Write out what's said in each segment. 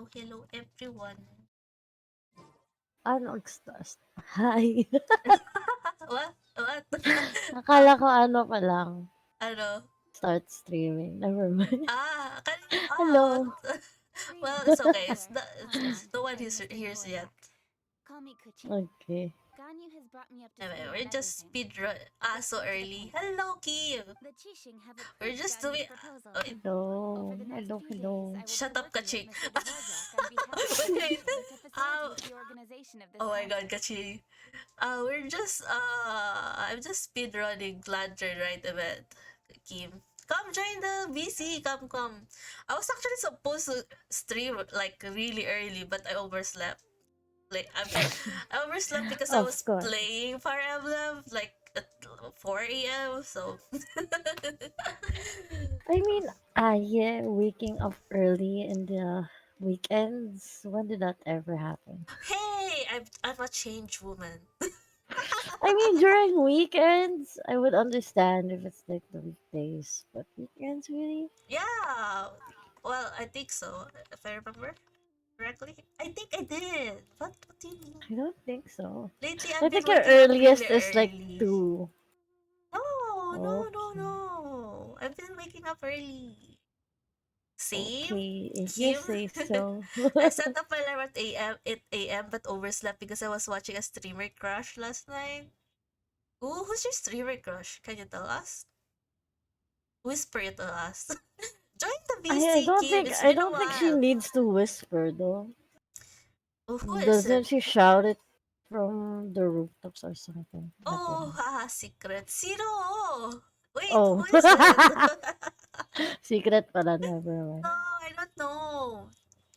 Oh, hello everyone. Ano, hi. What? What? Akala ko ano pa lang, Ano? start streaming. Never mind. Kanina, Hello. well, it's okay. No one hears yet. Call me Kuchi. Okay. Ganyu has brought me up to Anyway, speed we're on just everything. speed run. So Straight to the early. point. Hello, Kim. The Qixing have We're approved just Ganyu's doing. proposal. Wait, Over Hello. the next Hello, few days, hello. I will shut be up, working with Kachi. Mr. Dvorak on behalf of the Wait. Commission to Um. facilitate the organization of this Oh my God, concert. Kachi. We're just. I'm just speed running Lantern right event. Kim, come join the VC. Come, come. I was actually supposed to stream like really early, but I overslept. Like I overslept because I Of was course. playing Fire Emblem like at 4 a.m. So I mean, yeah, waking up early in the weekends. When did that ever happen? hey, I'm a changed woman. I mean, during weekends, I would understand if it's like the weekdays, but weekends, really? Yeah, well, I think so if I remember correctly. I think I did. What do you mean? I don't think so. Lately, I I've been think your waking up really earliest is like early. 2. No, no, no, Okay. no. I've been waking up early. Same, Okay, if you Kim. say so. I set up my alarm at 8 a.m. but overslept because I was watching a streamer crush last night. Ooh, who's your streamer crush? Can you tell us? Whisper it to us. Join the I VC, don't Kim. think It's I been a don't think she while. needs to whisper though. Oh, who is it? Doesn't she shout it from the rooftops or something? I don't Oh, know. haha, secret. Sino? Wait, who Oh, is it? secret pala, never mind. No, I don't know.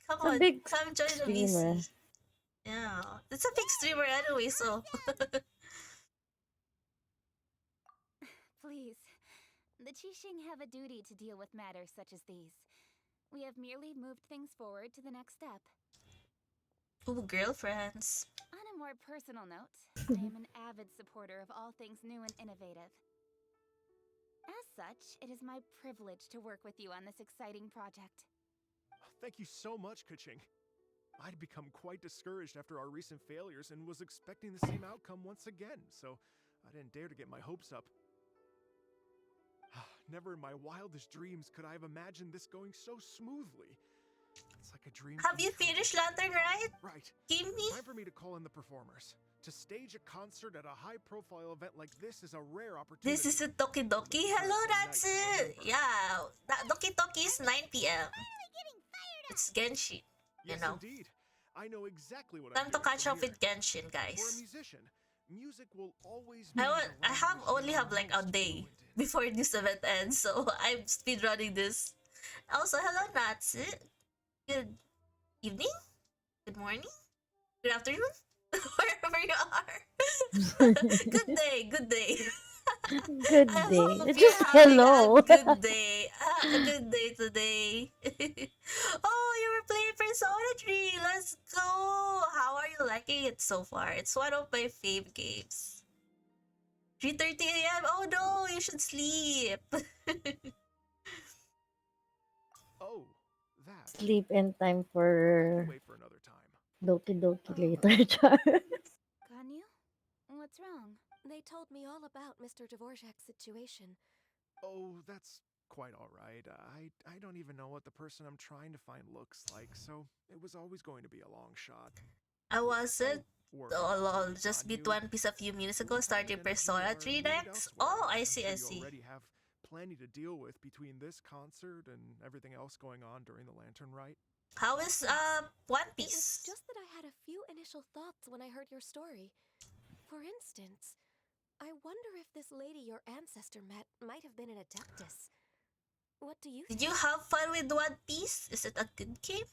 Come It's a on, big come join the streamer. VC. Yeah, it's a big streamer anyway, so. Please. The Qixing have a duty to deal with matters such as these. We have merely moved things forward to the next step. Ooh, girlfriends. On a more personal note, I am an avid supporter of all things new and innovative. As such, it is my privilege to work with you on this exciting project. Thank you so much, Kaching. I'd become quite discouraged after our recent failures and was expecting the same outcome once again, so I didn't dare to get my hopes up. Never in my wildest dreams could I have imagined this going so smoothly. It's like a dream Have come you true. finished Lantern, right? Right. Kimmy? Time for me to call in the performers. To stage a concert at a high-profile event like this is a rare opportunity. This is a Toki Doki. Hello, Natsu! Yeah, Doki Doki is 9 p.m. It's Genshin, you Yes, know. indeed. I know exactly what Time I'm to doing catch from up here. with Genshin, For a guys. musician, music will always be I have only have like a day fluent in. before this event ends, so I'm speedrunning this. Also, hello, Natsu. Good evening? Good morning? Good afternoon? Wherever you are. Good day, good day. I Good day. hope you're Just having a hello. good day. A good day today. Oh, you were playing Persona 3. Let's go. How are you liking it so far? It's one of my fave games. 3:30 a.m. Oh no, you should sleep. Oh, that. Sleep in time I can for wait for another time. Doki Doki Oh. later, Char. Ganyu? What's wrong? They told me all about Mr. Dvorak's situation. Oh, that's quite all right. I don't even know what the person I'm trying to find looks like, so it was always going to be a long shot. I wasn't. Or Oh lol, just beat Ganyu, One Piece a few minutes ago, what kind of starting energy Persona are 3 needed next. elsewhere? Oh, I I'm see, sure I you see. already have plenty to deal with between this concert and everything else going on during the Lantern Rite. How is One It was Piece? just that I had a few initial thoughts when I heard your story. For instance, I wonder if this lady your ancestor met might have been an adeptus. What do you Did think? you have fun with One Piece? Is it a good game?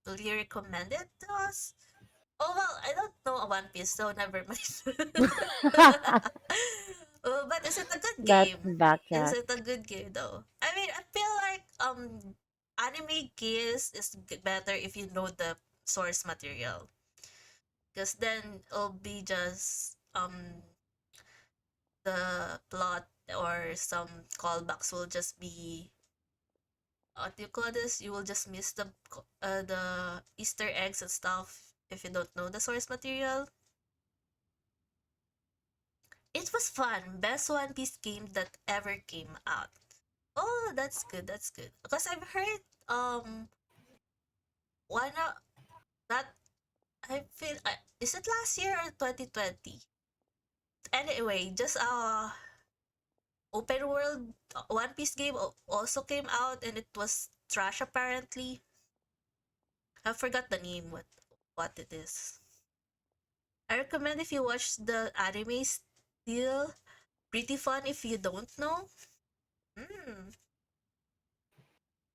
Will you recommend it to us? Oh well, I don't know One Piece, so never mind. But is it a good Let's game? Is backtrack. it a good game though? I mean, I feel like anime games is better if you know the source material, because then it'll be just the plot or some callbacks will just be what do you call this? You will just miss the Easter eggs and stuff if you don't know the source material. It was fun. Best One Piece game that ever came out. Oh, that's good. That's good. Because I've heard one that I feel is it last year or 2020? Anyway, just open world One Piece game also came out and it was trash apparently. I forgot the name what it is. I recommend if you watch the anime still pretty fun if you don't know. Mm.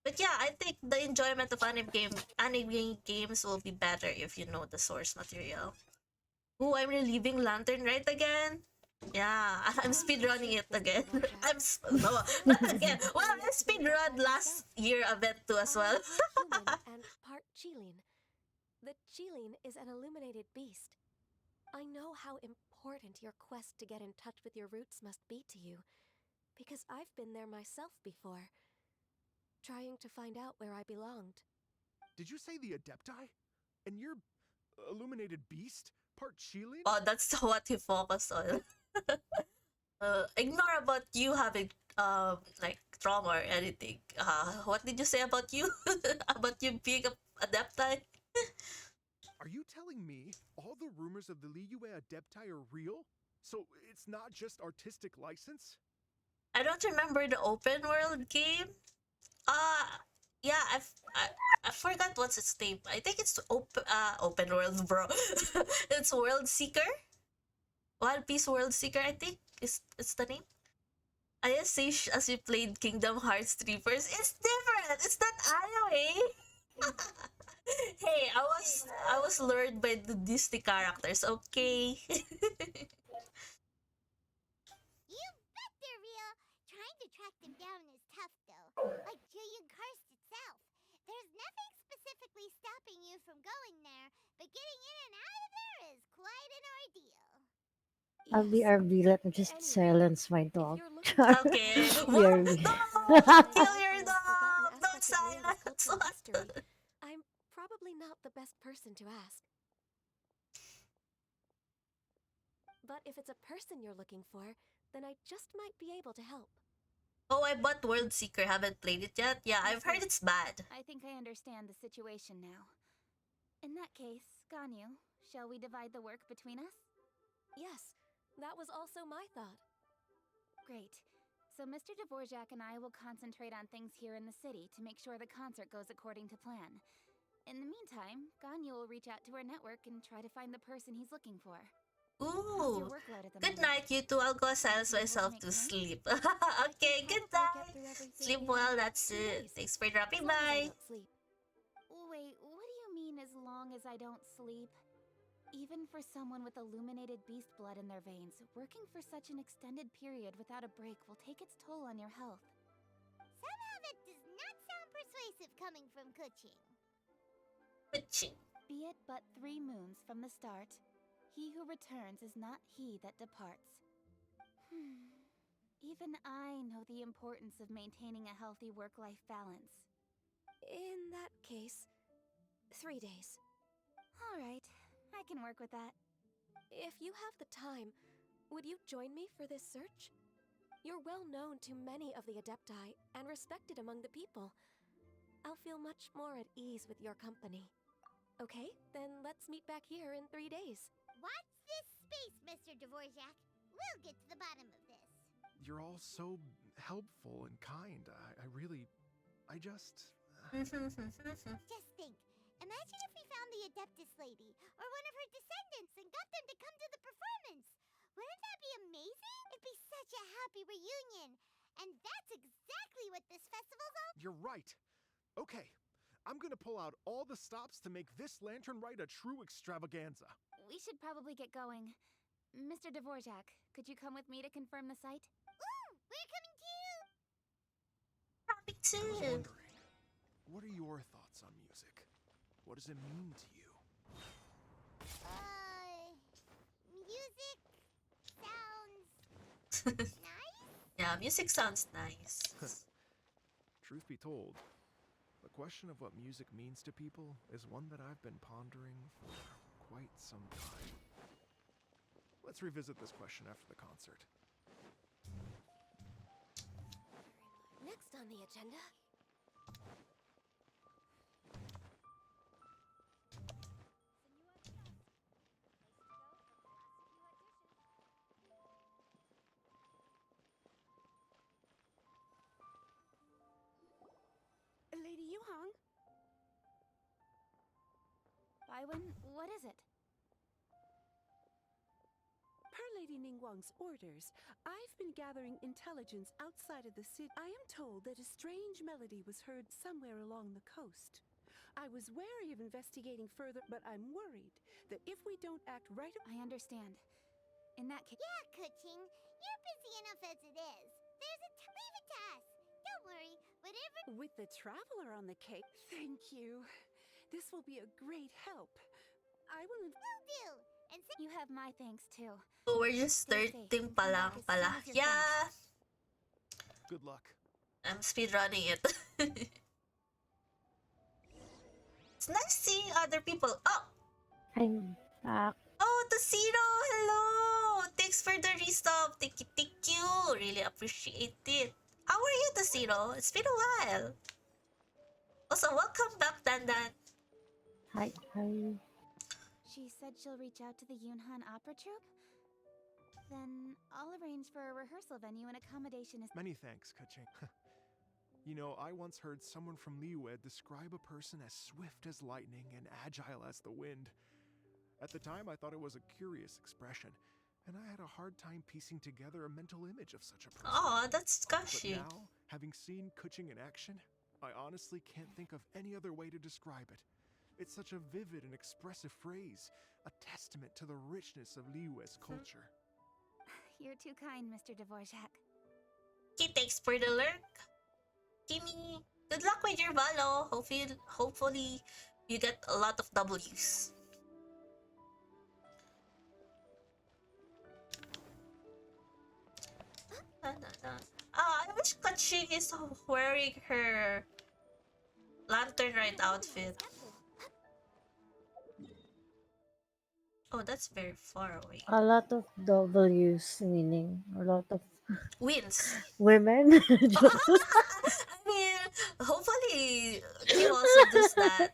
But yeah, I think the enjoyment of anime games will be better if you know the source material. Oh, I'm reliving Lantern Rite again. Yeah, I'm That is speedrunning true, it Mr. again. Dvorak. No, I not again. recently Well, joined I up to the speedrun Red Tide last myself. year event too as well. I'm part human and part Chilean. The Chilean is an illuminated beast. I know how important your quest to get in touch with your roots must be to you, because I've been there myself before, trying to find out where I belonged. Did you say the Adepti? And you're illuminated beast? Part Chilean? Oh, that's what he focused on. Ignore about you having like trauma or anything. What did you say about you? About you being a adepti? Are you telling me all the rumors of the Liyue Adepti are real? So it's not just artistic license? I don't remember the open world game. Yeah, I forgot what's its name. I think it's open world, bro. It's World Seeker. One Piece World Seeker, I think is it's the name. I just say as you played Kingdom Hearts 3 first. It's different. It's not anime. Hey, I was lured by the Disney characters. Okay. You bet they're real. Trying to track them down is tough, though. Like Julian Karst itself. There's nothing specifically stopping you from going there, but getting in and out of there is quite an ordeal. Yes. RB, let me just Anyway, silence my if dog. you're looking to Okay. investigate What? something BRB. as No! fascinating as Kill the your almost forgotten dog! Don't aspect of Leanna's silence! cultural history, What? I'm probably not the best person to ask. But if it's a person you're looking for, then I just might be able to help. Oh, I bought World Seeker. Haven't played it yet. Yeah, I I've heard see. it's bad. I think I understand the situation now. In that case, Ganyu, shall we divide the work between us? Yes, that was also my thought. Great. So Mr. Dvorak and I will concentrate on things here in the city to make sure the concert goes according to plan. In the meantime, Ganyu will reach out to our network and try to find the person he's looking for. How's your Ooh. workload at the Good moment? night, you two. I'll go silence Be able to myself make to time? sleep. I Okay, can good probably get night. through everything Sleep in well, that's 2 it. days, Thanks for as dropping long as I by. don't sleep. Wait, what do you mean as long as I don't sleep? Even for someone with illuminated beast blood in their veins, working for such an extended period without a break will take its toll on your health. Somehow that does not sound persuasive coming from Kuching. Aching. Be it but 3 moons from the start, he who returns is not he that departs. Even I know the importance of maintaining a healthy work-life balance. In that case, 3 days. Alright, I can work with that. If you have the time, would you join me for this search? You're well known to many of the Adepti and respected among the people. I'll feel much more at ease with your company. Okay, then let's meet back here in 3 days. Watch this space, Mr. Dvorak. We'll get to the bottom of this. You're all so helpful and kind. I just. Just think. Imagine if we found the Adeptus lady, or one of her descendants, and got them to come to the performance. Wouldn't that be amazing? It'd be such a happy reunion. And that's exactly what this festival's all. You're right. Okay, I'm gonna pull out all the stops to make this lantern rite a true extravaganza. We should probably get going. Mr. Dvorak, could you come with me to confirm the site? Ooh, we're coming too! Happy I was too. wondering, what are your thoughts on music? What does it mean to you? Music sounds nice? Yeah, music sounds nice. Truth be told, question of what music means to people is one that I've been pondering for quite some time. Let's revisit this question after the concert. Next on the agenda. Lady Yuhong? Baiwen, what is it? Per Lady Ningguang's orders, I've been gathering intelligence outside of the city. I am told that a strange melody was heard somewhere along the coast. I was wary of investigating further, but I'm worried that if we don't act right... I understand. In that case... Yeah, Kuching. You're busy enough as it is. Leave it to us. Don't worry. Whatever... With the traveler on the cake, thank you. This will be a great help. I will... Will do. And You have my thanks, too. So we're just Stay safe starting and pa come lang back as pala. soon as you're Yeah, Good luck. I'm speedrunning it. It's nice seeing other people. Oh! I'm back. Oh, Tosino! Hello! Thanks for the restop. Thank you, thank you. Really appreciate it. How are you, Tosino? It's been a while. Also, welcome back, Dandan. Hi, hi. She said she'll reach out to the Yunhan Opera Troupe? Then I'll arrange for a rehearsal venue and accommodation is... Many thanks, Kuching. You know, I once heard someone from Liyue describe a person as swift as lightning and agile as the wind. At the time, I thought it was a curious expression, and I had a hard time piecing together a mental image of such a person. Oh, that's But gushing. now, having seen Kuching in action, I honestly can't think of any other way to describe it. It's such a vivid and expressive phrase, a testament to the richness of Liyue's culture. You're too kind, Mr. Dvorak. Okay, thanks for the lurk. Kimi, good luck with your Valo. Hopefully, you get a lot of W's. I wish Kaching is wearing her lantern rite outfit. Oh, that's very far away. A lot of W's, meaning a lot of Wins. women. I mean, hopefully Kim also does that.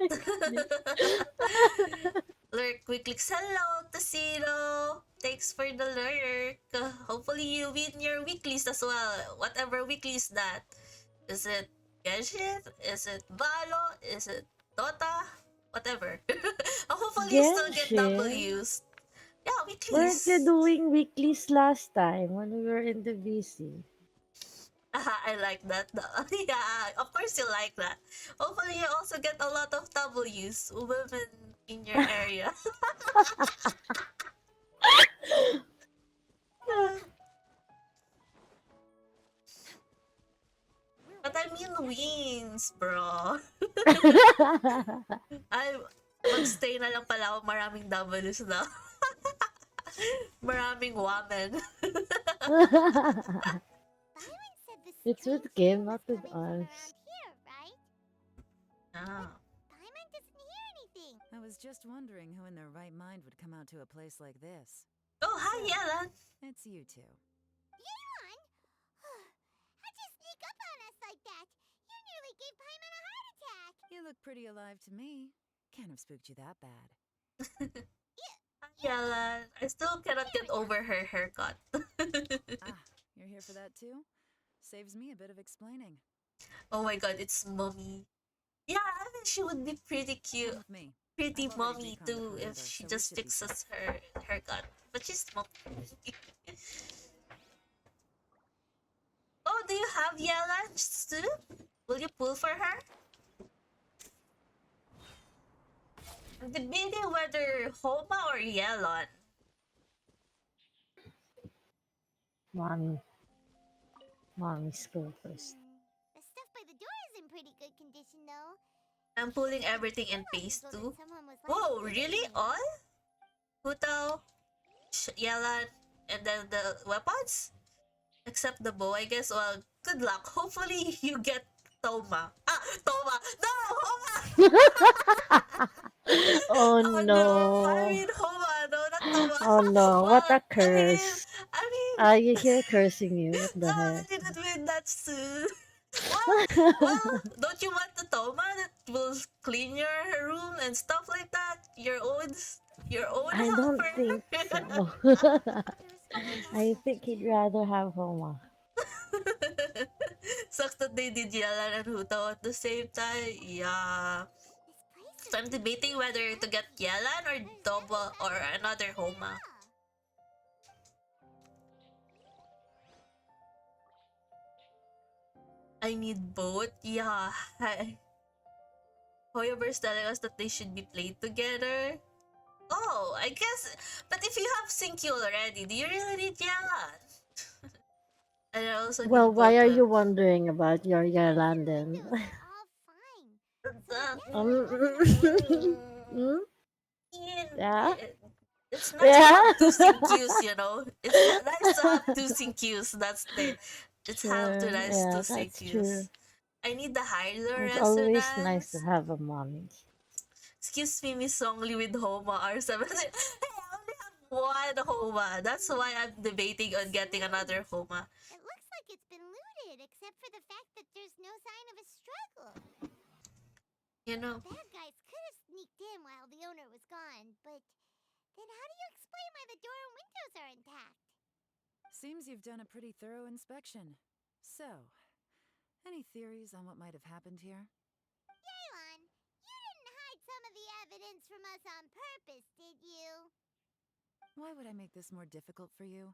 Lurk quickly. Hello, Tosino. Thanks for the lurk. Hopefully you win your weeklies as well. Whatever weekly is that. Is it Genshin? Is it Valo? Is it Dota? Whatever. Hopefully you still get Genshin? W's. Yeah, Weren't weeklies. you doing weeklies last time when we were in the VC? I like that. Yeah, of course you like that. Hopefully you also get a lot of W's, women in your area. But I mean wins, bro. Ay, magstay na lang pala ako, maraming W's na. Maraming women. Byron said the It's with strange Kim, thing not was with coming from us. around here, right? Ah. Byron doesn't hear anything. I was just wondering who in their right mind would come out to a place like this. Oh, hi, Yelan. It's you two. Yeon? How'd you sneak up on us like that? You nearly gave Paimon a heart attack. You look pretty alive to me. Can't have spooked you that bad. Hi, Yelan. I still cannot get over her haircut. Ah, you're here for that too? Saves me a bit of explaining. Oh my god, it's mommy. Yeah, I mean, she would be pretty cute. Come with me. Pretty I've already mommy deconned the too perimeter, if she so we just should be fixes her haircut. But she's mommy. Oh, do you have Yelan too? Will you pull for her? Debating whether Homa or Yelan. Mommy. Mommy's go first. The stuff by the door is in pretty good condition, though. I'm pulling everything in Feel like paste that too. someone was Whoa, last really? visiting. All? Hutao, Yelan, and then the weapons? Except the bow, I guess. Well, good luck. Hopefully you get Toma. Ah, Toma! No! Homa! Oh Oh no! I no. mean Homa, no, not Toma. Oh no. What Well, a curse. I mean, You hear cursing you. What the no, I heck? didn't mean that soon. Well, don't you want the Toma that will clean your room and stuff like that? Your own I don't helper. think so. There's one more I think he'd question. rather have Homa. Sucks that they did Yelan and Hutao at the same time. Yeah. This place So is I'm debating whether to get empty. Yelan or There's Doba or everybody another here. Homa. I need both. Yeah. Hoyover's telling us that they should be played together. Oh, I guess. But if you have Syncyu already, do you really need Yelan? And I also Well, need why both are you of. wondering about your Doors and Yerlanden? windows are all fine. So I guess um, there wasn't a problem. hmm? Yeah? Yeah. It's nice to have Yeah? two CQs, you know. It's nice to have two CQs. That's the. It's have to True. nice two Yeah, that's true. CQs. I need the higher It's always nice to resonance. have a mommy. Excuse me, Miss Songli with Homa R7. Hey, I only have one Homa. That's why I'm debating on getting another Homa. It looks like it's been looted, except for the fact that there's no sign of a struggle. You know, Bad guys could have sneaked in while the owner was gone, but then how do you explain why the door and windows are intact? Seems you've done a pretty thorough inspection. So, any theories on what might have happened here? Yaylon, you didn't hide some of the evidence from us on purpose, did you? Why would I make this more difficult for you?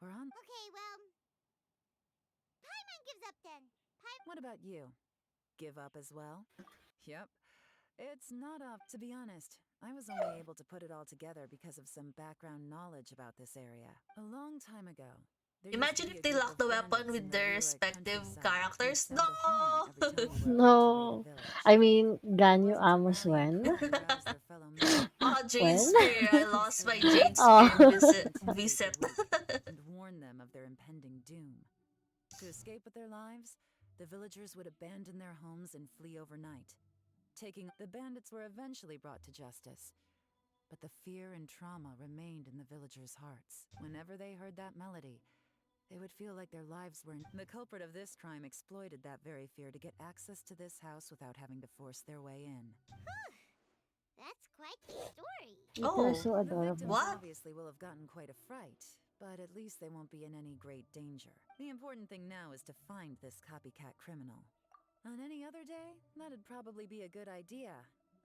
We're on. Okay, well, Paimon gives up then. What about you? Give up as well? Yep. It's not up, to be honest. I was only able to put it all together because of some background knowledge about this area. A long time ago, there used to imagine be if a they group lock of the weapon bandits in with the their Leroy respective countryside who'd characters. sound a horn every time we were about to raid a No! village. I mean, It Ganyu wasn't to Amos rally when? anyone or rouse their fellow men. Oh, Jade When? Spear. I Instead, lost my it was Jade Oh. Spear to visit. intimidate the visit. weak and warn them of their impending doom. To escape with their lives, the villagers would abandon their homes and flee overnight. The bandits were eventually brought to justice, but the fear and trauma remained in the villagers' hearts. Whenever they heard that melody, they would feel like their lives were The culprit of this crime exploited that very fear to get access to this house without having to force their way in. That's quite the story. They're Oh, so The adorable. victims what? obviously will have gotten quite a fright, but at least they won't be in any great danger. The important thing now is to find this copycat criminal. On any other day, that'd probably be a good idea.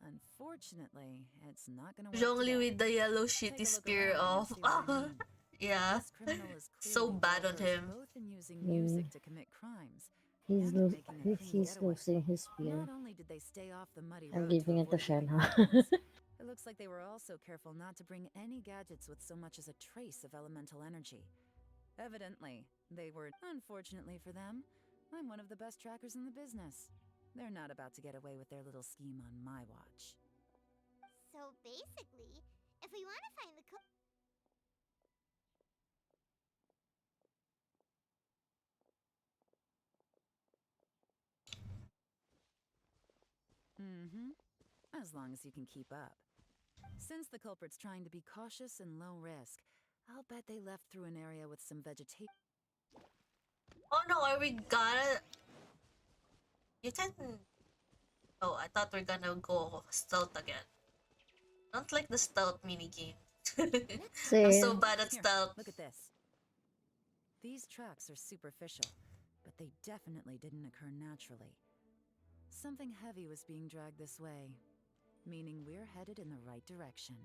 Unfortunately, it's not gonna work Zhongli today. with the yellow Take shitty a look spear around and of. see what I mean. Yeah. This criminal is So clearly bad on well-versed him. both in using Mm. music to commit crimes He's, and in making a clean he's getaway. losing his spear. Not only did they stay off the muddy I'm road giving to it to avoid getting Shenha. victims, it looks like they were also careful not to bring any gadgets with so much as a trace of elemental energy. Evidently, they were. Unfortunately for them, I'm one of the best trackers in the business. They're not about to get away with their little scheme on my watch. So basically, if we want to find the Mm-hmm. As long as you can keep up. Since the culprit's trying to be cautious and low risk, I'll bet they left through an area with some vegetation. Oh no, are we gonna. You can. Oh, I thought we're gonna go stealth again. Don't like the stealth minigame. I'm so Same. bad at Here, stealth. look at this. These tracks are superficial, but they definitely didn't occur naturally. Something heavy was being dragged this way, meaning we're headed in the right direction.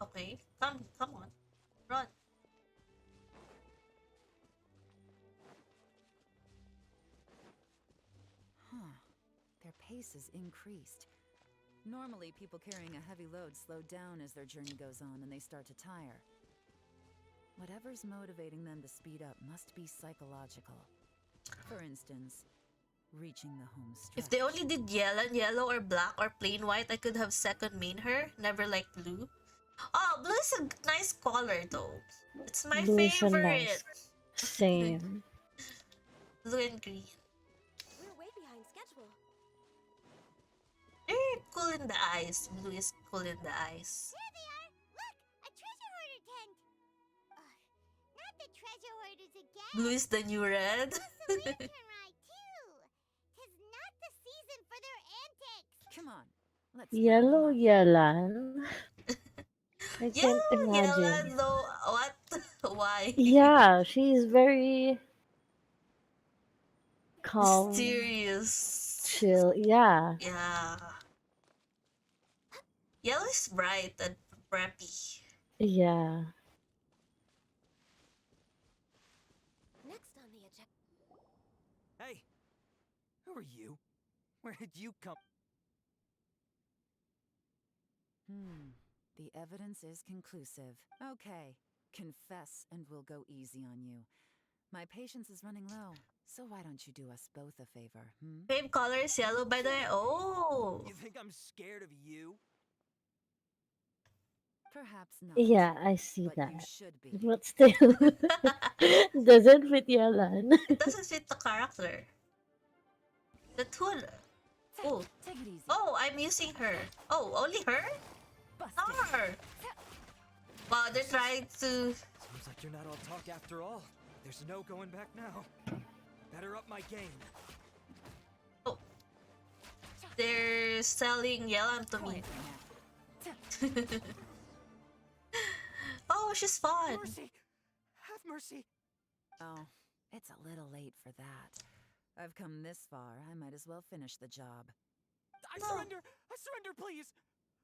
Okay, come on. Run. Huh. Their pace is increased. Normally, people carrying a heavy load slow down as their journey goes on and they start to tire. Whatever's motivating them to speed up must be psychological. For instance, reaching the home stretch. If they only did yellow or black or plain white, I could have second main her. Never like blue. Oh, blue is a nice color though. It's my Blue is so nice. favorite. Same. Blue and green. We're cool in the eyes. Blue is cool in the eyes. There they are! Look! A treasure hoarder tent! Ugh, not the treasure hoarders again! Blue is the new red. It's a lantern ride, too! Tis not the season for their antics! Come on, let's hear Yellow them out. Yelan. I can't Yellow, yellow, imagine. no. What? Why? Yeah, she's very calm, Mysterious. chill. Yeah, Yeah. Yellow is bright and preppy. yeah. Next on the agenda. Hey, who are you? Where did you come? The evidence is conclusive. Okay, confess and we'll go easy on you. My patience is running low, so why don't you do us both a favor, Fave color is yellow by the way. Oh. You think I'm scared of you? Perhaps not. Yeah, I see but you that. should be. But still, doesn't fit Yelan. It doesn't fit the character. The tool. Oh. Take it easy. Oh, I'm using her. Oh, only her? Busted. Her. Wow, they're trying to... Seems like you're not all talk after all. There's no going back now. Better up my game. Oh. They're selling Yelan to me. Oh, she's fun. Mercy! Have mercy! Oh, it's a little late for that. I've come this far, I might as well finish the job. I surrender! I surrender, please!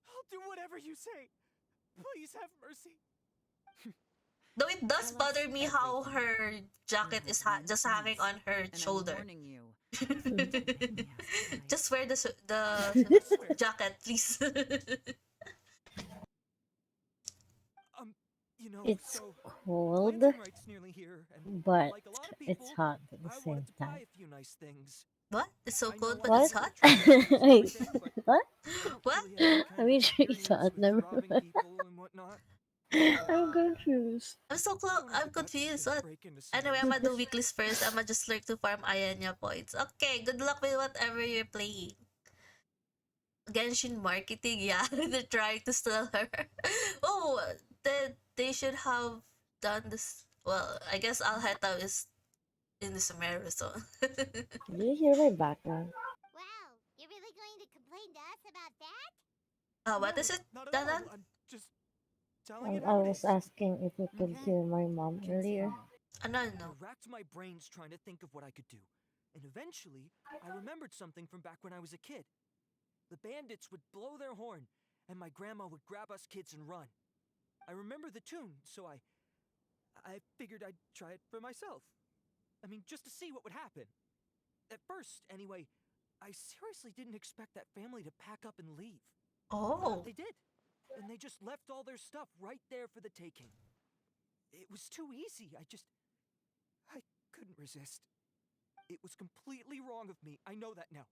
I'll do whatever you say. Please have mercy. Though it does I lost bother me how her jacket is just hanging on her And shoulder. I'm warning you. Just wear the jacket, please. You know, It's so cold, Lantern Rite's nearly here, and but like a lot of it's people, hot at the I same wanted to buy time. a few nice things. What? It's so I cold, know but I it's What? hot? Wait, what? What? Really have any I kind mean, of she's experience hot. with Never robbing mind. people and whatnot. I'm confused. I'm so close. Don't have I'm the guts to confused. What? break into Anyway, someone's I'm gonna do weeklies first. I'm gonna just lurk to farm Ayanya points. Okay, good luck with whatever you're playing. Genshin marketing, yeah. They're trying to steal her. Oh, they should have done this. Well, I guess Alheta is in the Sumeru, so. Do you hear my background? Wow, you're really going to complain to us about that? What No, is it, not at Danan? all. I'm just telling it I how it was is. asking if you could hear my mom earlier. No, I no. racked my brains trying to think of what I could do. And eventually, I remembered something from back when I was a kid. The bandits would blow their horn, and my grandma would grab us kids and run. I remember the tune, so I figured I'd try it for myself. I mean, just to see what would happen. At first, anyway, I seriously didn't expect that family to pack up and leave. Oh. They did. And they just left all their stuff right there for the taking. It was too easy. I couldn't resist. It was completely wrong of me. I know that now.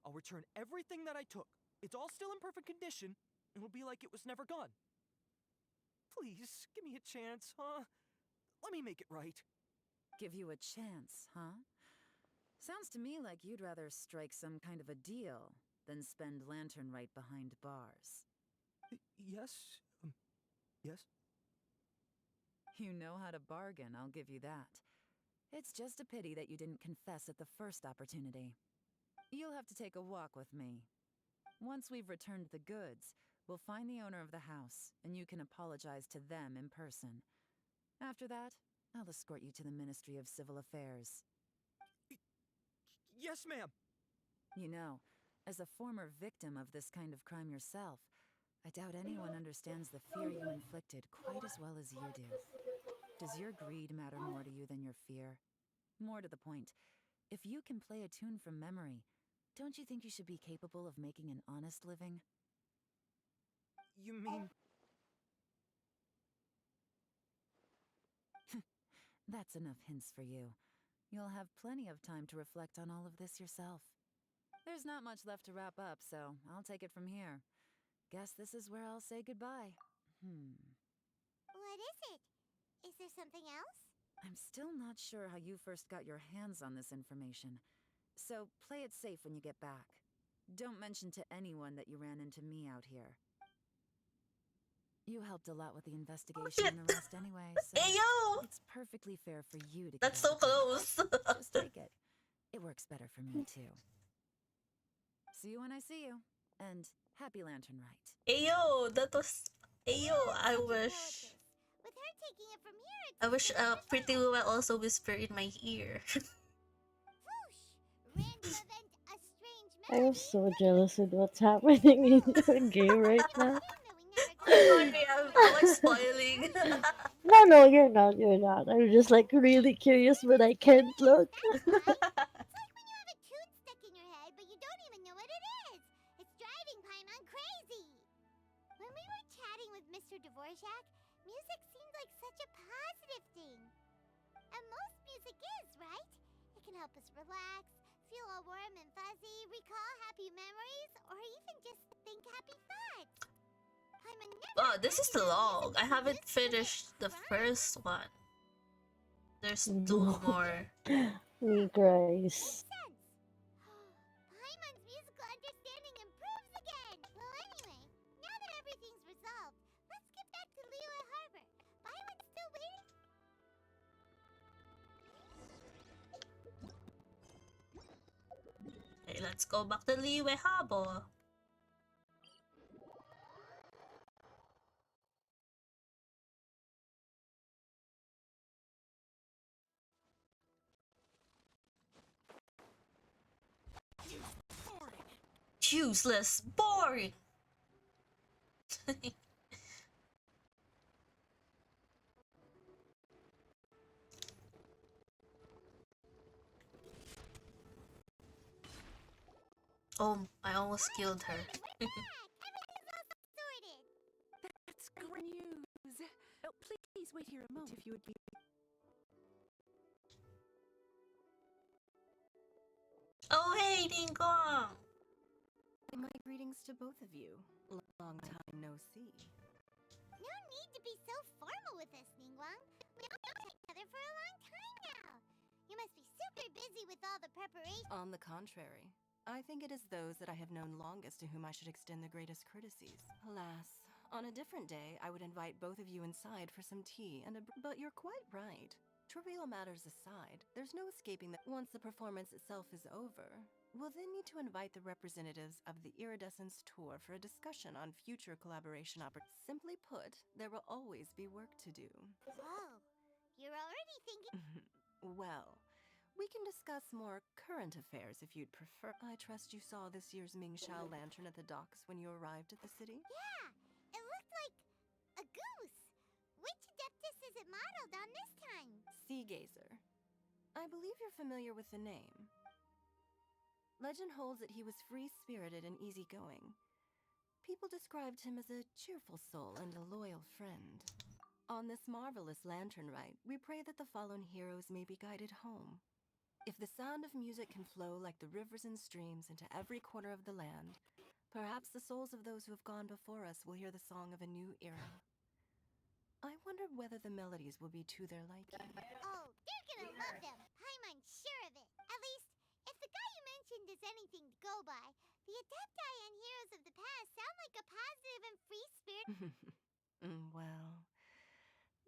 I'll return everything that I took. It's all still in perfect condition. It'll be like it was never gone. Please, give me a chance, huh? Let me make it right. Give you a chance, huh? Sounds to me like you'd rather strike some kind of a deal than spend Lantern Rite behind bars. Yes? Yes? You know how to bargain, I'll give you that. It's just a pity that you didn't confess at the first opportunity. You'll have to take a walk with me. Once we've returned the goods, we'll find the owner of the house, and you can apologize to them in person. After that, I'll escort you to the Ministry of Civil Affairs. Yes, ma'am. You know, as a former victim of this kind of crime yourself, I doubt anyone understands the fear you inflicted quite as well as you do. Does your greed matter more to you than your fear? More to the point, if you can play a tune from memory, don't you think you should be capable of making an honest living? You mean... That's enough hints for you. You'll have plenty of time to reflect on all of this yourself. There's not much left to wrap up, so I'll take it from here. Guess this is where I'll say goodbye. What is it? Is there something else? I'm still not sure how you first got your hands on this information, so play it safe when you get back. Don't mention to anyone that you ran into me out here. You helped a lot with the investigation and the rest anyway, so Hey yo! it's perfectly fair for you to get That's all so the credit. close. Just take it. It works better for me, too. See you when I see you. And happy Lantern Rite. Hey yo, that was. Hey yo, Leela is I such a pro at wish. this. With her taking it from here, it's I as wish good as Pretty result. Woman also whisper in my ear. Whoosh! Random event, a strange I am melody. so jealous with what's happening in Oh, your game it's right kind of a now. shame that we never got I'm to see sorry, her I'm before like this. spoiling. Now you know. No, no, you're not. You're not. I'm just like really curious, but I can't look. That's why. It's like when you have a tune stuck in your head, but you don't even know what it is. It's driving Paimon crazy. When we were chatting with Mr. Dvorak, music seemed like such a positive thing. And most music is, right? It can help us relax, feel all warm and fuzzy, recall happy memories, or even just think happy thoughts. Paimon never Wow, this is imagined that long. music I could be haven't used to make it finished the fun. first one. There's two No. more. Me Makes cries. sense. Paimon's musical understanding improves again. Well, anyway, now that everything's resolved, let's get back to Liyue Harbor. Byron's still waiting. Okay, let's go back to Liyue Harbor. Useless, boring. Oh, I almost killed her. We're back. Everything's all sorted. That's great news. Oh, please wait here a moment if you would be. Oh, hey, Ningguang. My greetings to both of you. Long time no see. No need to be so formal with us, Ningguang. We've known each other for a long time now. You must be super busy with all the preparation. On the contrary, I think it is those that I have known longest to whom I should extend the greatest courtesies. Alas, on a different day, I would invite both of you inside for some tea and a. But you're quite right. Trivial matters aside, there's no escaping that once the performance itself is over, we'll then need to invite the representatives of the Iridescence Tour for a discussion on future collaboration opportunities. Simply put, there will always be work to do. Oh, you're already thinking. Well, we can discuss more current affairs if you'd prefer. I trust you saw this year's Mingxiao lantern at the docks when you arrived at the city? Yeah, it looked like a goose. Which Adeptus is it modeled on this time? Sea Gazer. I believe you're familiar with the name. Legend holds that he was free-spirited and easygoing. People described him as a cheerful soul and a loyal friend. On this marvelous lantern rite, we pray that the fallen heroes may be guided home. If the sound of music can flow like the rivers and streams into every corner of the land, perhaps the souls of those who have gone before us will hear the song of a new era. I wonder whether the melodies will be to their liking. Oh, they're gonna love them. Paimon's sure of it. At least, if the guy you mentioned is anything to go by, the Adepti and heroes of the past sound like a positive and free spirit. Well,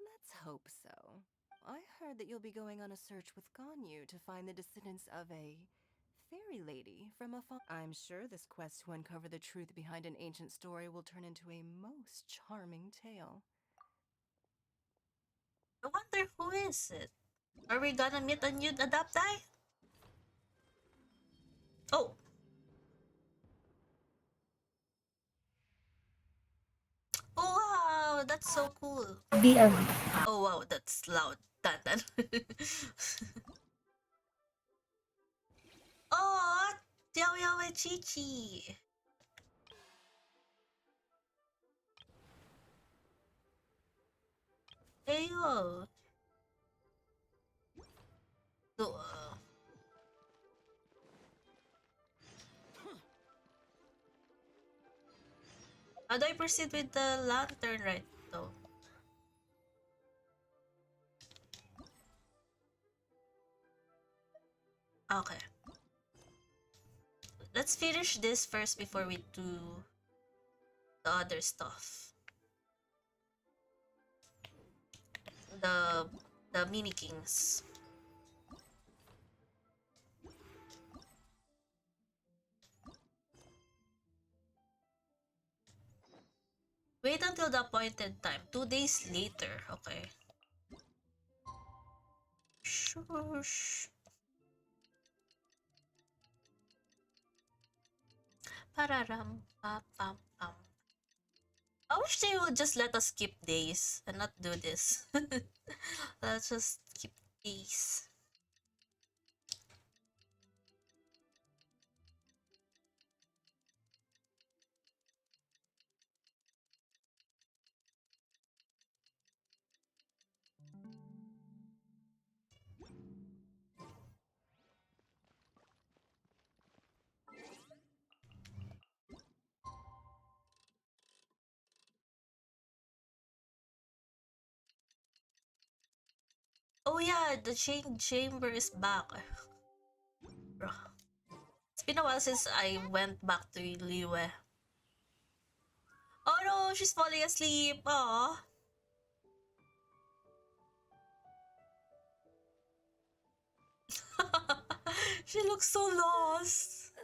let's hope so. I heard that you'll be going on a search with Ganyu to find the descendants of a fairy lady from a I'm sure this quest to uncover the truth behind an ancient story will turn into a most charming tale. I wonder who is it? Are we gonna meet a new Adaptai? Oh. Oh, wow, that's so cool. Oh, wow, that's loud. That. Oh, Xiao Yao and Chi Chi. Ayo. So, how do I proceed with the lantern right though? Okay. Let's Let's finish this first before we do the other stuff. The mini kings. Wait until the appointed time. 2 days later. Okay. Shush. Pararam pa pam pam. I wish they would just let us skip days and not do this. Let's just skip days. Oh yeah, the chamber is back. Bro. It's been a while since I went back to Liwe. Oh no, she's falling asleep. Aw. She looks so lost.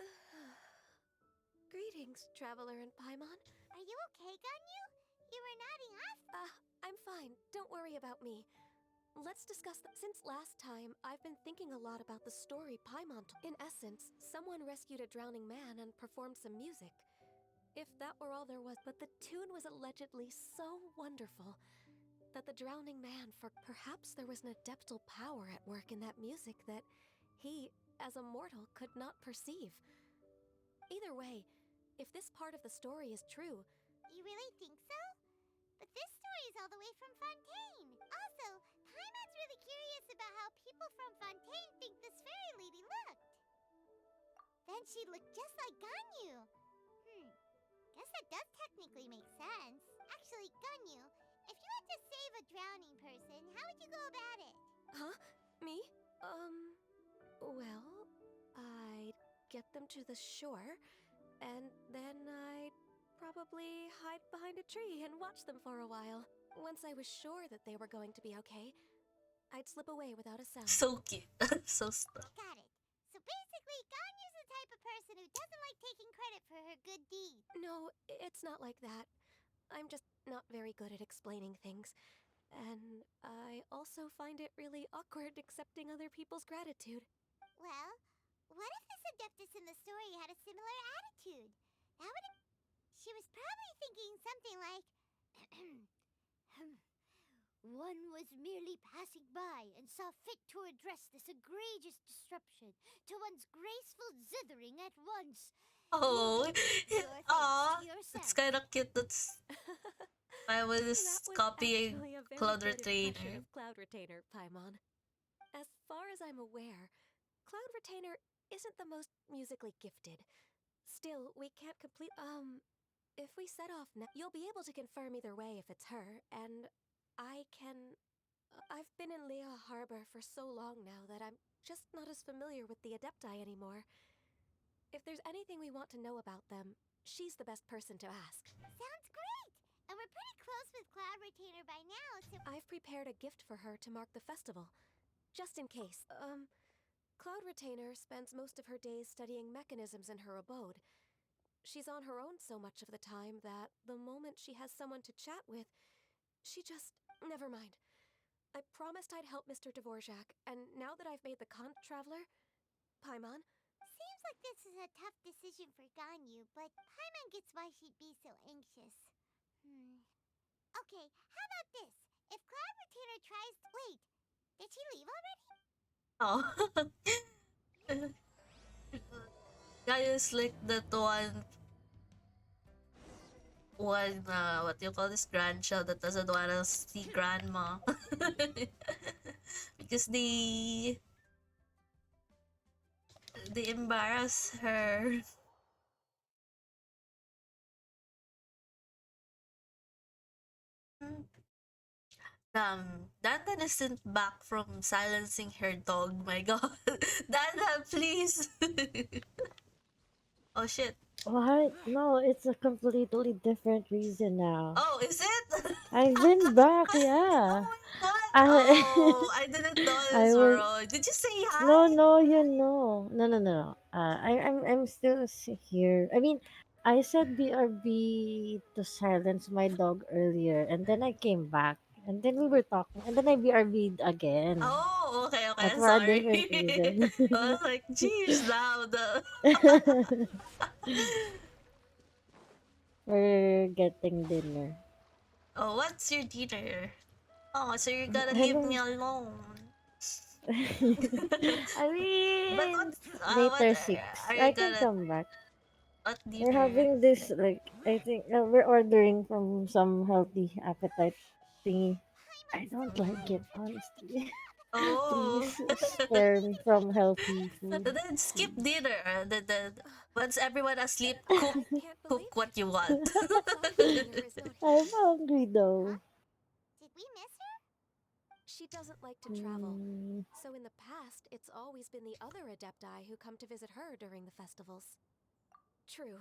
Greetings, traveler in Paimon. Are you okay, Ganyu? You were nodding off. I'm fine. Don't worry about me. Let's discuss that. Since last time, I've been thinking a lot about the story Paimon told. In essence, someone rescued a drowning man and performed some music. If that were all there was, but the tune was allegedly so wonderful that the drowning man, for perhaps there was an adeptal power at work in that music that he, as a mortal, could not perceive. Either way, if this part of the story is true... You really think so? But this story is all the way from Fontaine. Also, Paimon's really curious about how people from Fontaine think this fairy lady looked. Then she looked just like Ganyu. Guess that does technically make sense. Actually, Ganyu, if you had to save a drowning person, how would you go about it? Huh? Me? Well, I'd get them to the shore, and then I'd probably hide behind a tree and watch them for a while. Once I was sure that they were going to be okay, I'd slip away without a sound. So cute. So stuck. Got it. So basically, Ganyu's the type of person who doesn't like taking credit for her good deed. No, it's not like that. I'm just not very good at explaining things. And I also find it really awkward accepting other people's gratitude. Well, what if this adeptus in the story had a similar attitude? That would... She was probably thinking something like... One was merely passing by and saw fit to address this egregious disruption to one's graceful zithering at once. Oh, aw, it's kind of cute. I That was was copying actually a very Cloud good impression Retainer. of Cloud Retainer, Paimon. As far as I'm aware, Cloud Retainer isn't the most musically gifted. Still, we can't complete. If we set off now, you'll be able to confirm either way if it's her, and I can. I've been in Lea Harbor for so long now that I'm just not as familiar with the Adepti anymore. If there's anything we want to know about them, she's the best person to ask. Sounds great! And we're pretty close with Cloud Retainer by now, so... I've prepared a gift for her to mark the festival. Just in case. Cloud Retainer spends most of her days studying mechanisms in her abode. She's on her own so much of the time that the moment she has someone to chat with, she just... Never mind. I promised I'd help Mr. Dvorak, and now that I've made the Traveler... Paimon? Seems like this is a tough decision for Ganyu, but Paimon gets why she'd be so anxious. Okay, how about this? If Cloud Retainer tries... Wait, did she leave already? Oh. Guys, like that what do you call this, grandchild that doesn't want to see grandma. Because they embarrass her. Dandan isn't back from silencing her dog. My god. Dandan, please. Oh shit. What? No, it's a completely different reason now. Oh, is it? I've been back, Oh yeah. my god. I Oh, I didn't I notice, was bro. Did you say no, hi? no, you know, no, no, no. I'm still here. I mean, I said BRB to silence my dog earlier, and then I came back, and then we were talking, and then I BRB'd again, Oh, okay, okay. but I'm for a sorry. different reason. I was like, geez, loud. We're getting dinner. Oh, what's your dinner? Oh, so you're gonna I leave me don't. alone. I But mean, what's what later 6. are you I can gonna come back. what We're dinner? having this like I think we're ordering from some healthy appetite thingy. I don't like it honestly. Oh, Please spare me from healthy food, then skip please. dinner. The once everyone asleep, Can't believe cook what it. you want. Cloud Retainer is not I'm here. hungry though. Did we miss her? She doesn't like to travel. Mm, So in the past, it's always been the other Adepti who come to visit her during the festivals. True.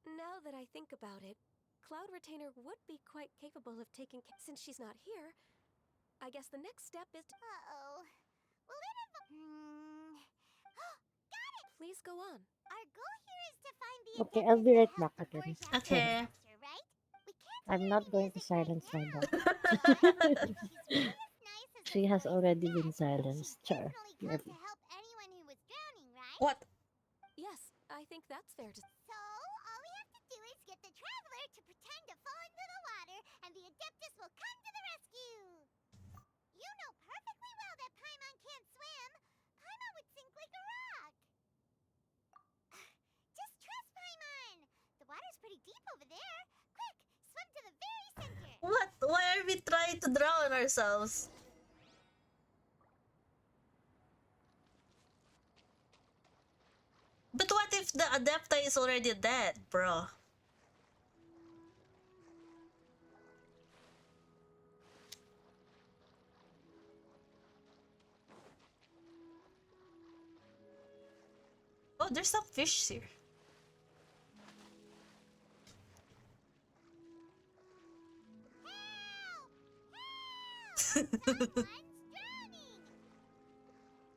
Now that I think about it, Cloud Retainer would be quite capable of taking since she's not here. I guess the next step is to Uh-oh. Well, please go on. Our goal here is to find the okay, I'll Adeptus be that right back helped the again. Dvorak and the Sorry. Okay. Master, right? We can't I'm hear not any going to music right silence my now. dog. Why? She's really as nice as She those has boys already been suggest. silenced. She'd Sure. definitely come BRB. to help anyone who was drowning, right? What? Yes, I think that's fair to So, all we have to do is get the Traveler to pretend to fall into the water, and the Adeptus will come to the rescue! You know perfectly well that Paimon can't swim! Paimon would sink like a rock! Just trust Paimon! The water's pretty deep over there. Quick, swim to the very center! What? Why are we trying to drown ourselves? But what if the Adepta is already dead, bro? Oh, there's some fish here. Help! Help! Someone's drowning!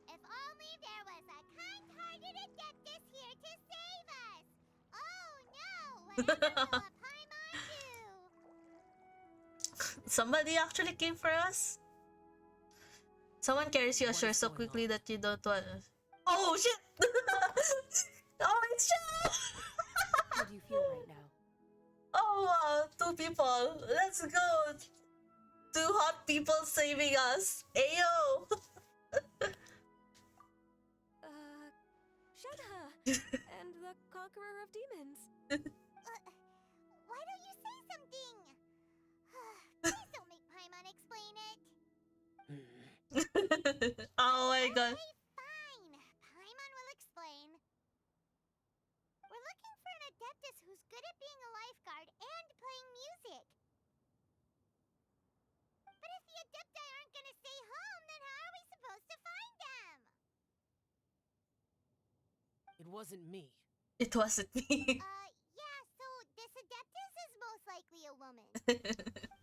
If only there was a kind-hearted Adeptus here to save us! Oh no! Whatever will a Paimon do? Somebody actually came for us? Someone carries you What ashore is so going quickly on? that you don't want. Oh shit! Oh, it's Shao! How do you feel right now? Oh wow, two people. Let's go. Two hot people saving us. Ayo! Shenhe and the Conqueror of Demons. Why don't you say something? Please don't make Paimon explain it. Oh my god. Okay, fine. Paimon will explain. We're looking for an Adeptus who's good at being a lifeguard and playing music. But if the Adepti aren't gonna stay home, then how are we supposed to find them? It wasn't me. It wasn't me. Yeah, so this Adeptus is most likely a woman.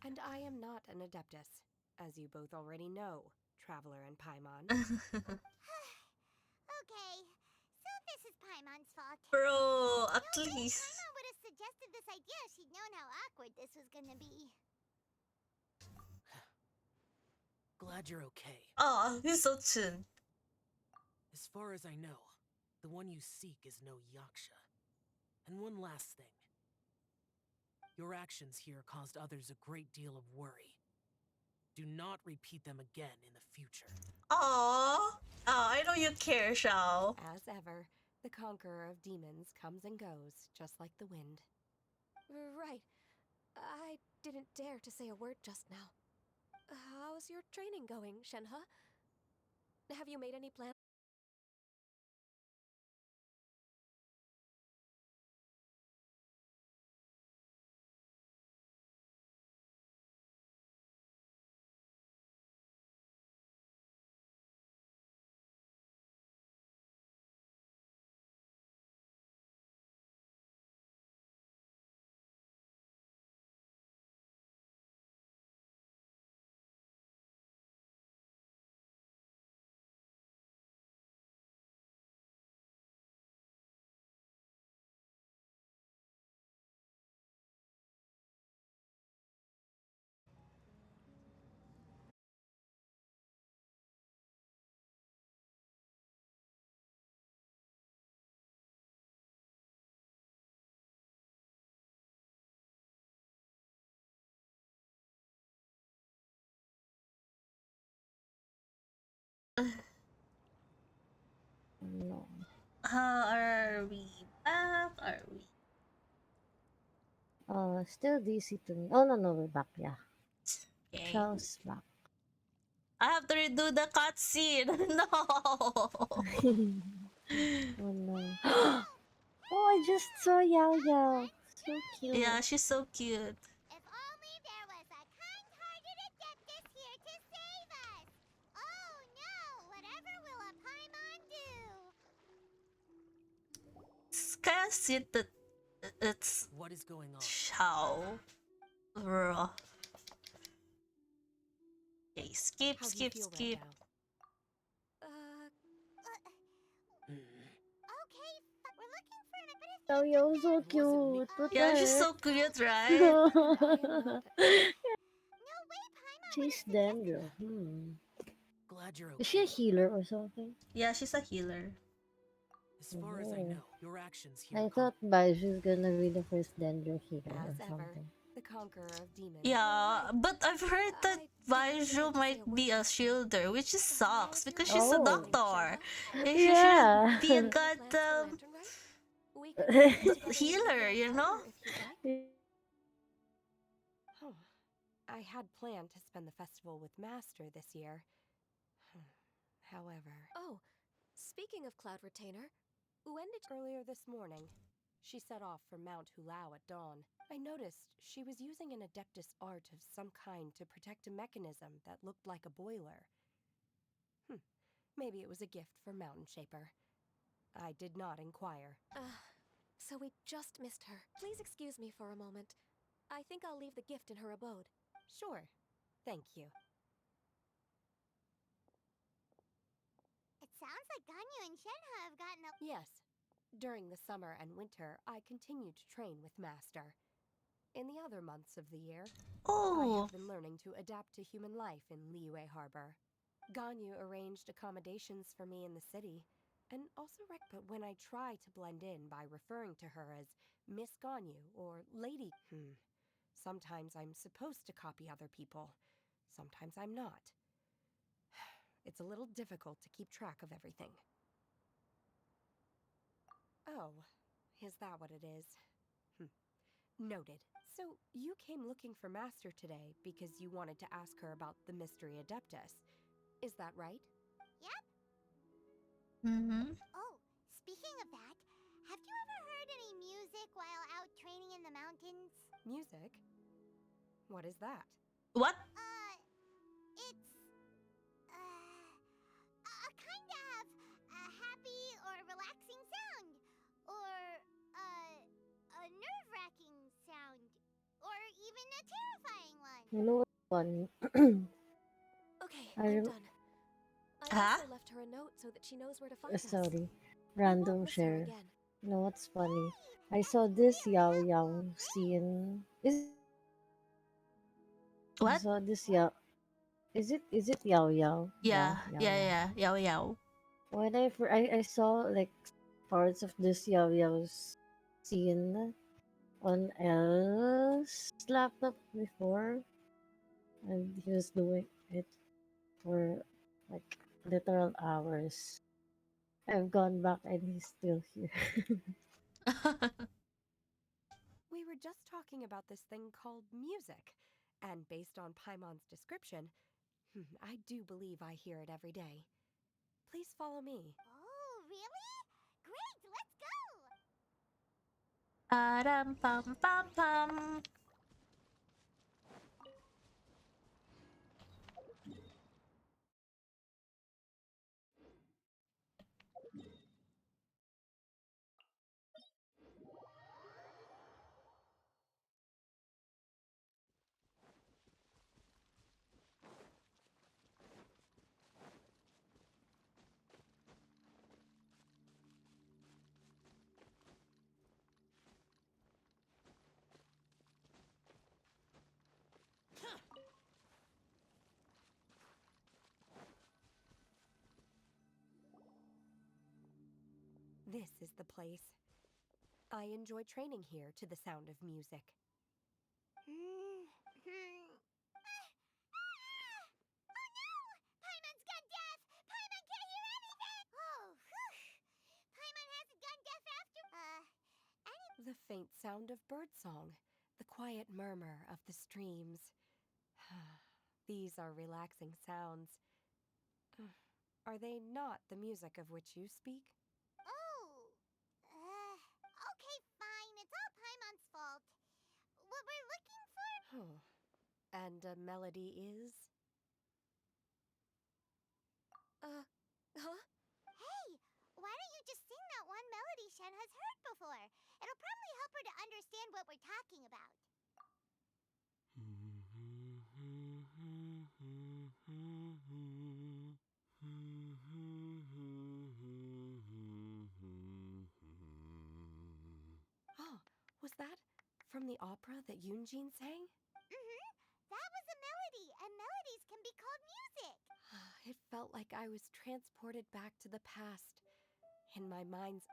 And I am not an Adeptus, as you both already know, Traveler and Paimon. Okay, so this is Paimon's fault. Bro, at Don't think least. Paimon would have suggested this idea if she'd known how awkward this was gonna be. Glad you're okay. Oh, he's so chin. As far as I know, the one you seek is no Yaksha. And one last thing. Your actions here caused others a great deal of worry. Do not repeat them again in the future. Aww. Oh, I know you care, Shao. As ever, the Conqueror of Demons comes and goes, just like the wind. Right. I didn't dare to say a word just now. How's your training going, Shenhe? Have you made any plans? No. Are we back? Are we? Still DC to me. Oh no, no, we're back. Yeah, Okay. Shell's back. I have to redo the cutscene. No. Oh no. Oh, I just saw Yao Yao. So Yeah, cute. she's so cute. If only there was a kind-hearted Adeptus here to save us! Oh no! Whatever will a Paimon do? It's kind of sweet that it's What is going on? Shao. Ugh. Okay, skip, How do you skip, feel right skip. now? Hmm. Okay, we're looking for an ability. Yao Yao so It wasn't me. cute. What Yeah, she's the so cute, heck? right? I am not. No way Paimon would She's have suggested Dendro. Glad you're Is she a okay. healer or something? Yeah, she's a healer. As far as I Oh. know, your actions here I caused. thought Baiju's gonna be the first Dendro healer As or ever, something. the conqueror of demons. Yeah, but I've heard that I didn't feel Baiju like to say might a word be a about you. shielder, which is So now sucks if you're because she's a Oh. doctor. Shanghai, She should Yeah. be a Any plans for goddamn Lantern Rite? We could plan it together in healer, Midvale you know? Harbor if you'd like. Oh, I had planned to spend the festival with Master this year. However... Oh, speaking of Cloud Retainer, when did... Earlier this morning, she set off for Mount Hulao at dawn. I noticed she was using an Adeptus art of some kind to protect a mechanism that looked like a boiler. Maybe it was a gift for Mountain Shaper. I did not inquire. So we just missed her. Please excuse me for a moment. I think I'll leave the gift in her abode. Sure. Thank you. It sounds like Ganyu and Shenhe have gotten a... Yes. During the summer and winter, I continue to train with Master. In the other months of the year, I Oh, have been learning to adapt to human life in Liyue Harbor. Ganyu arranged accommodations for me in the city, and also but when I try to blend in by referring to her as Miss Ganyu or Lady... Sometimes I'm supposed to copy other people. Sometimes I'm not. It's a little difficult to keep track of everything. Oh, is that what it is? Noted. So, you came looking for Master today because you wanted to ask her about the Mystery Adeptus. Is that right? Yep. mm-hmm. Oh, speaking of that, have you ever heard any music while out training in the mountains? Music? What is that? What? It's a kind of a happy or relaxing sound, or a nerve-wracking sound, or even a terrifying one. You know what's funny? Okay, I I'm rem- done. I Huh? also left her a note so that she knows where to find us. Sorry. We won't Random miss her share. again. You know what's funny? I saw this Yao Yao scene. I What? saw this Yao. Is it Yao Yao? Yeah, Yeah, Yao yeah, Yao. yeah. Yao Yao. When I saw like parts of this Yao Yao's scene on L's laptop before, and he was doing it for like literal hours. I've gone back and he's still here. We were just talking about this thing called music, and based on Paimon's description, I do believe I hear it every day. Please follow me. Oh, really? Great, let's go! Aram pam pam pam. This is the place. I enjoy training here to the sound of music. Oh no! Paimon's got death! Paimon The faint sound of birdsong, the quiet murmur of the streams. These are relaxing sounds. Are they not the music of which you speak? Oh. Okay, fine. It's all Paimon's fault. What we're looking for? Oh. And a melody is? Huh? Hey, why don't you just sing that one melody Shen has heard before? It'll probably help her to understand what we're talking about. Oh, was that from the opera that Yunjin sang? Mm-hmm. That was a melody, and melodies can be called music. It felt like I was transported back to the past. In my mind's...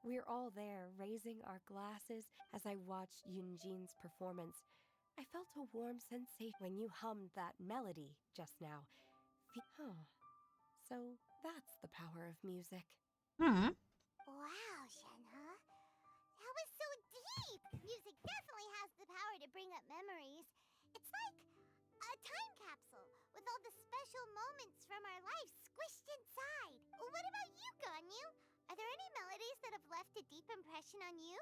We're all there, raising our glasses as I watched Yunjin's performance. I felt a warm sensation when you hummed that melody just now. So that's the power of music. Hmm. Wow, Shenhe. That was so deep! Music definitely has the power to bring up memories. It's like a time capsule with all the special moments from our lives squished inside. What about you, Ganyu? Are there any melodies that have left a deep impression on you?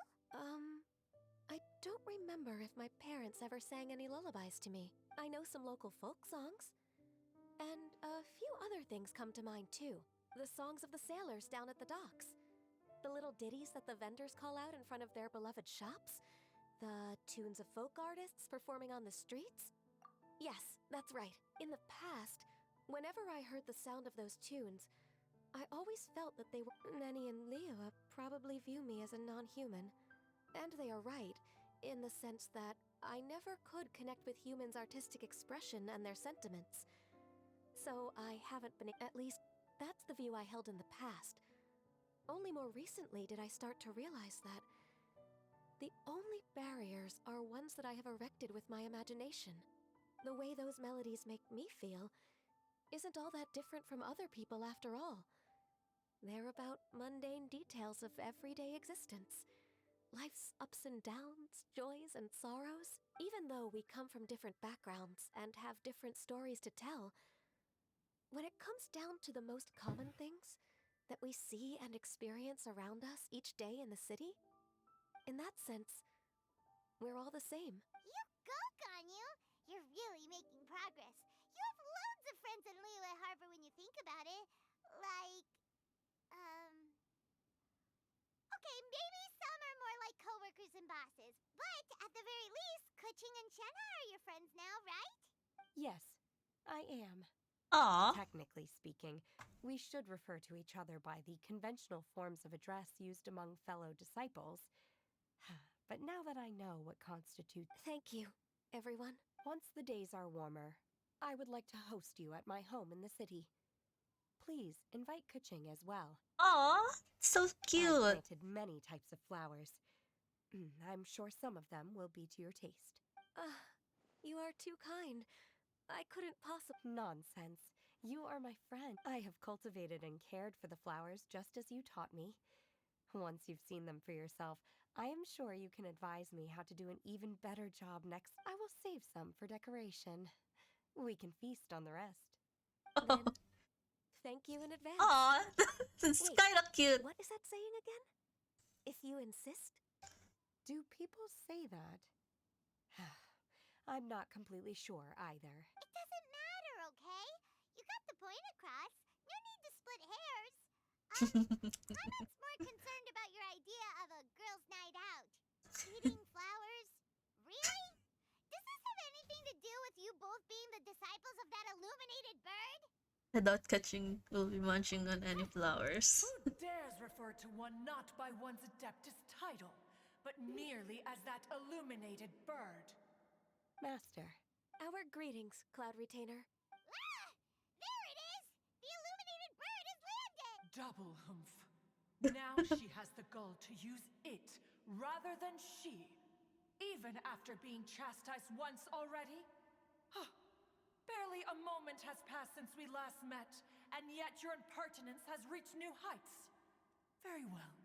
I don't remember if my parents ever sang any lullabies to me. I know some local folk songs. And a few other things come to mind, too. The songs of the sailors down at the docks. The little ditties that the vendors call out in front of their beloved shops. The tunes of folk artists performing on the streets. Yes, that's right. In the past, whenever I heard the sound of those tunes, I always felt that they were... Nenny and Leoa probably view me as a non-human. And they are right, in the sense that I never could connect with humans' artistic expression and their sentiments. So I haven't been... At least, that's the view I held in the past. Only more recently did I start to realize that the only barriers are ones that I have erected with my imagination. The way those melodies make me feel isn't all that different from other people after all. They're about mundane details of everyday existence. Life's ups and downs, joys and sorrows. Even though we come from different backgrounds and have different stories to tell, when it comes down to the most common things that we see and experience around us each day in the city, in that sense, we're all the same. You go, Ganyu! You're really making progress. You have loads of friends in Liyue Harbor when you think about it. Like, Okay, maybe some are more like coworkers and bosses. But at the very least, Kuching and Shenhe are your friends now, right? Yes, I am. Aw. Technically speaking, we should refer to each other by the conventional forms of address used among fellow disciples. But now that I know what constitutes... Thank you, everyone. Once the days are warmer, I would like to host you at my home in the city. Please invite Kuching as well. Aw. So I've cute. planted many types of flowers. I'm sure some of them will be to your taste. You are too kind. I couldn't possibly... Nonsense. You are my friend. I have cultivated and cared for the flowers just as you taught me. Once you've seen them for yourself, I am sure you can advise me how to do an even better job next. I will save some for decoration. We can feast on the rest. Then, thank you in advance. Aw. It's Wait, kind of cute. what is that saying again? If you insist? Do people say that? I'm not completely sure either. It doesn't matter, okay? You got the point across. No need to split hairs. I'm more concerned about your idea of a girls' night out. Eating flowers? Really? Does this have anything to do with you both being the disciples of that illuminated bird? Without catching, will be munching on any flowers. Who dares refer to one not by one's Adeptus title, but merely as that illuminated bird? Master, our greetings, Cloud Retainer. Ah! There it is! The illuminated bird has landed! Double humph. Now she has the gall to use it rather than she, even after being chastised once already? Barely a moment has passed since we last met, and yet your impertinence has reached new heights. Very well.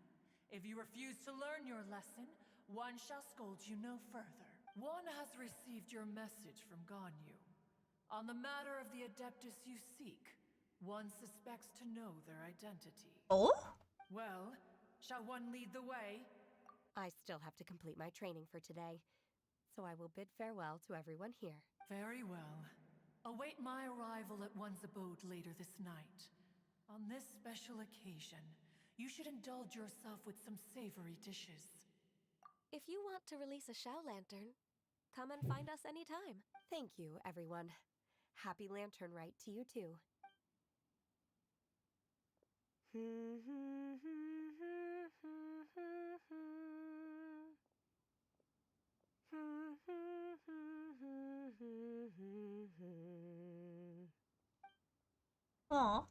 If you refuse to learn your lesson, one shall scold you no further. One has received your message from Ganyu. On the matter of the Adeptus you seek, one suspects to know their identity. Oh? Well, shall one lead the way? I still have to complete my training for today, so I will bid farewell to everyone here. Very well. Await my arrival at one's abode later this night. On this special occasion, you should indulge yourself with some savory dishes. If you want to release a Shao Lantern, come and find us anytime. Thank you, everyone. Happy Lantern Rite to you too. Aw.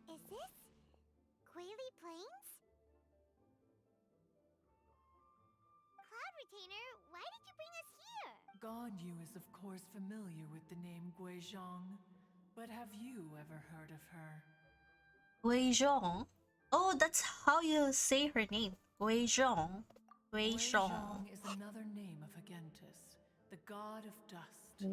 Is this Quaily Plains? Cloud Retainer, why did you bring us here? Ganyu is of course familiar with the name Guizhong, but have you ever heard of her? Guizhong? Oh, that's how you say her name. Guizhong. Guizhong. Is another name of Agentis, the god of dust.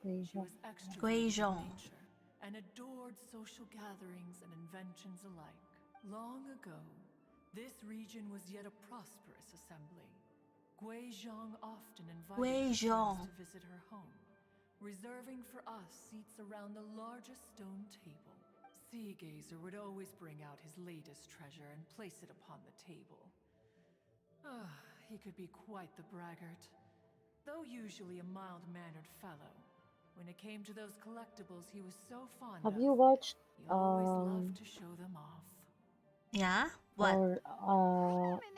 Wei She was extroverted in Guizhong. nature and adored social gatherings and inventions alike. Long ago, this region was yet a prosperous assembly. Guizhong often invited her friends Guizhong. to visit her home, reserving for us seats around the largest stone table. Sea Gazer would always bring out his latest treasure and place it upon the table. He could be quite the braggart. Though usually a mild-mannered fellow, when it came to those collectibles he was so fond Have of, you watched he always loved to show them off. Yeah? What?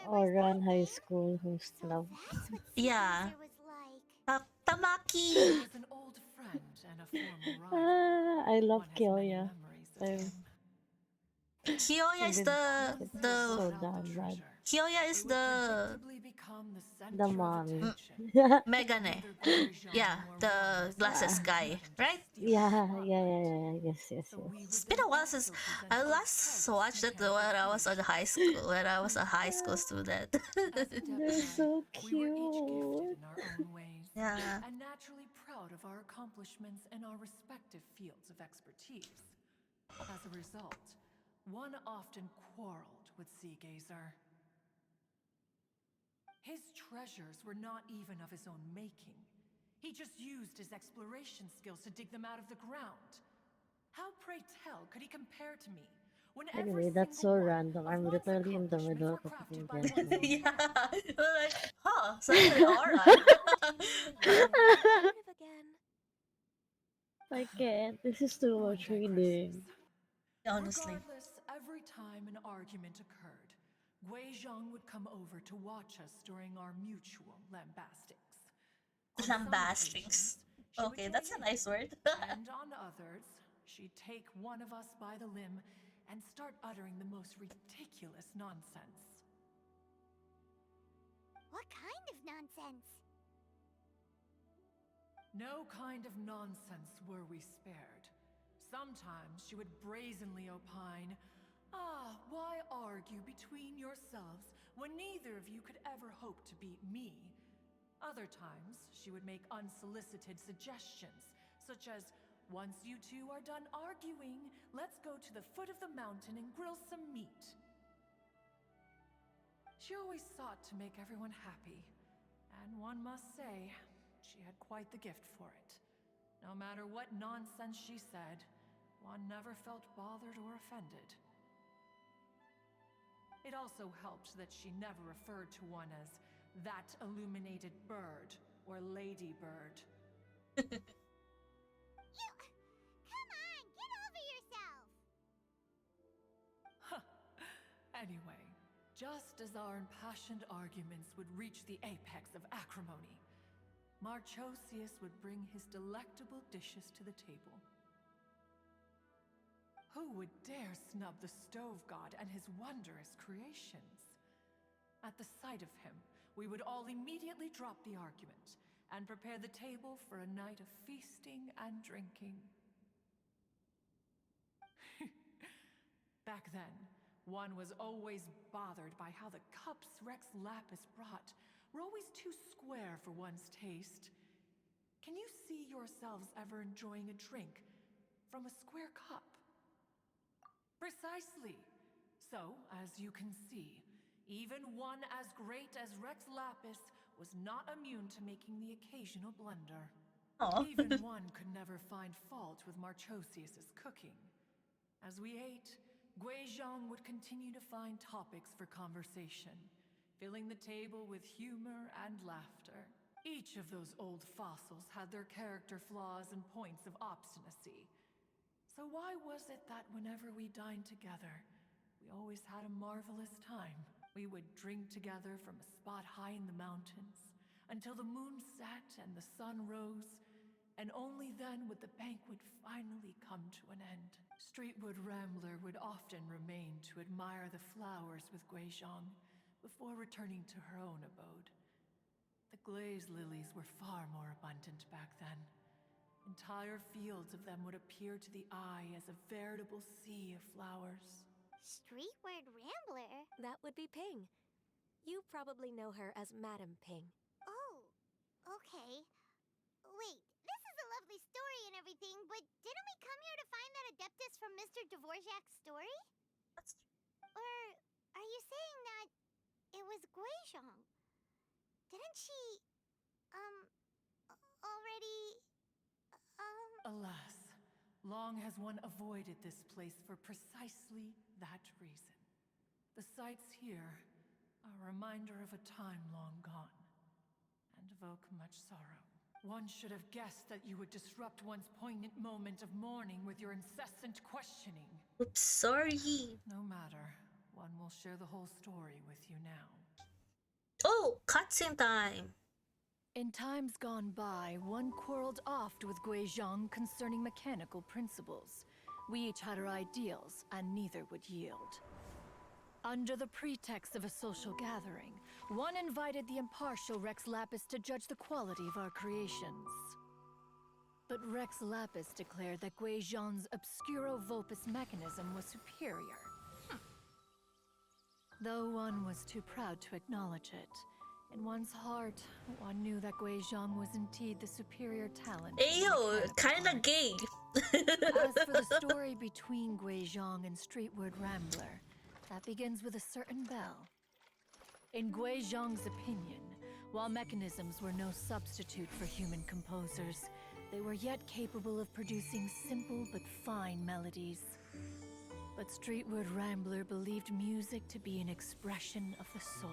Oran High School Host Club? That's what Yeah. Caesar was like. Tamaki! He was an old friend and a former rival. I love One has many Kyoya. memories of him. Kyoya is It's so damn bad. Kyoya is It would the predictably become the The center of mommy. attention. Megane. Neither Guizhong Yeah, nor the one was glasses allowed guy, even to right? steal Yeah, the yeah, spotlight. yes. So we It's would been then a while since also present I our last proudest watched it mechanical when I was in creations. high school. When I was a high school student. As They're Adepti, so we were each gifted cute. in our own ways, Yeah. and naturally proud of our accomplishments in our respective fields of expertise. As a result, one often quarreled with Sea Gazer. His treasures were not even of his own making. He just used his exploration skills to dig them out of the ground. How, pray tell, could he compare to me when every Anyway, that's so single one random. of I'm one's literally in the accomplishments middle were of a crafted freaking by one's own Yeah. hand? We're like, huh, suddenly Oran. Creative again. I can't. This is too One much reading. digresses. Honestly. Regardless, every time an argument occurred, Guizhong would come over to watch us during our mutual lambastics. On some Lambastings. occasions, she would Okay, join that's a in, nice word. and on others, she'd take one of us by the limb and start uttering the most ridiculous nonsense. What kind of nonsense? No kind of nonsense were we spared. Sometimes she would brazenly opine, why argue between yourselves when neither of you could ever hope to beat me? Other times, she would make unsolicited suggestions, such as, once you two are done arguing, let's go to the foot of the mountain and grill some meat. She always sought to make everyone happy, and one must say, she had quite the gift for it. No matter what nonsense she said, one never felt bothered or offended. It also helped that she never referred to one as that illuminated bird or ladybird. You... Come on, get over yourself! Anyway, just as our impassioned arguments would reach the apex of acrimony, Marchosius would bring his delectable dishes to the table. Who would dare snub the stove god and his wondrous creations? At the sight of him, we would all immediately drop the argument and prepare the table for a night of feasting and drinking. Back then, one was always bothered by how the cups Rex Lapis brought were always too square for one's taste. Can you see yourselves ever enjoying a drink from a square cup? Precisely. So, as you can see, even one as great as Rex Lapis was not immune to making the occasional blunder. Aw. Even one could never find fault with Marchosius's cooking. As we ate, Guizhong would continue to find topics for conversation, filling the table with humor and laughter. Each of those old fossils had their character flaws and points of obstinacy. So why was it that whenever we dined together, we always had a marvelous time? We would drink together from a spot high in the mountains, until the moon set and the sun rose, and only then would the banquet finally come to an end. Streetwood Rambler would often remain to admire the flowers with Guizhong before returning to her own abode. The glaze lilies were far more abundant back then. Entire fields of them would appear to the eye as a veritable sea of flowers. Streetward Rambler? That would be Ping. You probably know her as Madam Ping. Oh, okay. Wait, this is a lovely story and everything, but didn't we come here to find that Adeptus from Mr. Dvorak's story? That's Or are you saying that it was Guizhong? Didn't she, already, Alas, long has one avoided this place for precisely that reason. The sights here are a reminder of a time long gone, and evoke much sorrow. One should have guessed that you would disrupt one's poignant moment of mourning with your incessant questioning. Oops, sorry. No matter, one will share the whole story with you now. Oh, cutscene time. In times gone by, one quarreled oft with Guizhong concerning mechanical principles. We each had our ideals, and neither would yield. Under the pretext of a social gathering, one invited the impartial Rex Lapis to judge the quality of our creations. But Rex Lapis declared that Guizhong's Obscuro Vulpus mechanism was superior. Though one was too proud to acknowledge it, in one's heart, one knew that Guizhong was indeed the superior talent. Ayo, kinda gay. As for the story between Guizhong and Streetward Rambler, that begins with a certain bell. In Guizhong's opinion, while mechanisms were no substitute for human composers, they were yet capable of producing simple but fine melodies. But Streetward Rambler believed music to be an expression of the soul,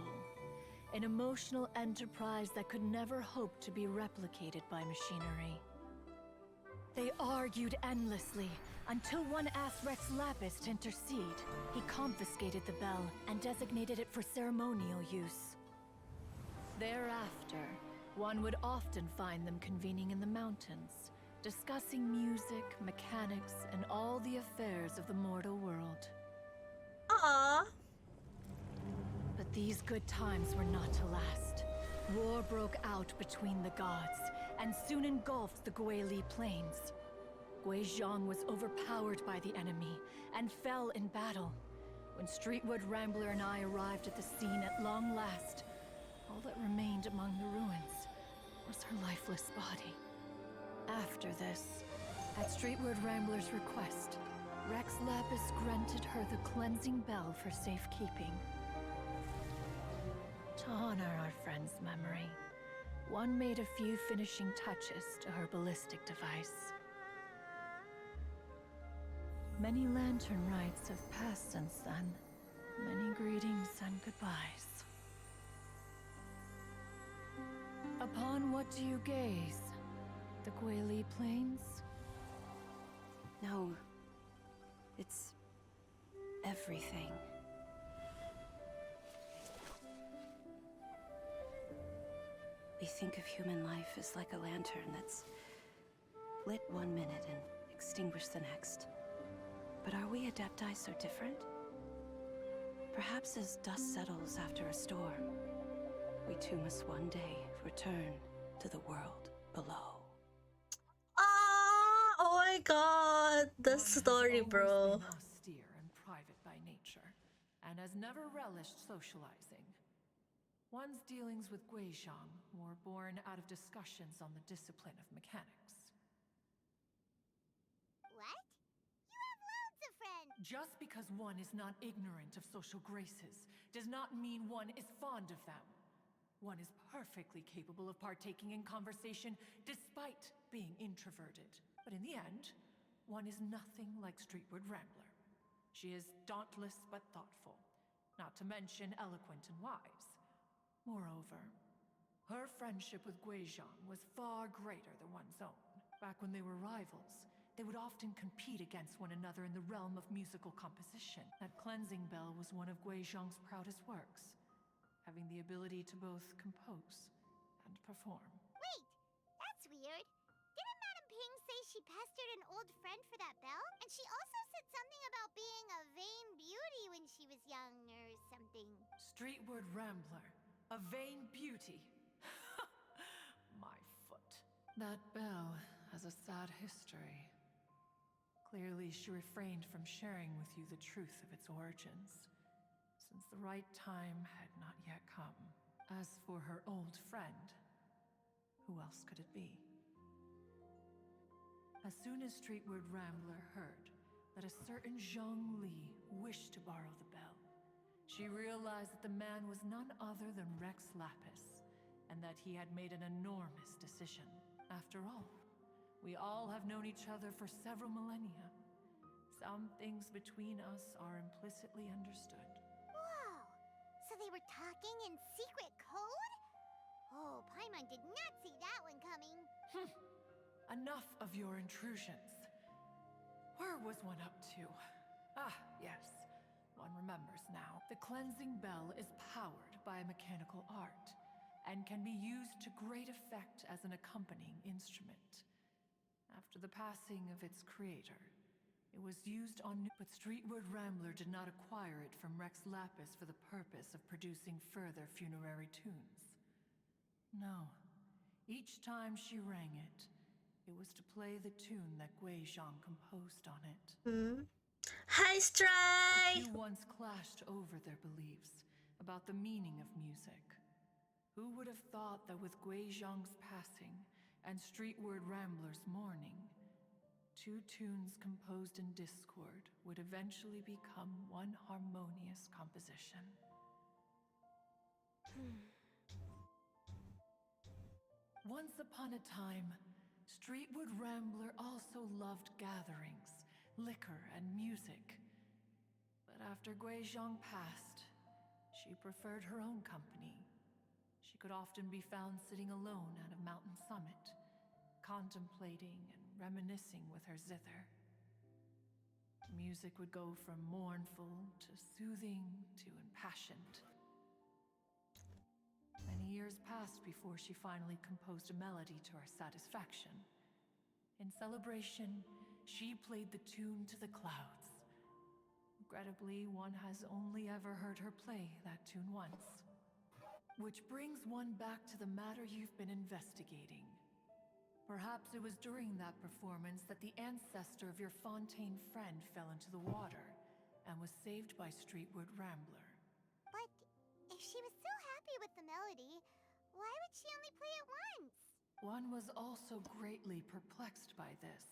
an emotional enterprise that could never hope to be replicated by machinery. They argued endlessly, until one asked Rex Lapis to intercede. He confiscated the bell and designated it for ceremonial use. Thereafter, one would often find them convening in the mountains, discussing music, mechanics, and all the affairs of the mortal world. Aww. But these good times were not to last. War broke out between the gods, and soon engulfed the Guili Plains. Guizhong was overpowered by the enemy, and fell in battle. When Streetwood Rambler and I arrived at the scene at long last, all that remained among the ruins was her lifeless body. After this, at Streetwood Rambler's request, Rex Lapis granted her the cleansing bell for safekeeping. To honor our friend's memory, one made a few finishing touches to her ballistic device. Many lantern rites have passed since then. Many greetings and goodbyes. Upon what do you gaze? The Guili Plains? No. It's everything. think of human life as like a lantern that's lit one minute and extinguished the next. But are we Adepti so different? Perhaps as dust settles after a storm, we too must one day return to the world below. Ah, oh my god, the One has story, always bro. been austere and private by nature, and has never relished socializing. One's dealings with Guizhang were born out of discussions on the discipline of mechanics. What? You have loads of friends! Just because one is not ignorant of social graces does not mean one is fond of them. One is perfectly capable of partaking in conversation despite being introverted. But in the end, one is nothing like Streetward Rambler. She is dauntless but thoughtful, not to mention eloquent and wise. Moreover, her friendship with Guizhang was far greater than one's own. Back when they were rivals, they would often compete against one another in the realm of musical composition. That cleansing bell was one of Guizhang's proudest works, having the ability to both compose and perform. Wait, that's weird. Didn't Madame Ping say she pestered an old friend for that bell? And she also said something about being a vain beauty when she was young or something. Streetward Rambler, a vain beauty. My foot. That bell has a sad history. Clearly, she refrained from sharing with you the truth of its origins, since the right time had not yet come. As for her old friend, who else could it be? As soon as Streetward Rambler heard that a certain Zhang Li wished to borrow the bell, she realized that the man was none other than Rex Lapis, and that he had made an enormous decision. After all, we all have known each other for several millennia. Some things between us are implicitly understood. Whoa! So they were talking in secret code? Oh, Paimon did not see that one coming. Enough of your intrusions. Where was one up to? Ah, yes. One remembers now. The cleansing bell is powered by a mechanical art, and can be used to great effect as an accompanying instrument. After the passing of its creator, it was used on but Streetward Rambler did not acquire it from Rex Lapis for the purpose of producing further funerary tunes. No. Each time she rang it, it was to play the tune that Guizhang composed on it. Hi, The Stry! two once clashed over their beliefs about the meaning of music. Who would have thought that with Guizhang's passing and Streetward Rambler's mourning, two tunes composed in discord would eventually become one harmonious composition? Once upon a time, Streetwood Rambler also loved gatherings, liquor, and music. But after Guizhang passed, she preferred her own company. She could often be found sitting alone at a mountain summit, contemplating and reminiscing with her zither. Music would go from mournful to soothing to impassioned. Many years passed before she finally composed a melody to our satisfaction. In celebration, she played the tune to the clouds. Regrettably, one has only ever heard her play that tune once. Which brings one back to the matter you've been investigating. Perhaps it was during that performance that the ancestor of your Fontaine friend fell into the water and was saved by Streetward Rambler. But if she was so happy with the melody, why would she only play it once? One was also greatly perplexed by this.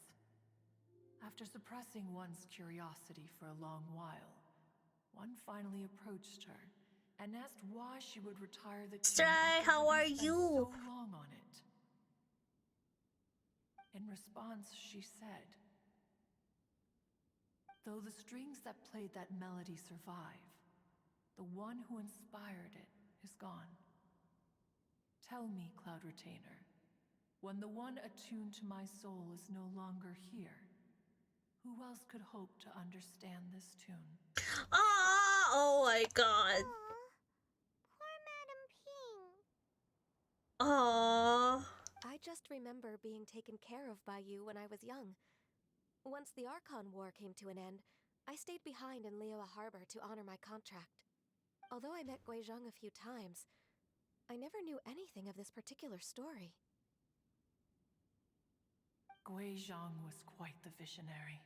After suppressing one's curiosity for a long while, one finally approached her and asked why she would retire the tune Stry, after how are having spent you? so long on it. In response, she said, "Though the strings that played that melody survive, the one who inspired it is gone. Tell me, Cloud Retainer, when the one attuned to my soul is no longer here, who else could hope to understand this tune?" Ah, oh my god. Aw, poor Madame Ping. Aww. just remember being taken care of by you when I was young. Once the Archon War came to an end, I stayed behind in Liyue Harbor to honor my contract. Although I met Guizhong a few times, I never knew anything of this particular story. Guizhong was quite the visionary,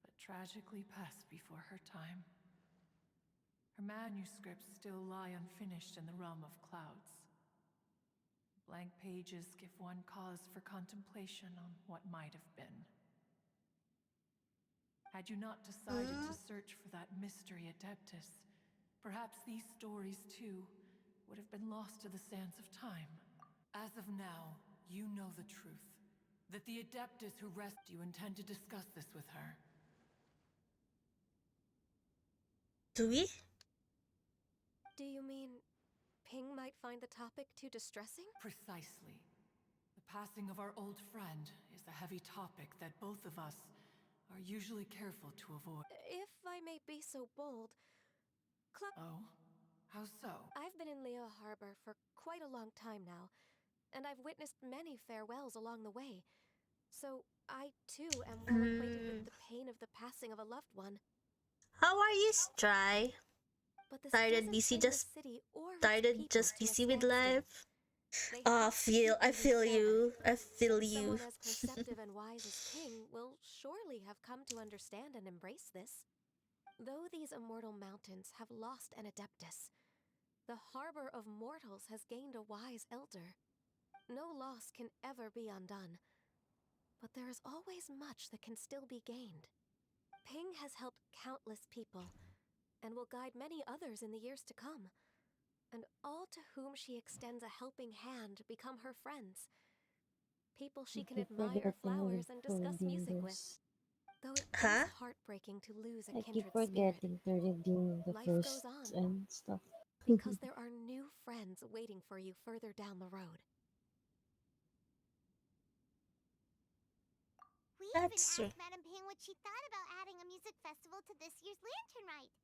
but tragically passed before her time. Her manuscripts still lie unfinished in the realm of clouds. Blank pages give one cause for contemplation on what might have been. Had you not decided to search for that mystery Adeptus, perhaps these stories, too, would have been lost to the sands of time. As of now, you know the truth. That the Adeptus who rescued you intend to discuss this with her. Do we? Do you mean Ping might find the topic too distressing? Precisely. The passing of our old friend is a heavy topic that both of us are usually careful to avoid. If I may be so bold, Oh? How so? I've been in Liyue Harbor for quite a long time now, and I've witnessed many farewells along the way. So I, too, am well acquainted with the pain of the passing of a loved one. How are you, Stry? But this Tired doesn't busy, bring the just city or its tired people just to a busy with standstill. life. They Ah, have to keep I moving feel forward. you. I feel you. Someone as perceptive and wise as Ping will surely have come to understand and embrace this. Though these immortal mountains have lost an Adeptus, the harbor of mortals has gained a wise elder. No loss can ever be undone, but there is always much that can still be gained. Ping has helped countless people, and will guide many others in the years to come. And all to whom she extends a helping hand become her friends. People she I can keep admire forgetting flowers and to discuss redeem music with. this. Though it is Huh? heartbreaking to lose a I keep kindred spirit, forgetting to redeem the life goes first on. and stuff. Because there are new friends waiting for you further down the road. We even That's true. asked Madame Ping what she thought about adding a music festival to this year's Lantern Rite.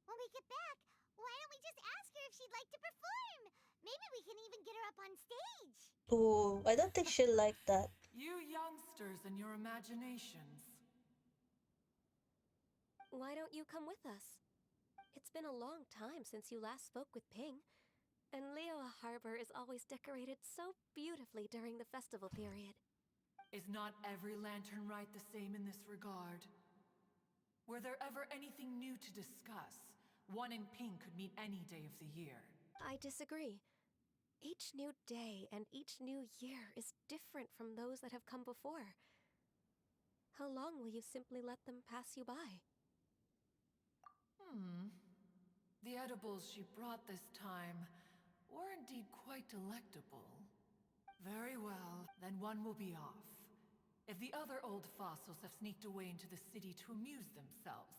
When we get back, why don't we just ask her if she'd like to perform? Maybe we can even get her up on stage. Oh, I don't think she'll like that. You youngsters and your imaginations. Why don't you come with us? It's been a long time since you last spoke with Ping, and Liyue Harbor is always decorated so beautifully during the festival period. Is not every lantern rite the same in this regard? Were there ever anything new to discuss? One in pink could mean any day of the year. I disagree. Each new day and each new year is different from those that have come before. How long will you simply let them pass you by? The edibles she brought this time were indeed quite delectable. Very well, then one will be off. If the other old fossils have sneaked away into the city to amuse themselves,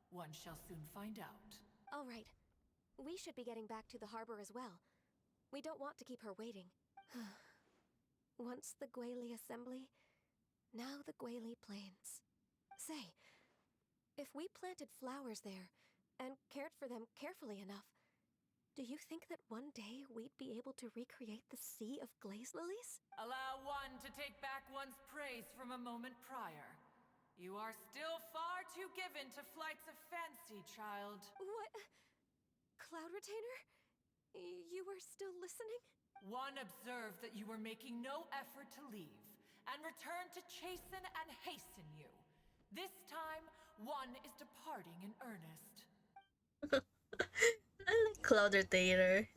one shall soon find out. All right. We should be getting back to the harbor as well. We don't want to keep her waiting. Once the Guili Assembly, now the Guili Plains. Say, if we planted flowers there and cared for them carefully enough, do you think that one day we'd be able to recreate the sea of glaze lilies? Allow one to take back one's praise from a moment prior. You are still far too given to flights of fancy, child. What? Cloud Retainer? You were still listening? One observed that you were making no effort to leave, and returned to chasten and hasten you. This time, one is departing in earnest. I like Clouder Taylor.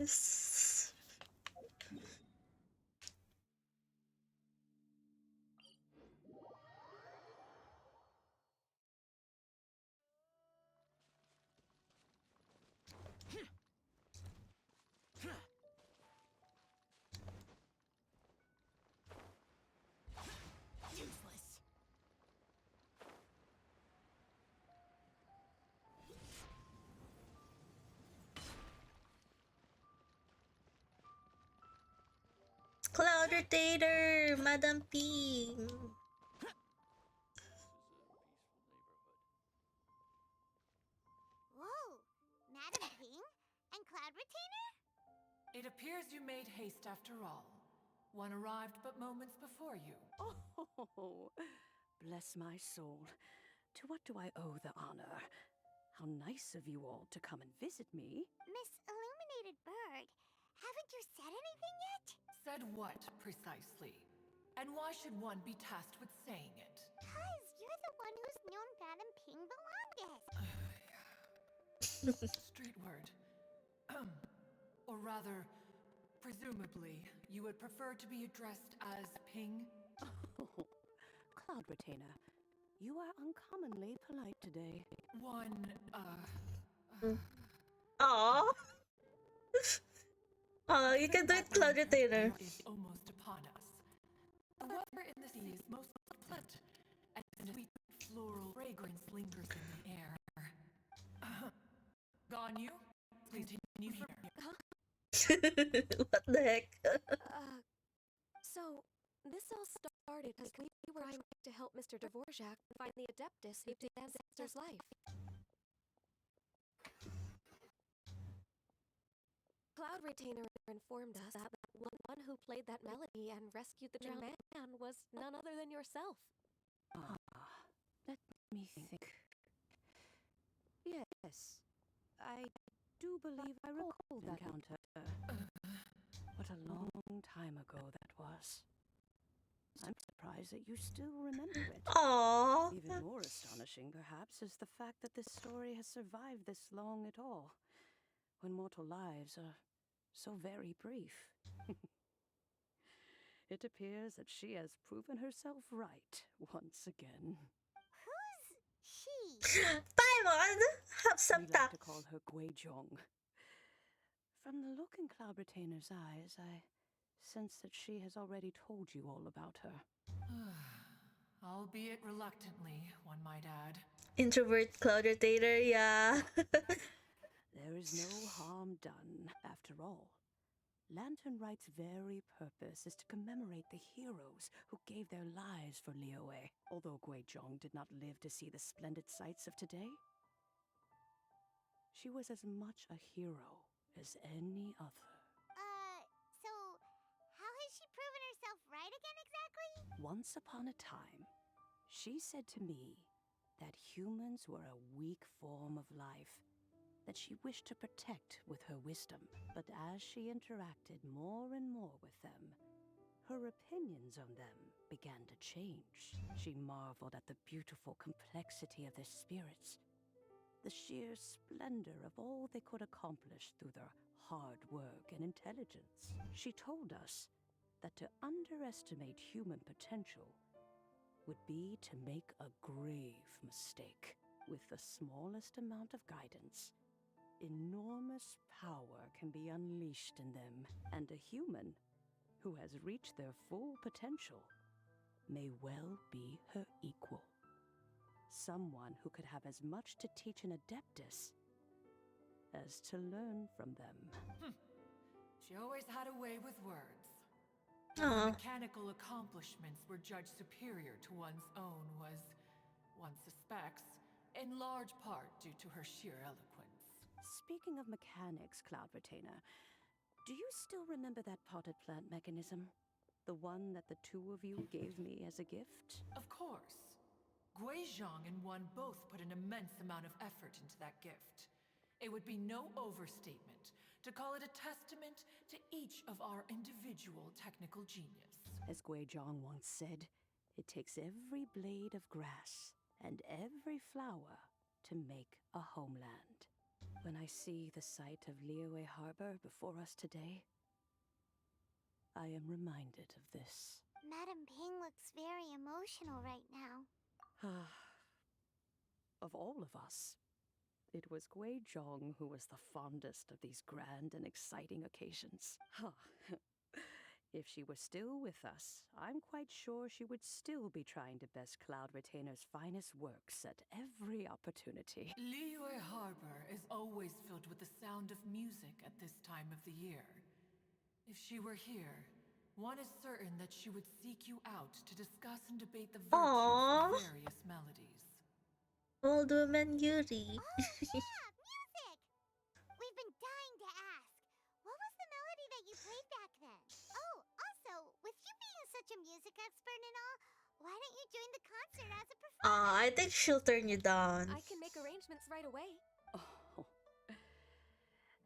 Useless. Clouder Taylor, Madam Ping. Whoa, Madame Ping and Cloud Retainer? It appears you made haste after all. One arrived but moments before you. Oh, bless my soul. To what do I owe the honor? How nice of you all to come and visit me. Miss Illuminated Bird, haven't you said anything yet? Said what, precisely? And why should one be tasked with saying it? 'Cause you're the one who's known Madam Ping the longest. Street word. Or rather, presumably, you would prefer to be addressed as Ping? Oh, Cloud Retainer, you are uncommonly polite today. Aww. Oh, you can do it, Cloud Retainer. Is almost upon us. The weather in the sea is most pleasant, and sweet floral fragrance lingers in the air. Ganyu, please continue from here. What the heck? So, this all started because we were trying to help Mr. Dvorak find the Adeptus who saved his ancestor's life. Cloud Retainer informed us that the one who played that melody and rescued the drowned man was none other than yourself. Let me think. Yes, I do believe I recall that encounter. What a long time ago that was. I'm surprised that you still remember it. Aww. Even more astonishing, perhaps, is the fact that this story has survived this long at all, when mortal lives are so very brief. It appears that she has proven herself right once again. Who's she? Paimon! Have some We like to call her Guizhong. From the look in Cloud Retainer's eyes, I sense that she has already told you all about her. Albeit reluctantly, one might add. Introvert Cloud Retainer, yeah. There is no harm done, after all. Lantern Rite's very purpose is to commemorate the heroes who gave their lives for Liyue. Although Guizhong did not live to see the splendid sights of today, she was as much a hero as any other. So, how has she proven herself right again exactly? Once upon a time, she said to me that humans were a weak form of life that she wished to protect with her wisdom. But as she interacted more and more with them, her opinions on them began to change. She marveled at the beautiful complexity of their spirits, the sheer splendor of all they could accomplish through their hard work and intelligence. She told us that to underestimate human potential would be to make a grave mistake. With the smallest amount of guidance, enormous power can be unleashed in them, and a human who has reached their full potential may well be her equal. Someone who could have as much to teach an Adeptus as to learn from them. She always had a way with words. Aww. Mechanical accomplishments were judged superior to one's own was, one suspects, in large part due to her sheer eloquence. Speaking of mechanics, Cloud Retainer, do you still remember that potted plant mechanism? The one that the two of you gave me as a gift? Of course. Guizhong and one both put an immense amount of effort into that gift. It would be no overstatement to call it a testament to each of our individual technical genius. As Guizhong once said, it takes every blade of grass and every flower to make a homeland. When I see the sight of Liyue Harbor before us today, I am reminded of this. Madam Ping looks very emotional right now. Of all of us, it was Guizhong who was the fondest of these grand and exciting occasions. If she were still with us, I'm quite sure she would still be trying to best Cloud Retainer's finest works at every opportunity. Liyue Harbor is always filled with the sound of music at this time of the year. If she were here, one is certain that she would seek you out to discuss and debate the virtues of various melodies. Old woman Yuri. Oh, yeah, music! We've been dying to ask. What was the melody to join the concert as a I think she'll turn you down. I can make arrangements right away. Oh,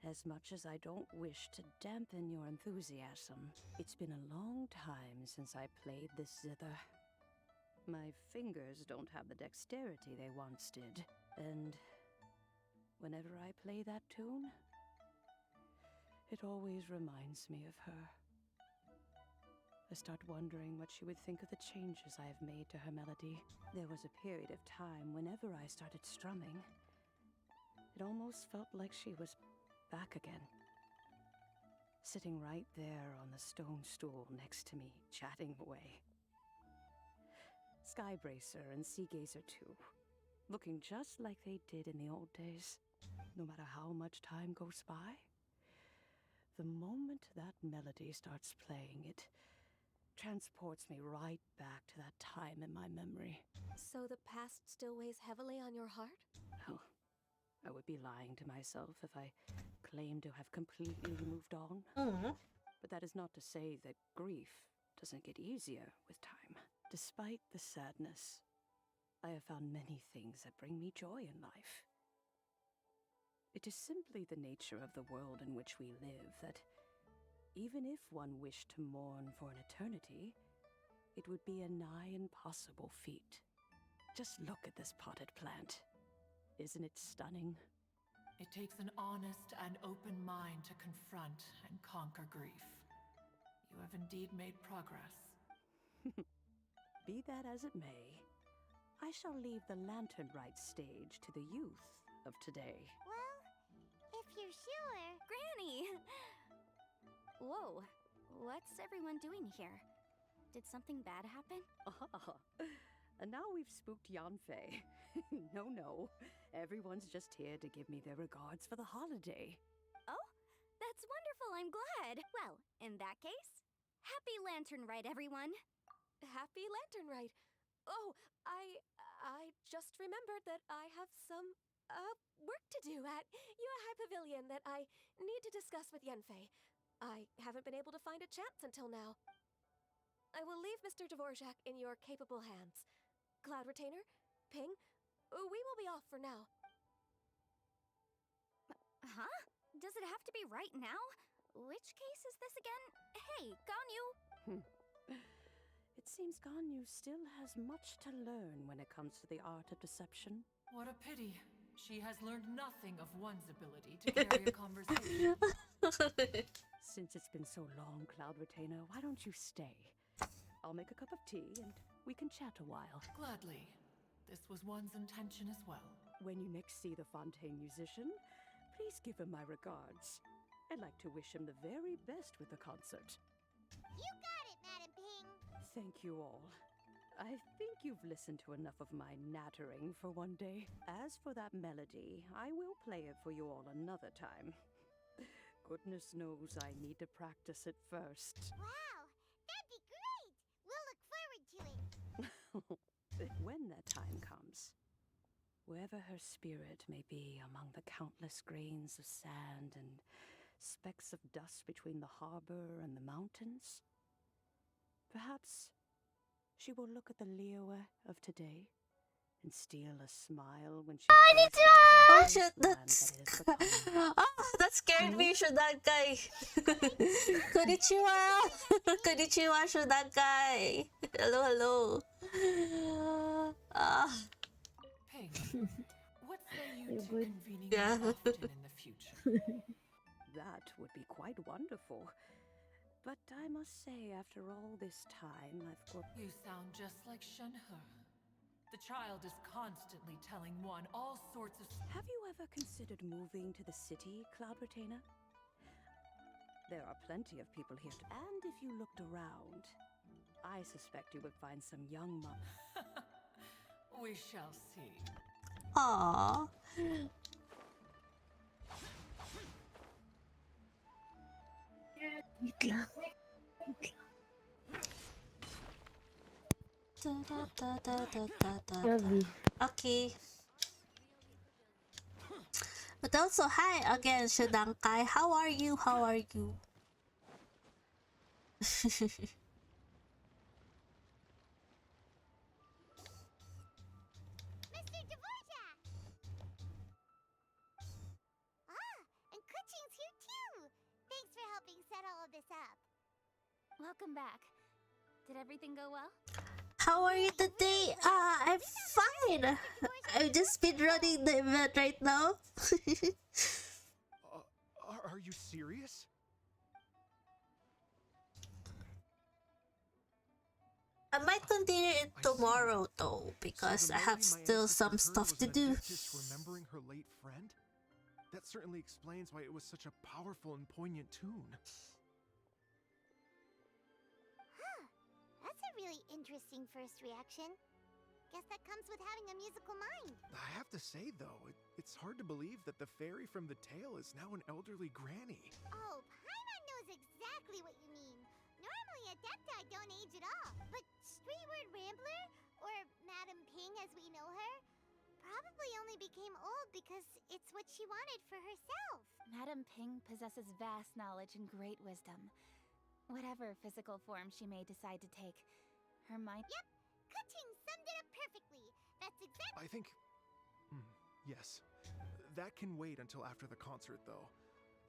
as much as I don't wish to dampen your enthusiasm, it's been a long time since I played this zither. My fingers don't have the dexterity they once did, and whenever I play that tune, it always reminds me of her. I start wondering what she would think of the changes I have made to her melody. There was a period of time whenever I started strumming, it almost felt like she was back again. Sitting right there on the stone stool next to me, chatting away. Skybracer and Seagazer too, looking just like they did in the old days. No matter how much time goes by, the moment that melody starts playing, it transports me right back to that time in my memory. So the past still weighs heavily on your heart? Oh, I would be lying to myself if I claimed to have completely moved on. But that is not to say that grief doesn't get easier with time. Despite the sadness, I have found many things that bring me joy in life. It is simply the nature of the world in which we live that even if one wished to mourn for an eternity, it would be a nigh impossible feat. Just look at this potted plant. Isn't it stunning? It takes an honest and open mind to confront and conquer grief. You have indeed made progress. Be that as it may, I shall leave the lantern rite stage to the youth of today. Well, if you're sure. Granny! Whoa, what's everyone doing here? Did something bad happen? And now we've spooked Yanfei. No. Everyone's just here to give me their regards for the holiday. Oh, that's wonderful, I'm glad. Well, in that case, happy Lantern Rite, everyone. Happy Lantern Rite. Oh, I just remembered that I have some work to do at Yuehai Pavilion that I need to discuss with Yanfei. I haven't been able to find a chance until now. I will leave Mr. Dvorak in your capable hands. Cloud Retainer, Ping, we will be off for now. Huh? Does it have to be right now? Which case is this again? Hey, Ganyu! It seems Ganyu still has much to learn when it comes to the art of deception. What a pity. She has learned nothing of one's ability to carry a conversation. Since it's been so long, Cloud Retainer, why don't you stay? I'll make a cup of tea and we can chat a while. Gladly. This was one's intention as well. When you next see the Fontaine musician, please give him my regards. I'd like to wish him the very best with the concert. You got it, Madam Ping. Thank you all. I think you've listened to enough of my nattering for one day. As for that melody, I will play it for you all another time. Goodness knows I need to practice it first. Wow, that'd be great. We'll look forward to it. When that time comes, wherever her spirit may be among the countless grains of sand and specks of dust between the harbor and the mountains, perhaps she will look at the Liyue of today and steal a smile when she Oh shit, that scared me, Shudankai. Konnichiwa! Konnichiwa, Shudankai. Hello. Ping, what say you to good? convening Yeah. often in the future? That would be quite wonderful. But I must say, after all this time, I've got... You sound just like Shenhe. The child is constantly telling one all sorts of... Have you ever considered moving to the city, Cloud Retainer? There are plenty of people here, and if you looked around, I suspect you would find some young We shall see. Aww. Wait lang. Grabe. Okay. But also, hi again, Shudankai. How are you? set all of this up. Welcome back. Did everything go well? How are you today? I'm fine. I'm just speedrunning the event right now. Are you serious? I might continue it tomorrow though, because I have still some stuff to do. Remembering her late friend? That certainly explains why it was such a powerful and poignant tune. Huh. That's a really interesting first reaction. Guess that comes with having a musical mind. I have to say, though, it's hard to believe that the fairy from the tale is now an elderly granny. Oh, Paimon knows exactly what you mean. Normally, Adepti don't age at all. But Streetward Rambler, or Madam Ping as we know her, probably only became old because it's what she wanted for herself. Madam Ping possesses vast knowledge and great wisdom. Whatever physical form she may decide to take, her mind... Yep, Kuching summed it up perfectly. That's exactly... I think... yes. That can wait until after the concert, though.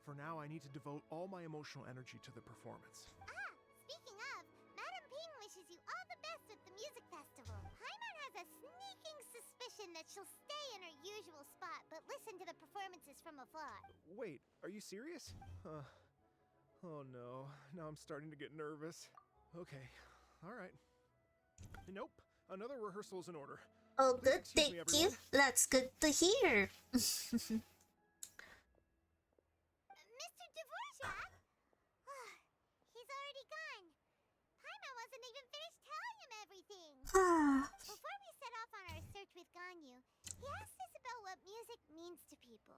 For now, I need to devote all my emotional energy to the performance. Ah, speaking of, Madam Ping wishes you all the best with the music festival. Paimon has a sneaking suspicion that she'll stay in her usual spot, but listen to the performances from afar. Wait, are you serious? Oh no, now I'm starting to get nervous. Okay, alright. Nope, another rehearsal is in order. Oh, Please good, excuse me, thank you. everyone. That's good to hear. Mr. Dvorak? He's already gone. Paimon wasn't even finished telling him everything. Before we set off on our search with Ganyu, he asked us about what music means to people.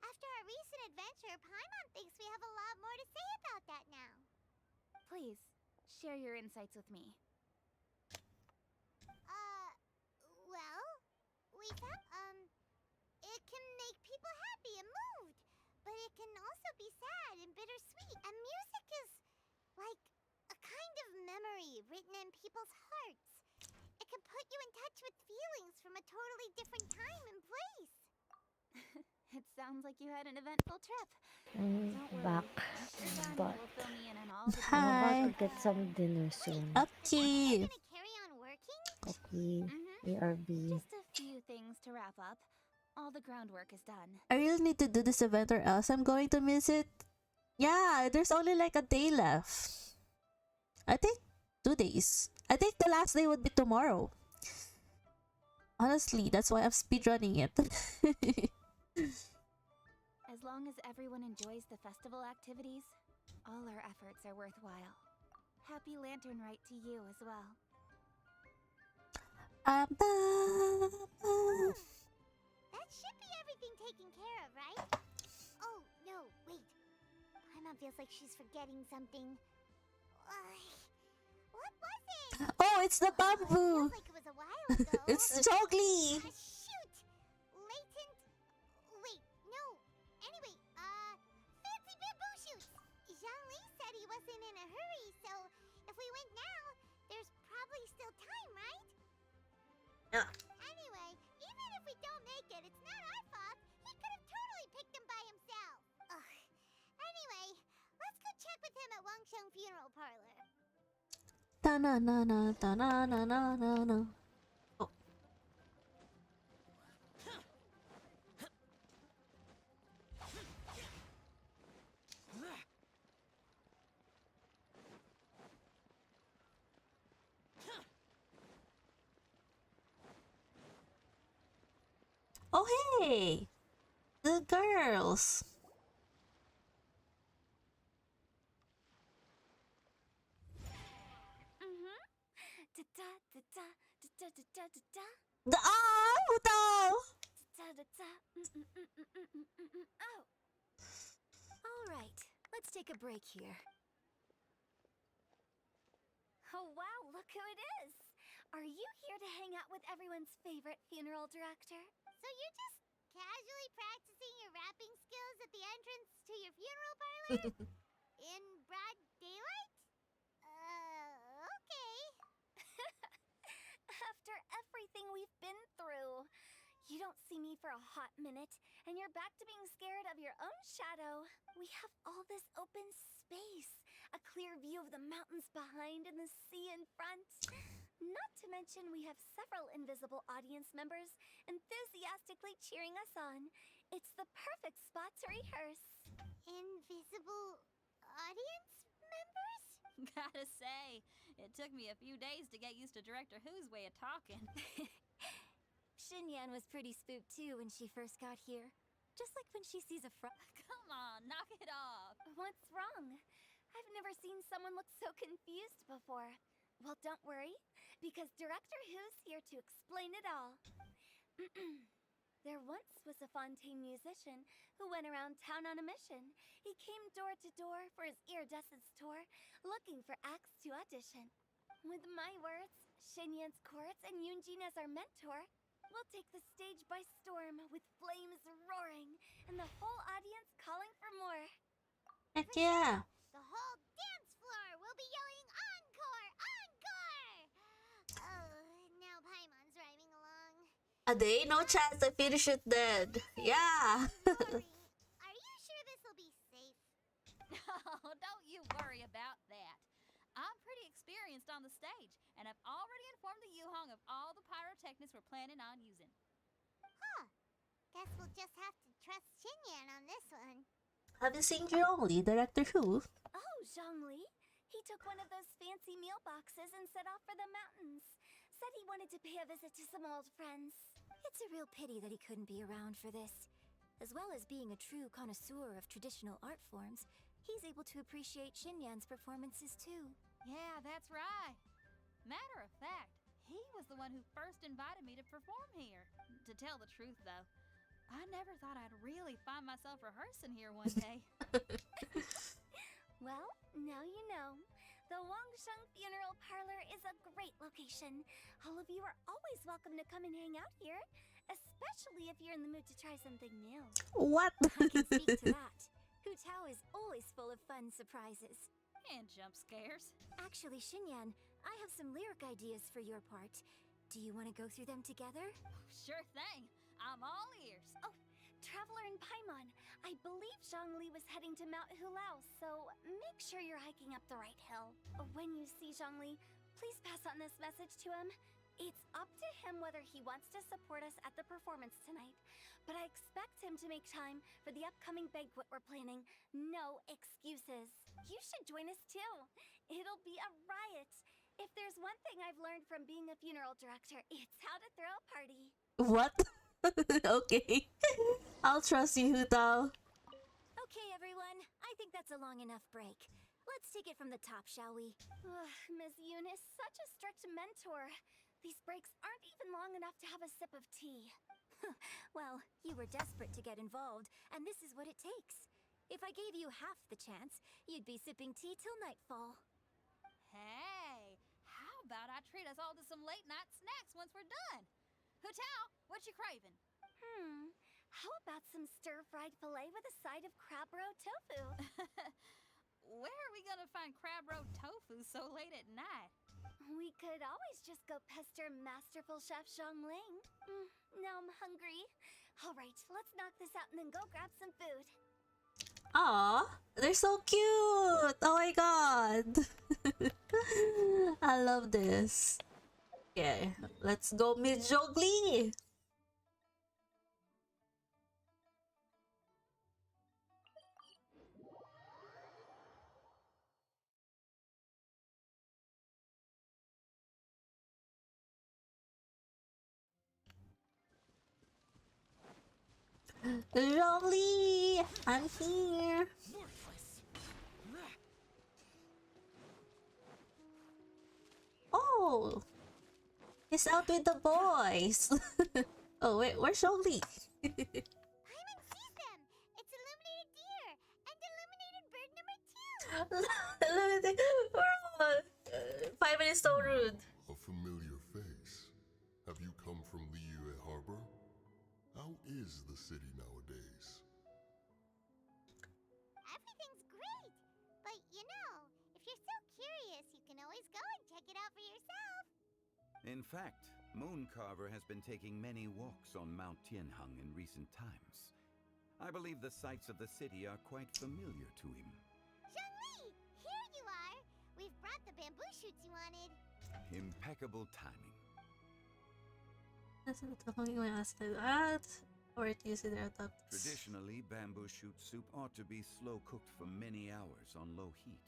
After our recent adventure, Paimon thinks we have a lot more to say about that now. Please, share your insights with me. Well, we found, it can make people happy and moved, but it can also be sad and bittersweet. And music is like a kind of memory written in people's hearts. It can put you in touch with feelings from a totally different time and place. It sounds like you had an eventful trip. I'm Don't worry. back, Mr. Ganyu but will fill me in on all the I'm about Hi. to get some dinner soon. Okay. Gonna carry on working? Okay, Mm-hmm. ARB. Just a few things to wrap up. All the groundwork is done. I really need to do this event or else I'm going to miss it. Yeah, there's only like a day left. I think 2 days. I think the last day would be tomorrow. Honestly, that's why I'm speedrunning it. As long as everyone enjoys the festival activities, all our efforts are worthwhile. Happy Lantern Rite to you as well. That should be everything taken care of, right? Oh, no, wait. Paimon feels like she's forgetting something. What was it? Oh, it's the bamboo. Feels like it was a while ago. It's Chogli. Shoot! Latent... Wait, no. Anyway, fancy bamboo shoots! Zhangli said he wasn't in a hurry, so if we went now, there's probably still time, right? Yeah. Anyway, even if we don't make it, it's not our fault. He could have totally picked them by himself. Ugh. Anyway, let's go check with him at Wangsheng Funeral Parlor. Ta-na-na-na, ta-na-na-na-na-na. Oh. Oh, hey! The girls! The Oh! Alright, let's take a break here. Oh wow, look who it is! Are you here to hang out with everyone's favorite funeral director? So you're just casually practicing your rapping skills at the entrance to your funeral parlor? In broad daylight? Okay. After everything we've been through, you don't see me for a hot minute, and you're back to being scared of your own shadow. We have all this open space, a clear view of the mountains behind and the sea in front. Not to mention, we have several invisible audience members enthusiastically cheering us on. It's the perfect spot to rehearse. Invisible audience members? Gotta say, it took me a few days to get used to Director Who's way of talking. Xinyan was pretty spooked too when she first got here. Just like when she sees a frog. Come on, knock it off. What's wrong? I've never seen someone look so confused before. Well, don't worry, because Director Who's here to explain it all. There once was a Fontaine musician who went around town on a mission. He came door to door for his iridescence tour, looking for acts to audition. With my words, Xinyan's chorus, and Yunjin as our mentor, we'll take the stage by storm with flames roaring and the whole audience calling for more. Heck yeah. The whole dance floor will be yelling encore! Encore! Oh, now Paimon's rhyming along. A day? No chance. I finish it dead. Yeah. Sorry. Are you sure this'll be safe? Oh, don't you worry about that. I'm pretty experienced on the stage, and I've already informed the Yuhong of all the pyrotechnics we're planning on using. Huh. Guess we'll just have to trust Xinyan on this one. Have you seen Zhongli, Director Who? Oh, Zhongli. He took one of those fancy meal boxes and set off for the mountains. Said he wanted to pay a visit to some old friends. It's a real pity that he couldn't be around for this. As well as being a true connoisseur of traditional art forms, he's able to appreciate Xinyan's performances too. Yeah, that's right. Matter of fact, he was the one who first invited me to perform here. To tell the truth, though, I never thought I'd really find myself rehearsing here one day. Well, now you know. The Wangsheng Funeral Parlor is a great location. All of you are always welcome to come and hang out here, especially if you're in the mood to try something new. What? I can speak to that. Hu Tao is always full of fun surprises. And jump scares. Actually, Xinyan, I have some lyric ideas for your part. Do you want to go through them together? Sure thing. I'm all ears. Oh, Traveler and Paimon, I believe Zhongli was heading to Mount Hulao, so make sure you're hiking up the right hill. When you see Zhongli, please pass on this message to him. It's up to him whether he wants to support us at the performance tonight, but I expect him to make time for the upcoming banquet we're planning. No excuses. You should join us too. It'll be a riot. If there's one thing I've learned from being a funeral director, it's how to throw a party. What? Okay. I'll trust you, Hutao. Okay, everyone. I think that's a long enough break. Let's take it from the top, shall we? Ms. Eunice, such a strict mentor. These breaks aren't even long enough to have a sip of tea. Well, you were desperate to get involved, and this is what it takes. If I gave you half the chance, you'd be sipping tea till nightfall. Hey, how about I treat us all to some late night snacks once we're done? Hutao, what you craving? How about some stir-fried filet with a side of crab roe tofu? Where are we gonna find crab roe tofu so late at night? We could always just go pester Masterful Chef Zhongling. Now I'm hungry. All right, let's knock this out and then go grab some food. Aw, they're so cute! Oh my god! I love this. Okay, let's go meet Zhongli! Zhongli! I'm here! Oh! He's out with the boys! Oh wait, where's Zhongli? Paimon sees them! It's illuminated deer! And illuminated bird number 2! Illuminated... Paimon is so rude. A familiar face. Have you come from Liyue Harbor? How is the city nowadays? Everything's great! But you know, if you're so curious, you can always go and check it out for yourself! In fact, Mooncarver has been taking many walks on Mount Tianheng in recent times. I believe the sights of the city are quite familiar to him. Zhongli! Here you are! We've brought the bamboo shoots you wanted. Impeccable timing. That's not talking when I asked that. Or it used in their adapts. Traditionally, bamboo shoot soup ought to be slow cooked for many hours on low heat.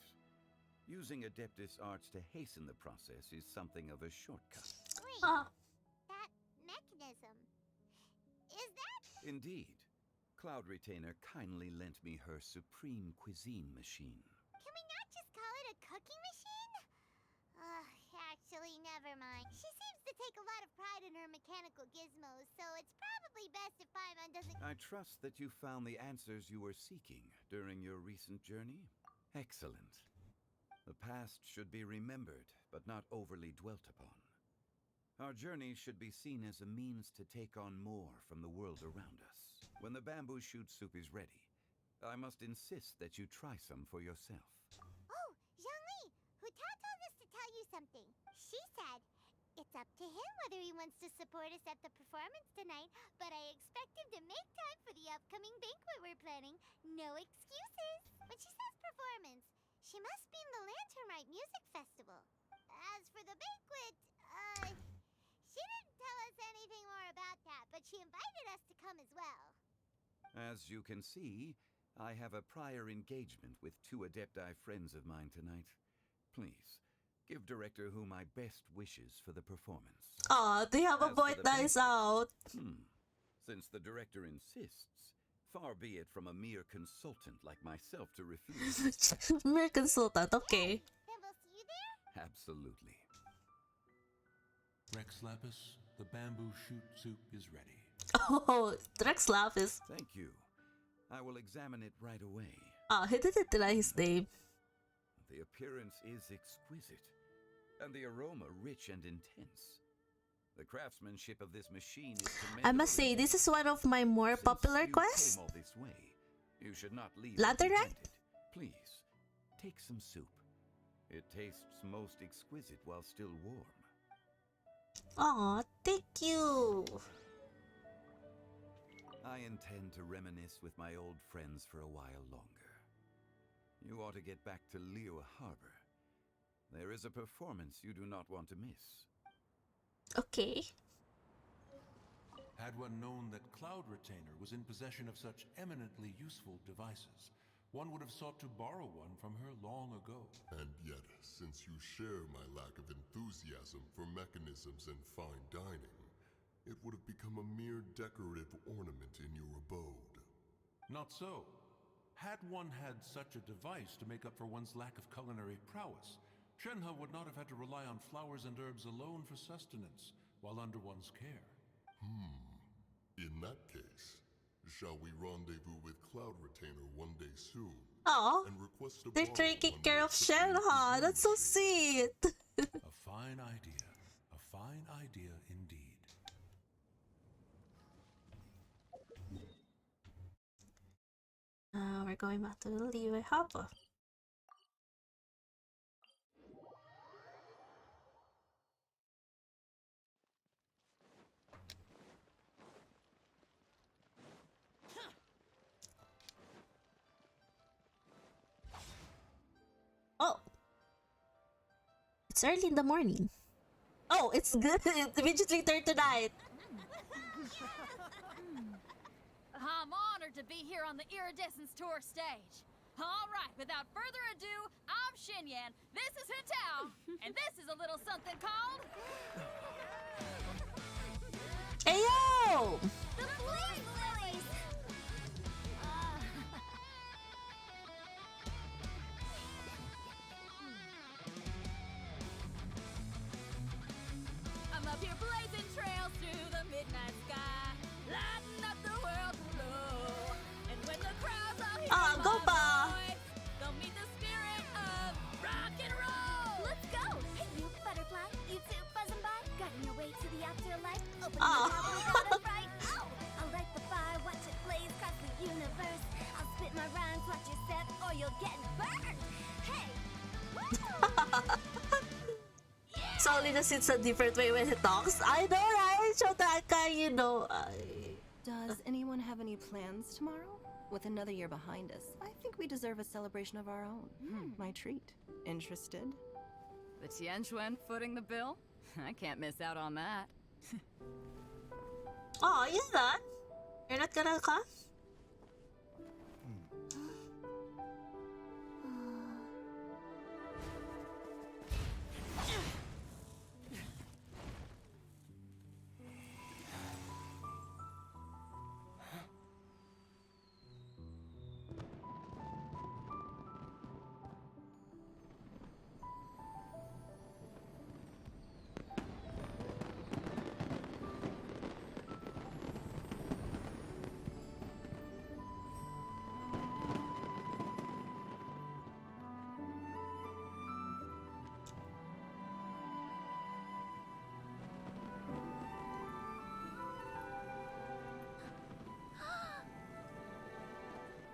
Using Adeptus arts to hasten the process is something of a shortcut. Wait, that mechanism. Is that? Indeed. Cloud Retainer kindly lent me her supreme cuisine machine. Can we not just call it a cooking machine? Actually, never mind. She seems to take a lot of pride in her mechanical gizmos, so it's probably best if Paimon doesn't... I trust that you found the answers you were seeking during your recent journey. Excellent. The past should be remembered, but not overly dwelt upon. Our journey should be seen as a means to take on more from the world around us. When the bamboo shoot soup is ready, I must insist that you try some for yourself. Oh, Zhongli! Huta told us to tell you something. She said, it's up to him whether he wants to support us at the performance tonight, but I expect him to make time for the upcoming banquet we're planning. No excuses! When she says performance, she must mean the Lantern Rite Music Festival. As for the banquet, she didn't tell us anything more about that, but she invited us to come as well. As you can see, I have a prior engagement with 2 Adepti friends of mine tonight. Please, give Director Who my best wishes for the performance. Aw, they have a As boy for the nice banquet, out. Since the director insists, far be it from a mere consultant like myself to refuse. Mere consultant, okay. Then we'll see you there? Absolutely. Rex Lapis, the bamboo shoot soup is ready. Oh, Rex Lapis. Thank you. I will examine it right away. Oh, he didn't deny his name. The appearance is exquisite, and the aroma rich and intense. The craftsmanship of this machine is commendable. I must say, this is one of my more Since popular you quests. came all this way, you should not leave Lantern Rite? empty-handed. Please, take some soup. It tastes most exquisite while still warm. Aw, thank you. I intend to reminisce with my old friends for a while longer. You ought to get back to Liyue Harbor. There is a performance you do not want to miss. Okay. Had one known that Cloud Retainer was in possession of such eminently useful devices, one would have sought to borrow one from her long ago. And yet, since you share my lack of enthusiasm for mechanisms and fine dining, it would have become a mere decorative ornament in your abode. Not so. Had one had such a device to make up for one's lack of culinary prowess, Shenhe would not have had to rely on flowers and herbs alone for sustenance, while under one's care. In that case, shall we rendezvous with Cloud Retainer one day soon? Aw, and request a they're borrow taking one care of Shenhe. That's so sweet. A fine idea. A fine idea indeed. We're going back to the Liyue Harbor. Oh, it's early in the morning. Oh, it's good. It's immediately turned to night. I'm honored to be here on the Iridescence Tour stage. All right, without further ado, I'm Xinyan, this is Hutao, and this is a little something called... Ayo! The Flame Lilies! I'm up here blazing trails through the midnight sky, lighting up the world below. And when the crowds all hear Go my ba! voice, they'll meet the spirit of rock and roll. Let's go! Hey, you butterfly, you two buzzing by, guiding your way to the afterlife. Open Ah. your mouth, we got it right. Oh, I'll light the fire, watch it blaze across the universe. I'll spit my rhymes, watch your step, or you'll get burned. Hey, So only just it's a different way when he talks. I know, right? Shotaka, you know. Does anyone have any plans tomorrow? With another year behind us, I think we deserve a celebration of our own. My treat. Interested? The Tianquan footing the bill? I can't miss out on that. Oh, you're not? You're not gonna come?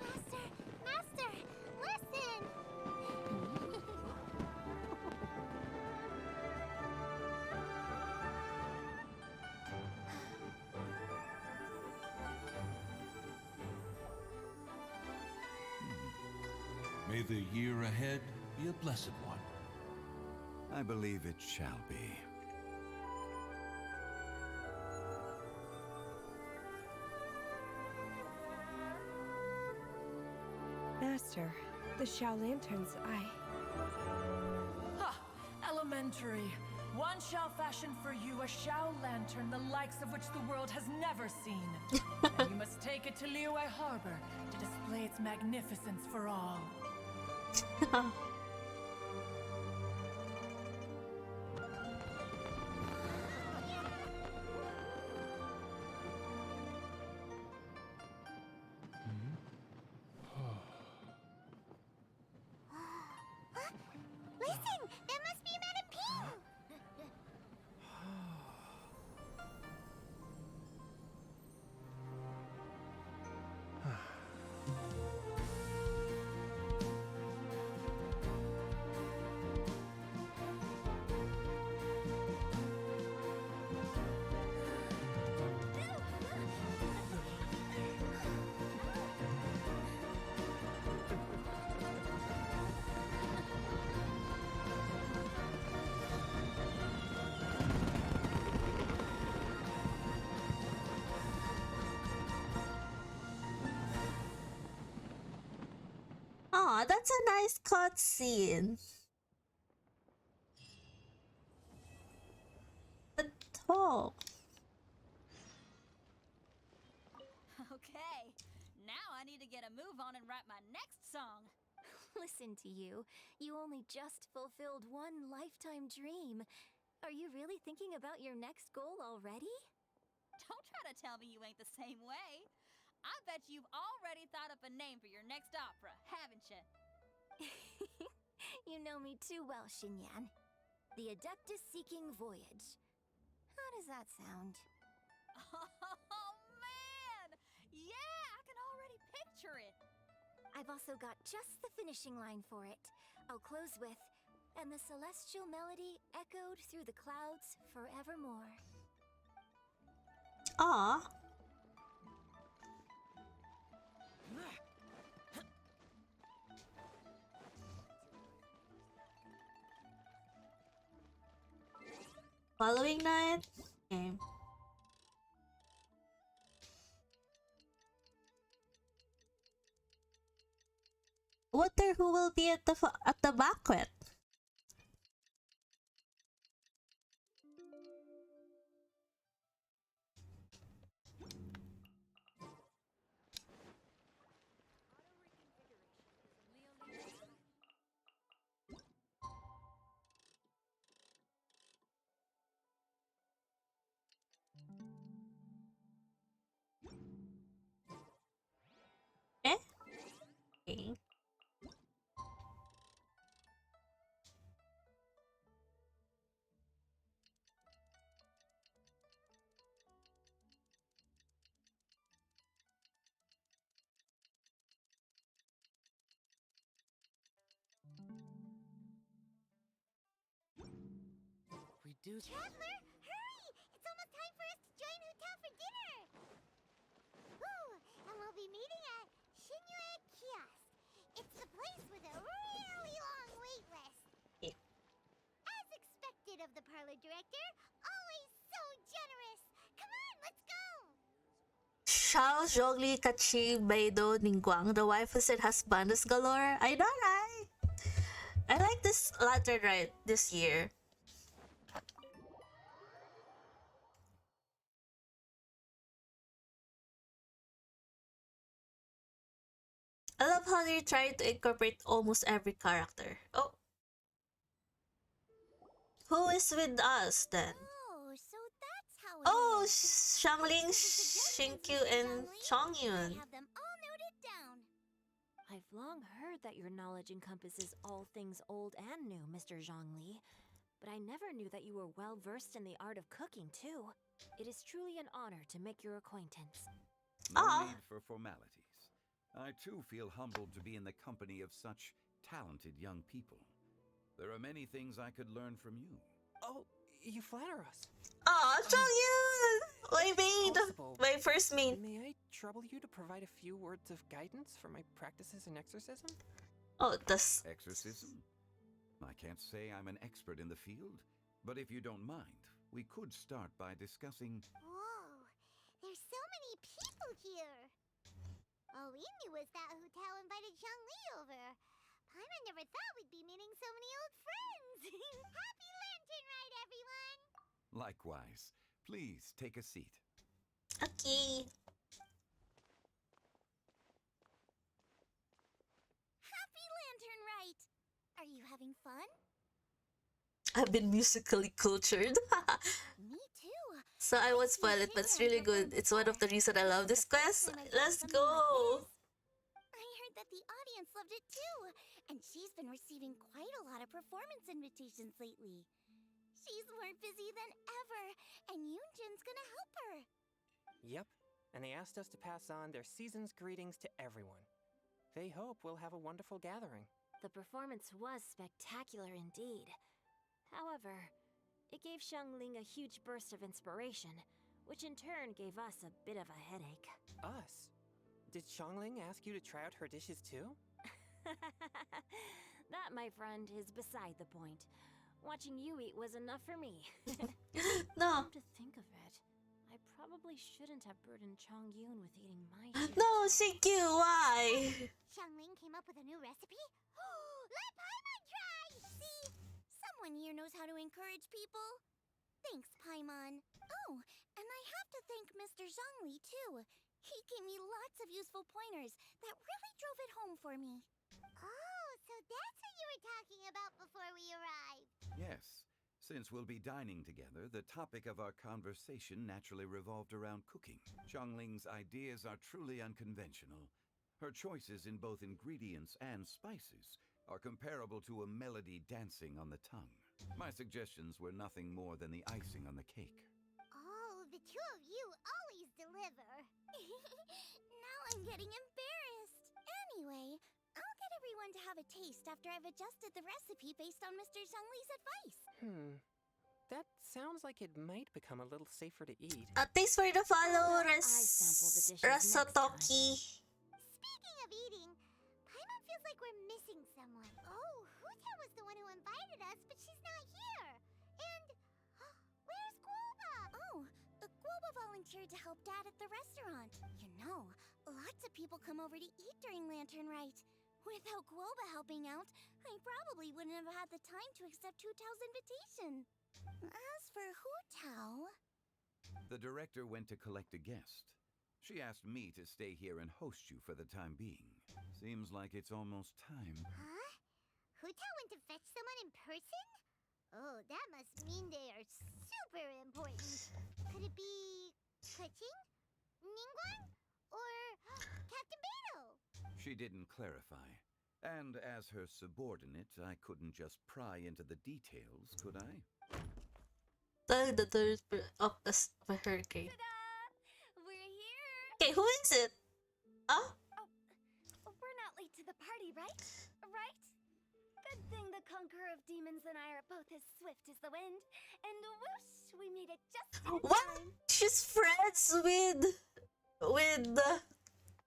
Master! Master! Listen! May the year ahead be a blessed one. I believe it shall be. Master, the Shao Lanterns, Ha! Elementary. One shall fashion for you a Shao lantern the likes of which the world has never seen. And you must take it to Liyue Harbor to display its magnificence for all. Listen! That must be Madame Ping! Aw, that's a nice cutscene. But oh, Okay, now I need to get a move on and write my next song. Listen to you. You only just fulfilled one lifetime dream. Are you really thinking about your next goal already? Don't try to tell me you ain't the same way. I bet you've already thought up a name for your next opera, haven't you? You know me too well, Xinyan. The Adeptus Seeking Voyage. How does that sound? Oh, man! Yeah, I can already picture it. I've also got just the finishing line for it. I'll close with, and the celestial melody echoed through the clouds forevermore. aw. Following night? Okay. Wonder who will be at the banquet. Eh? Okay. We do. Traveler, hurry! It's almost time for us to join Hotel for dinner! Chao, Zhongli, Kachi, Beidou, Ningguang, the waifus and husbands galore. I know, right? I like this lantern ride this year. I love how they try to incorporate almost every character. Oh, who is with us then? Oh, so that's how it Oh, is. Xiangling, Xinkyu, and Chongyun. I have them all noted down. I've long heard that your knowledge encompasses all things old and new, Mr. Zhongli. But I never knew that you were well versed in the art of cooking, too. It is truly an honor to make your acquaintance. No need for formalities. I too feel humbled to be in the company of such talented young people. There are many things I could learn from you. Oh, you flatter us. Aw, Chongyun! My maid! My first maid. May I trouble you to provide a few words of guidance for my practices in exorcism? Oh, das. Exorcism? I can't say I'm an expert in the field, but if you don't mind, we could start by discussing... Whoa, there's so many people here. All we knew was that Hu Tao invited Zhongli over. Paimon never thought we'd be meeting so many old friends. Happy Lantern Ride, everyone! Likewise. Please take a seat. Okay. Happy Lantern Ride! Are you having fun? I've been musically cultured. Me too. So I won't spoil it, but it's really good. It's one of the reasons I love this quest. Let's go! I heard that the audience loved it too, and she's been receiving quite a lot of performance invitations lately. She's more busy than ever, and Yoonjin's gonna help her. Yep, and they asked us to pass on their season's greetings to everyone. They hope we'll have a wonderful gathering. The performance was spectacular indeed. However, it gave Xiangling a huge burst of inspiration, which in turn gave us a bit of a headache. Us? Did Xiangling ask you to try out her dishes too? That, my friend, is beside the point. Watching you eat was enough for me. No. Come to think of it, I probably shouldn't have burdened Chongyun with eating my share. No, thank you. Why? Xiangling came up with a new recipe? Let Paimon try! See? Someone here knows how to encourage people. Thanks, Paimon. Oh, and I have to thank Mr. Zhongli, too. He gave me lots of useful pointers that really drove it home for me. Oh, so that's what you were talking about before we arrived. Yes. Since we'll be dining together, the topic of our conversation naturally revolved around cooking. Xiangling's ideas are truly unconventional. Her choices in both ingredients and spices are comparable to a melody dancing on the tongue. My suggestions were nothing more than the icing on the cake. Oh, the two of you always deliver. Now I'm getting embarrassed. Anyway, I'll get everyone to have a taste after I've adjusted the recipe based on Mr. Zhongli's advice. That sounds like it might become a little safer to eat. Thanks for the follow, sample the dishes Rasatoki. Speaking of eating, Paimon feels like we're missing someone. Oh, Huta was the one who invited us, but she's not here. And where's Guoba? Oh, Guoba volunteered to help Dad at the restaurant. You know, lots of people come over to eat during Lantern Rite. Without Guoba helping out, I probably wouldn't have had the time to accept Hu Tao's invitation. As for Hu Tao... The director went to collect a guest. She asked me to stay here and host you for the time being. Seems like it's almost time. Huh? Hu Tao went to fetch someone in person? Oh, that must mean they are super important. Could it be... Keqing? Ningguang? Or Captain Beidou? She didn't clarify. And as her subordinate, I couldn't just pry into the details, could I? The third of the hurricane. We're here! Okay, who is it? Oh? We're not late to the party, right? Right? Good thing the Conqueror of Demons and I are both as swift as the wind. And whoosh, we made it just in What? time. She's friends with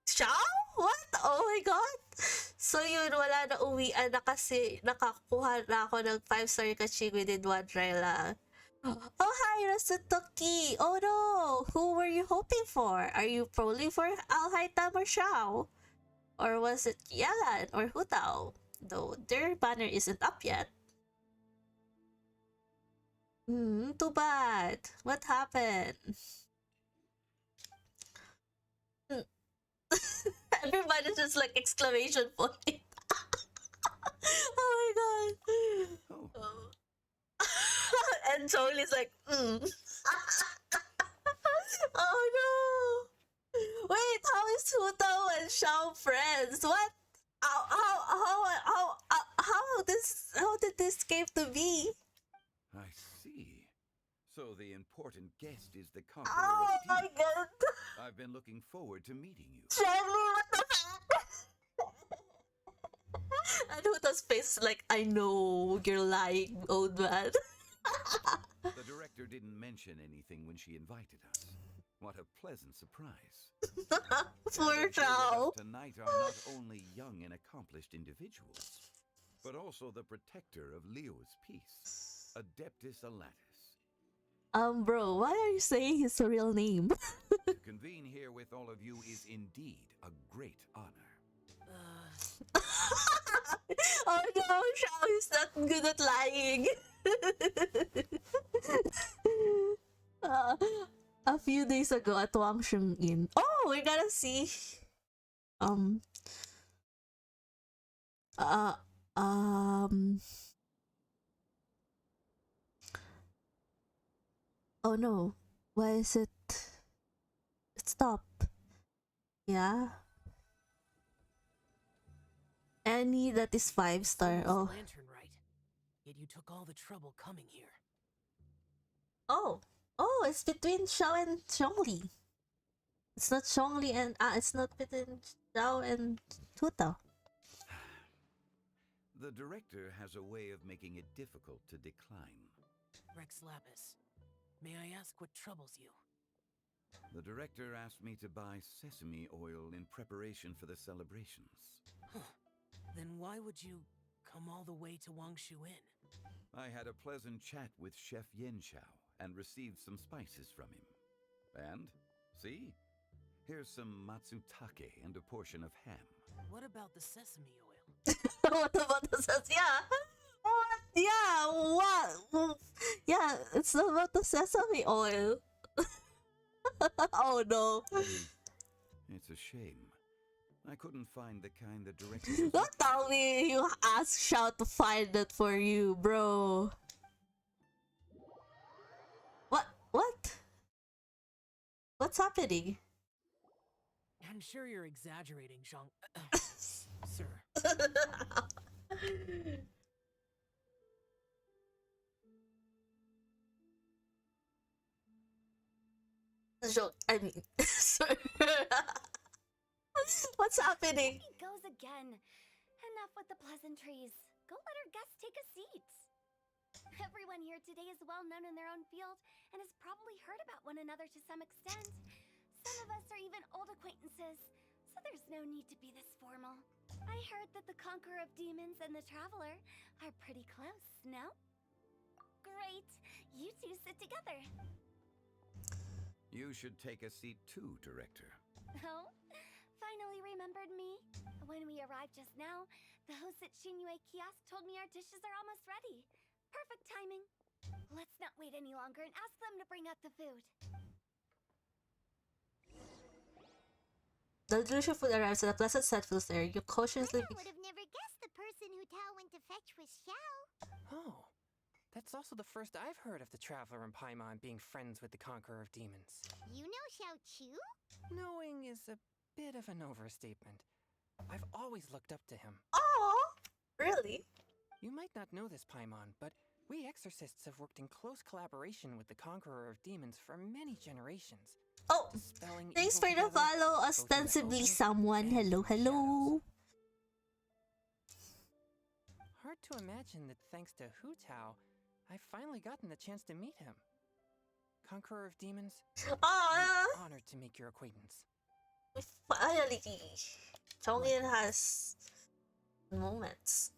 Xiao? What? Oh my god! So yun, wala na uwian na kasi nakakuha na ako ng 5-star kaching within one try lang. Oh, hi, Rasatoki. Oh no, who were you hoping for? Are you pulling for Alhaitam or Shao? Or was it Yalan or Hutao? Though their banner isn't up yet. Too bad. What happened? Hmm. Everybody's just like exclamation point. Oh my god. Oh. And Charlie's like, Oh no. Wait, how is Hutao and Shao friends? What? How did this came to be? I see. So the important guest is the conqueror Oh of my demons. god. I've been looking forward to meeting you. Charlie, what the fuck? And Hutao's face is like, I know you're lying, old man. The director didn't mention anything when she invited us. What a pleasant surprise. Poor And here with Shao. us tonight are not only young and accomplished individuals, but also the protector of Leo's peace, Adeptus Alatus. Bro, why are you saying his real name? To convene here with all of you is indeed a great honor. Oh no, Shao is not good at lying. uh, a few days ago at Wangsheng Inn. Oh, we're gonna see. Um. Uh. Um. Oh no. Why is it? Stop. Yeah. Any that is 5-star. It's Oh. lantern right. Yet you took all the trouble coming here. Oh. Oh, it's between Xiao and Zhongli. It's not Zhongli and it's not between Xiao and Tuta. The director has a way of making it difficult to decline. Rex Lapis, may I ask what troubles you? The director asked me to buy sesame oil in preparation for the celebrations. Then why would you come all the way to Wangshu Inn? I had a pleasant chat with Chef Yen Chao and received some spices from him. And, see? Here's some matsutake and a portion of ham. What about the sesame oil? What about the sesame? Yeah. What? Yeah. What? Yeah, it's about the sesame oil. Oh no. It's a shame. I couldn't find the kind the director was Don't tell me you asked Xiao to find it for you, bro. What? What's happening? I'm sure you're exaggerating, Zhang. Sir. I mean, sir. What's happening? He goes again. Enough with the pleasantries. Go let our guests take a seat. Everyone here today is well known in their own field and has probably heard about one another to some extent. Some of us are even old acquaintances, so there's no need to be this formal. I heard that the Conqueror of Demons and the Traveler are pretty close, no? Great! You two sit together. You should take a seat too, Director. Oh? Finally remembered me? When we arrived just now, the host at Shinue Kiosk told me our dishes are almost ready. Perfect timing. Let's not wait any longer and ask them to bring out the food. The delicious food arrives at a pleasant set fills air. You cautiously. I would have never guessed the person who Tao went to fetch was Xiao. Oh, that's also the first I've heard of the Traveler and Paimon being friends with the Conqueror of Demons. You know Xiao Chu? Knowing is a bit of an overstatement. I've always looked up to him. Oh, really? You might not know this, Paimon, but we exorcists have worked in close collaboration with the Conqueror of Demons for many generations. Oh, thanks for the follow, ostensibly someone. Hello, hello. Hard to imagine that thanks to Hu Tao, I've finally gotten the chance to meet him. Conqueror of Demons, I'm honored to make your acquaintance. Finally, Chongin has moments.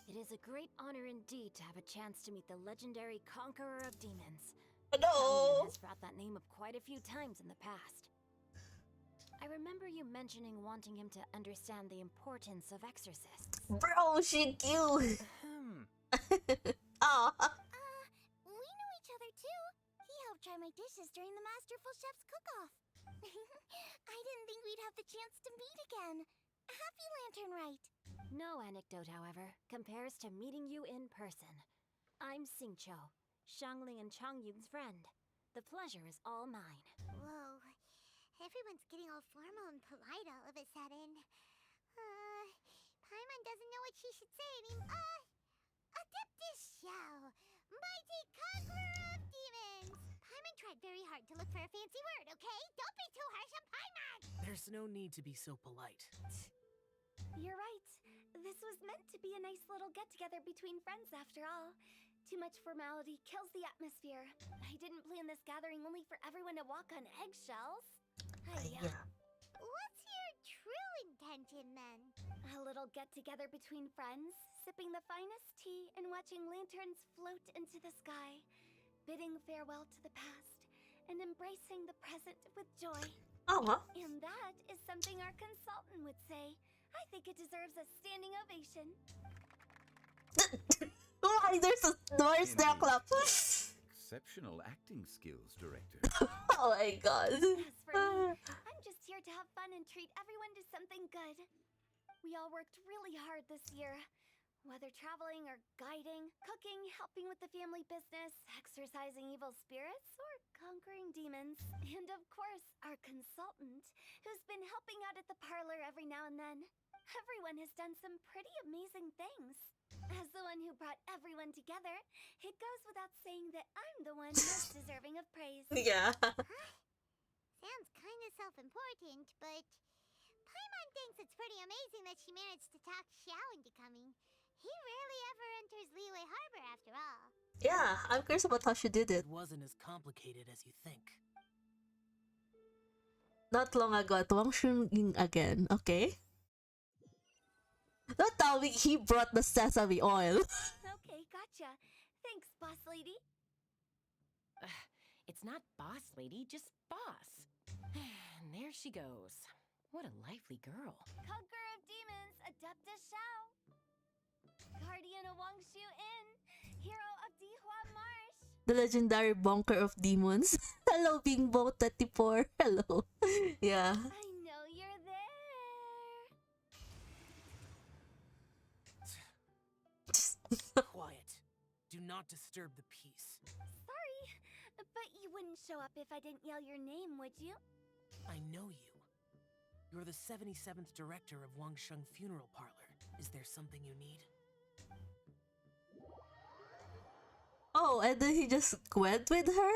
It is a great honor indeed to have a chance to meet the legendary Conqueror of Demons. No. has brought that name up quite a few times in the past. I remember you mentioning wanting him to understand the importance of exorcists. Bro, she cute. We know each other too. He helped try my dishes during the Masterful Chef's cook-off. I didn't think we'd have the chance to meet again. Happy Lantern Rite. No anecdote, however, compares to meeting you in person. I'm Xingqiu, Shangling and Changyun's friend. The pleasure is all mine. Whoa. Everyone's getting all formal and polite all of a sudden. Paimon doesn't know what she should say anymore. Adeptus Shao, mighty conqueror of demons. Paimon tried very hard to look for a fancy word, okay? Don't be too harsh on Paimon! There's no need to be so polite. You're right. This was meant to be a nice little get-together between friends after all. Too much formality kills the atmosphere. I didn't plan this gathering only for everyone to walk on eggshells. What's your true intention then? A little get-together between friends, sipping the finest tea and watching lanterns float into the sky, bidding farewell to the past, and embracing the present with joy. And that is something our consultant would say. I think it deserves a standing ovation. Why there's there clap? Exceptional acting skills, Director. Oh my god. As for me, I'm just here to have fun and treat everyone to something good. We all worked really hard this year. Whether traveling or guiding, cooking, helping with the family business, exorcising evil spirits, or conquering demons. And of course, our consultant, who's been helping out at the parlor every now and then. Everyone has done some pretty amazing things. As the one who brought everyone together, it goes without saying that I'm the one most deserving of praise. Yeah. Sounds kind of self-important, but Paimon thinks it's pretty amazing that she managed to talk Xiao into coming. He rarely ever enters Liyue Harbor after all. Yeah, I'm curious about how she did it. It wasn't as complicated as you think. Not long ago at Wang Shun again, okay? Don't tell me he brought the sesame oil. Okay, gotcha. Thanks, boss lady. It's not boss lady, just boss. And there she goes. What a lively girl. Conqueror of demons, Adeptus Shao. Guardian of Wangshu Inn, hero of Dihua Marsh. The legendary bunker of demons. Hello, Bingbo 34. Hello. Yeah. I know you're there. Quiet. Do not disturb the peace. Sorry, but you wouldn't show up if I didn't yell your name, would you? I know you. You're the 77th director of Wangsheng Funeral Parlor. Is there something you need? Oh, and then he just went with her?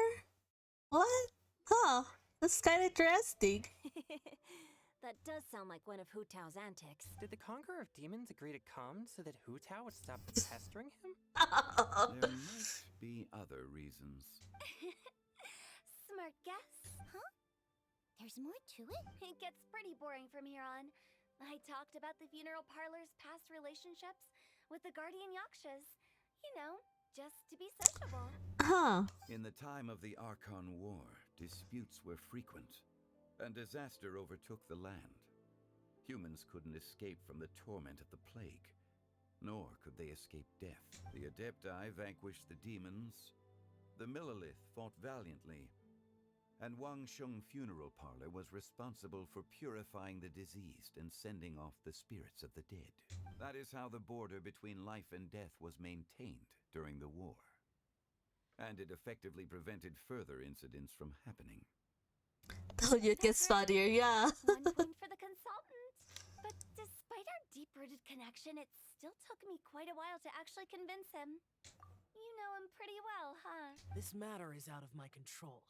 What? Huh. That's kind of interesting. That does sound like one of Hu Tao's antics. Did the Conqueror of Demons agree to come so that Hu Tao would stop pestering him? There might be other reasons. Smart guess, huh? There's more to it? It gets pretty boring from here on. I talked about the funeral parlor's past relationships with the guardian yakshas. You know, just to be sociable. Huh. In the time of the Archon War, disputes were frequent, and disaster overtook the land. Humans couldn't escape from the torment of the plague, nor could they escape death. The Adepti vanquished the demons, the Millelith fought valiantly, and Wangsheng Funeral Parlor was responsible for purifying the diseased and sending off the spirits of the dead. That is how the border between life and death was maintained during the war. And it effectively prevented further incidents from happening. Told you it gets funnier, yeah. 1 point for the consultant. But despite our deep-rooted connection, it still took me quite a while to actually convince him. You know him pretty well, huh? This matter is out of my control,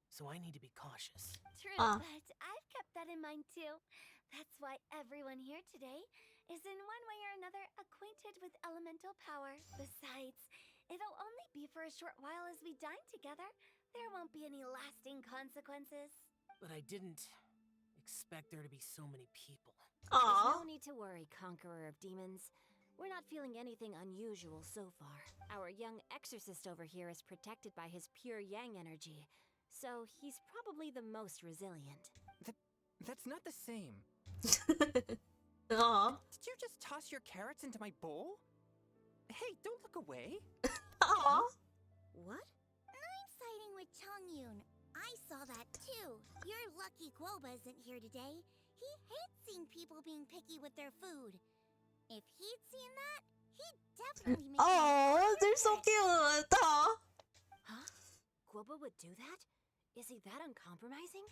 so I need to be cautious. True, but I've kept that in mind too. That's why everyone here today is in one way or another acquainted with elemental power. Besides, it'll only be for a short while as we dine together. There won't be any lasting consequences. But I didn't expect there to be so many people. There's no need to worry, Conqueror of Demons. We're not feeling anything unusual so far. Our young exorcist over here is protected by his pure yang energy, so he's probably the most resilient. That's not the same. Aw. Did you just toss your carrots into my bowl? Hey, don't look away. Aw. What? I'm siding with Chongyun. I saw that too. You're lucky Guoba isn't here today. He hates seeing people being picky with their food. If he'd seen that, he'd definitely make Oh, they're so cute. Aw. Huh? Guoba would do that? Is he that uncompromising?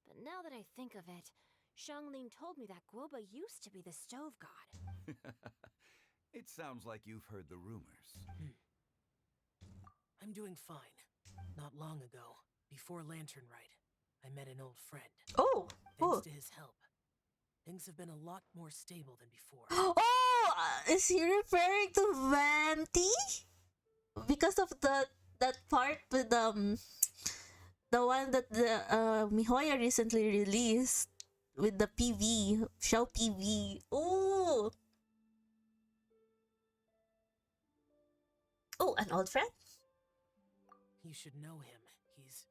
But now that I think of it, Xianglin told me that Guoba used to be the stove god. It sounds like you've heard the rumors. I'm doing fine. Not long ago, before Lantern Rite, I met an old friend. Oh. Thanks to his help, things have been a lot more stable than before. Oh, is he referring to Venti? Because of that part with the one that the Mihoya recently released with the PV, Xiao PV. Oh. Oh, an old friend? You should know him. He's...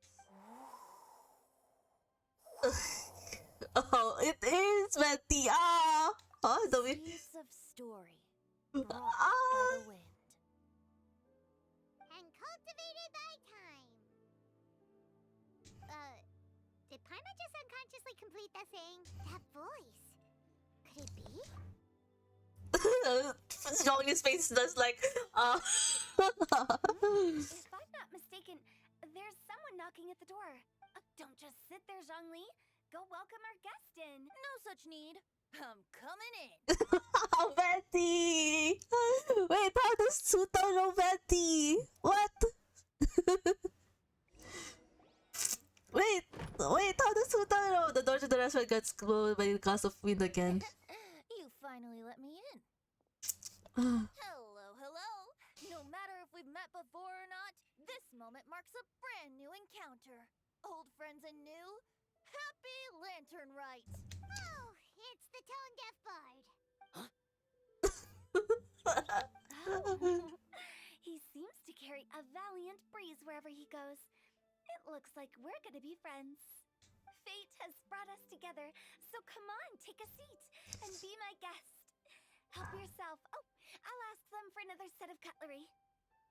Oh, it is Venti. Ah. Oh, the wind. Seeds of story brought by the wind. And cultivated by time. Did Paimon just unconsciously complete that saying? That voice. Could it be? Zhongli's face does like, If I'm not mistaken, there's someone knocking at the door. Don't just sit there, Zhongli. Go welcome our guest in. No such need. I'm coming in. Oh, Betty! Wait, how does Suto know Betty? What? wait, how does Suto know? The door to the restaurant got closed by the cause of wind again. You finally let me in. Hello. No matter if we've met before or not, this moment marks a brand new encounter. Old friends and new. Happy Lantern Rite. Oh, it's the tone deaf bard. He seems to carry a valiant breeze wherever he goes. It looks like we're gonna be friends. Fate has brought us together, so come on, take a seat and be my guest. Help yourself. Oh, I'll ask them for another set of cutlery.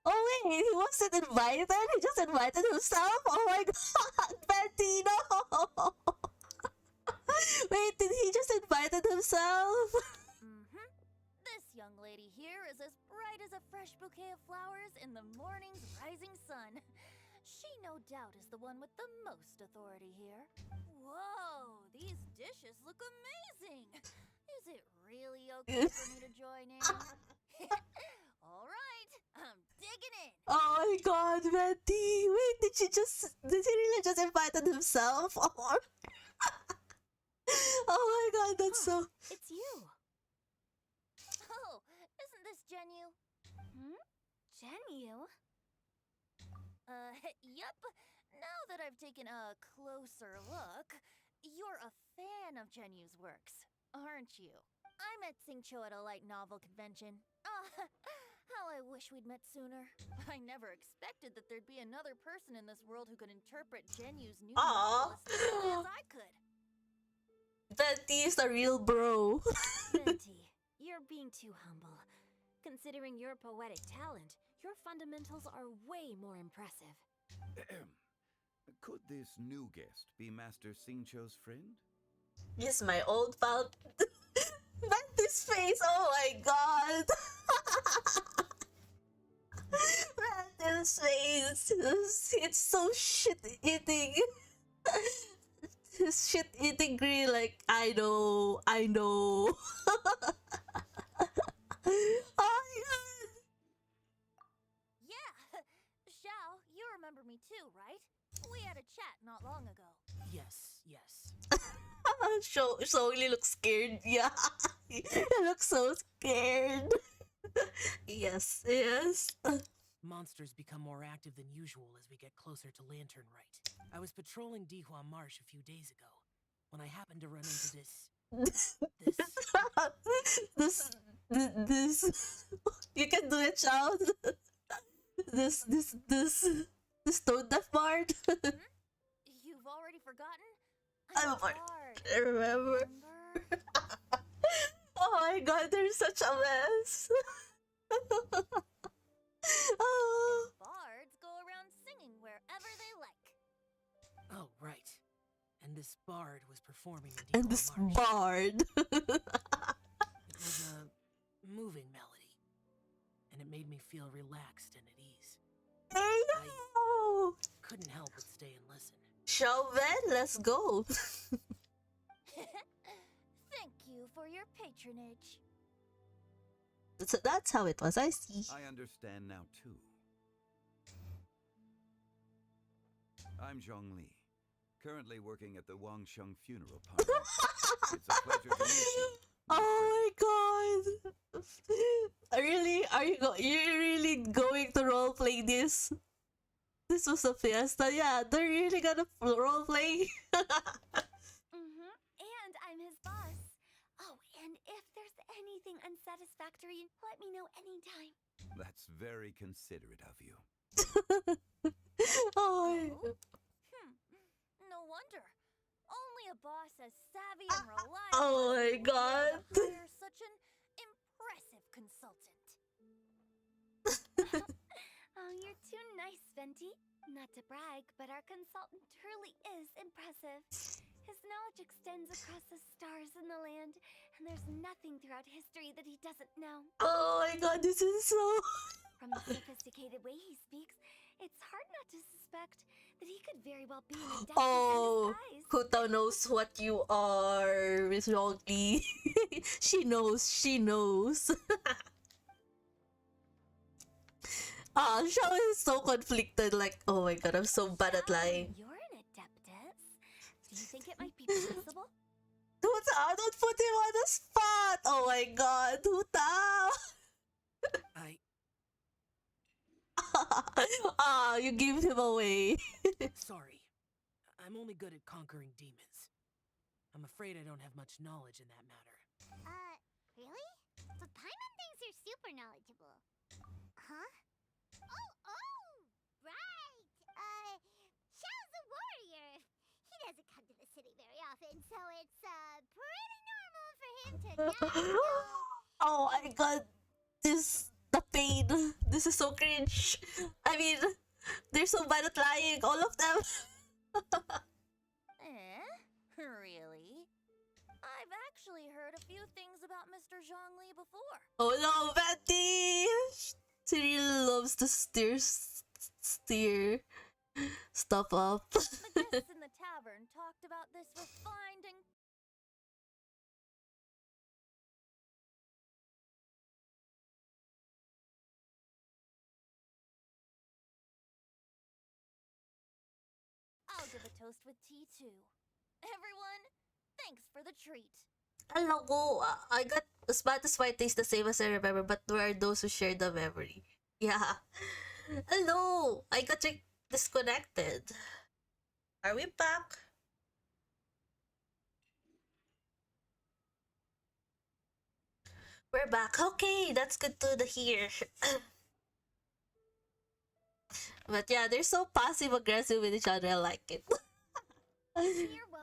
Oh wait, he wasn't invited? He just invited himself? Oh my god, Betty, no! Wait, did he just invited himself? This young lady here is as bright as a fresh bouquet of flowers in the morning's rising sun. She no doubt is the one with the most authority here. Whoa, these dishes look amazing! Is it really okay for me to join in? All right, I'm digging in. Oh my god, Betty! Wait, did he really just invited himself? Or... oh my god, that's so... It's you. Oh, isn't this Genyu? Genyu? Yup. Now that I've taken a closer look, you're a fan of Genyu's works, aren't you? I met Xingqiu at a light novel convention. How I wish we'd met sooner. I never expected that there'd be another person in this world who could interpret Genyu's new novel as thoroughly as I could. Betty is a real bro. Venti, you're being too humble. Considering your poetic talent, your fundamentals are way more impressive. Could this new guest be Master Xingqiu's friend? Yes, my old pal. Betty's face, oh my god. Betty's face. It's so shit-eating. His shit-eating grin like, I know. Oh my god. Yeah! Xiao, you remember me too, right? We had a chat not long ago. Yes. Shogli looks scared. Yeah. He looks so scared. Yes. Monsters become more active than usual as we get closer to Lantern Rite. I was patrolling Dihua Marsh a few days ago when I happened to run into this This you can do it, child. This tone deaf bard. You've already forgotten? I'm a bard. I remember. Oh my god, they're such a mess. Oh. Bards go around singing wherever they like. Oh, right. And this bard was performing in And this bard. It was a moving melody, and it made me feel relaxed and at ease. I couldn't help but stay and listen. Chauvet, let's go. Thank you for your patronage. That's how it was, I see. I understand now, too. I'm Zhong Li, currently working at the Wang Sheng funeral parlor. It's a pleasure to meet you. Oh my god! Really? You're really going to roleplay this? This was a fiesta, yeah. They're really gonna roleplay. And I'm his boss. Oh, and if there's anything unsatisfactory, let me know anytime. That's very considerate of you. Oh. No wonder. Only a boss as savvy and reliable Oh my as you god. would hire such an impressive consultant. Oh, you're too nice, Venti. Not to brag, but our consultant truly is impressive. His knowledge extends across the stars and the land, and there's nothing throughout history that he doesn't know. Oh my god, this is so... From the sophisticated way he speaks, it's hard not to suspect that he could very well be an adept Oh, in disguise. Huta knows what you are, Miss Yongli. She knows. Shao is so conflicted, like, oh my god, I'm so bad at lying. You're an adeptus. Do you think it might be possible? Huta, don't put him on the spot! Oh my god, Huta! You gave him away. Sorry. I'm only good at conquering demons. I'm afraid I don't have much knowledge in that matter. Really? But Paimon thinks you're super knowledgeable. Huh? Oh, right! Xiao's a warrior. He doesn't come to the city very often, so it's, pretty normal for him to not know. Oh my god, the pain. This is so cringe. I mean, they're so bad at lying, all of them. Really? I've actually heard a few things about Mr. Zhongli before. Oh no, Betty! She really loves to steer stuff up. The guests in the tavern talked about this refined and I'll give a toast with tea too. Everyone, thanks for the treat. Hello, I got as bad as white taste the same as I remember, but where are those who share the memory? Yeah. Hello, I got disconnected. Are we back? We're back. Okay, that's good to hear. But yeah, they're so passive aggressive with each other. I like it.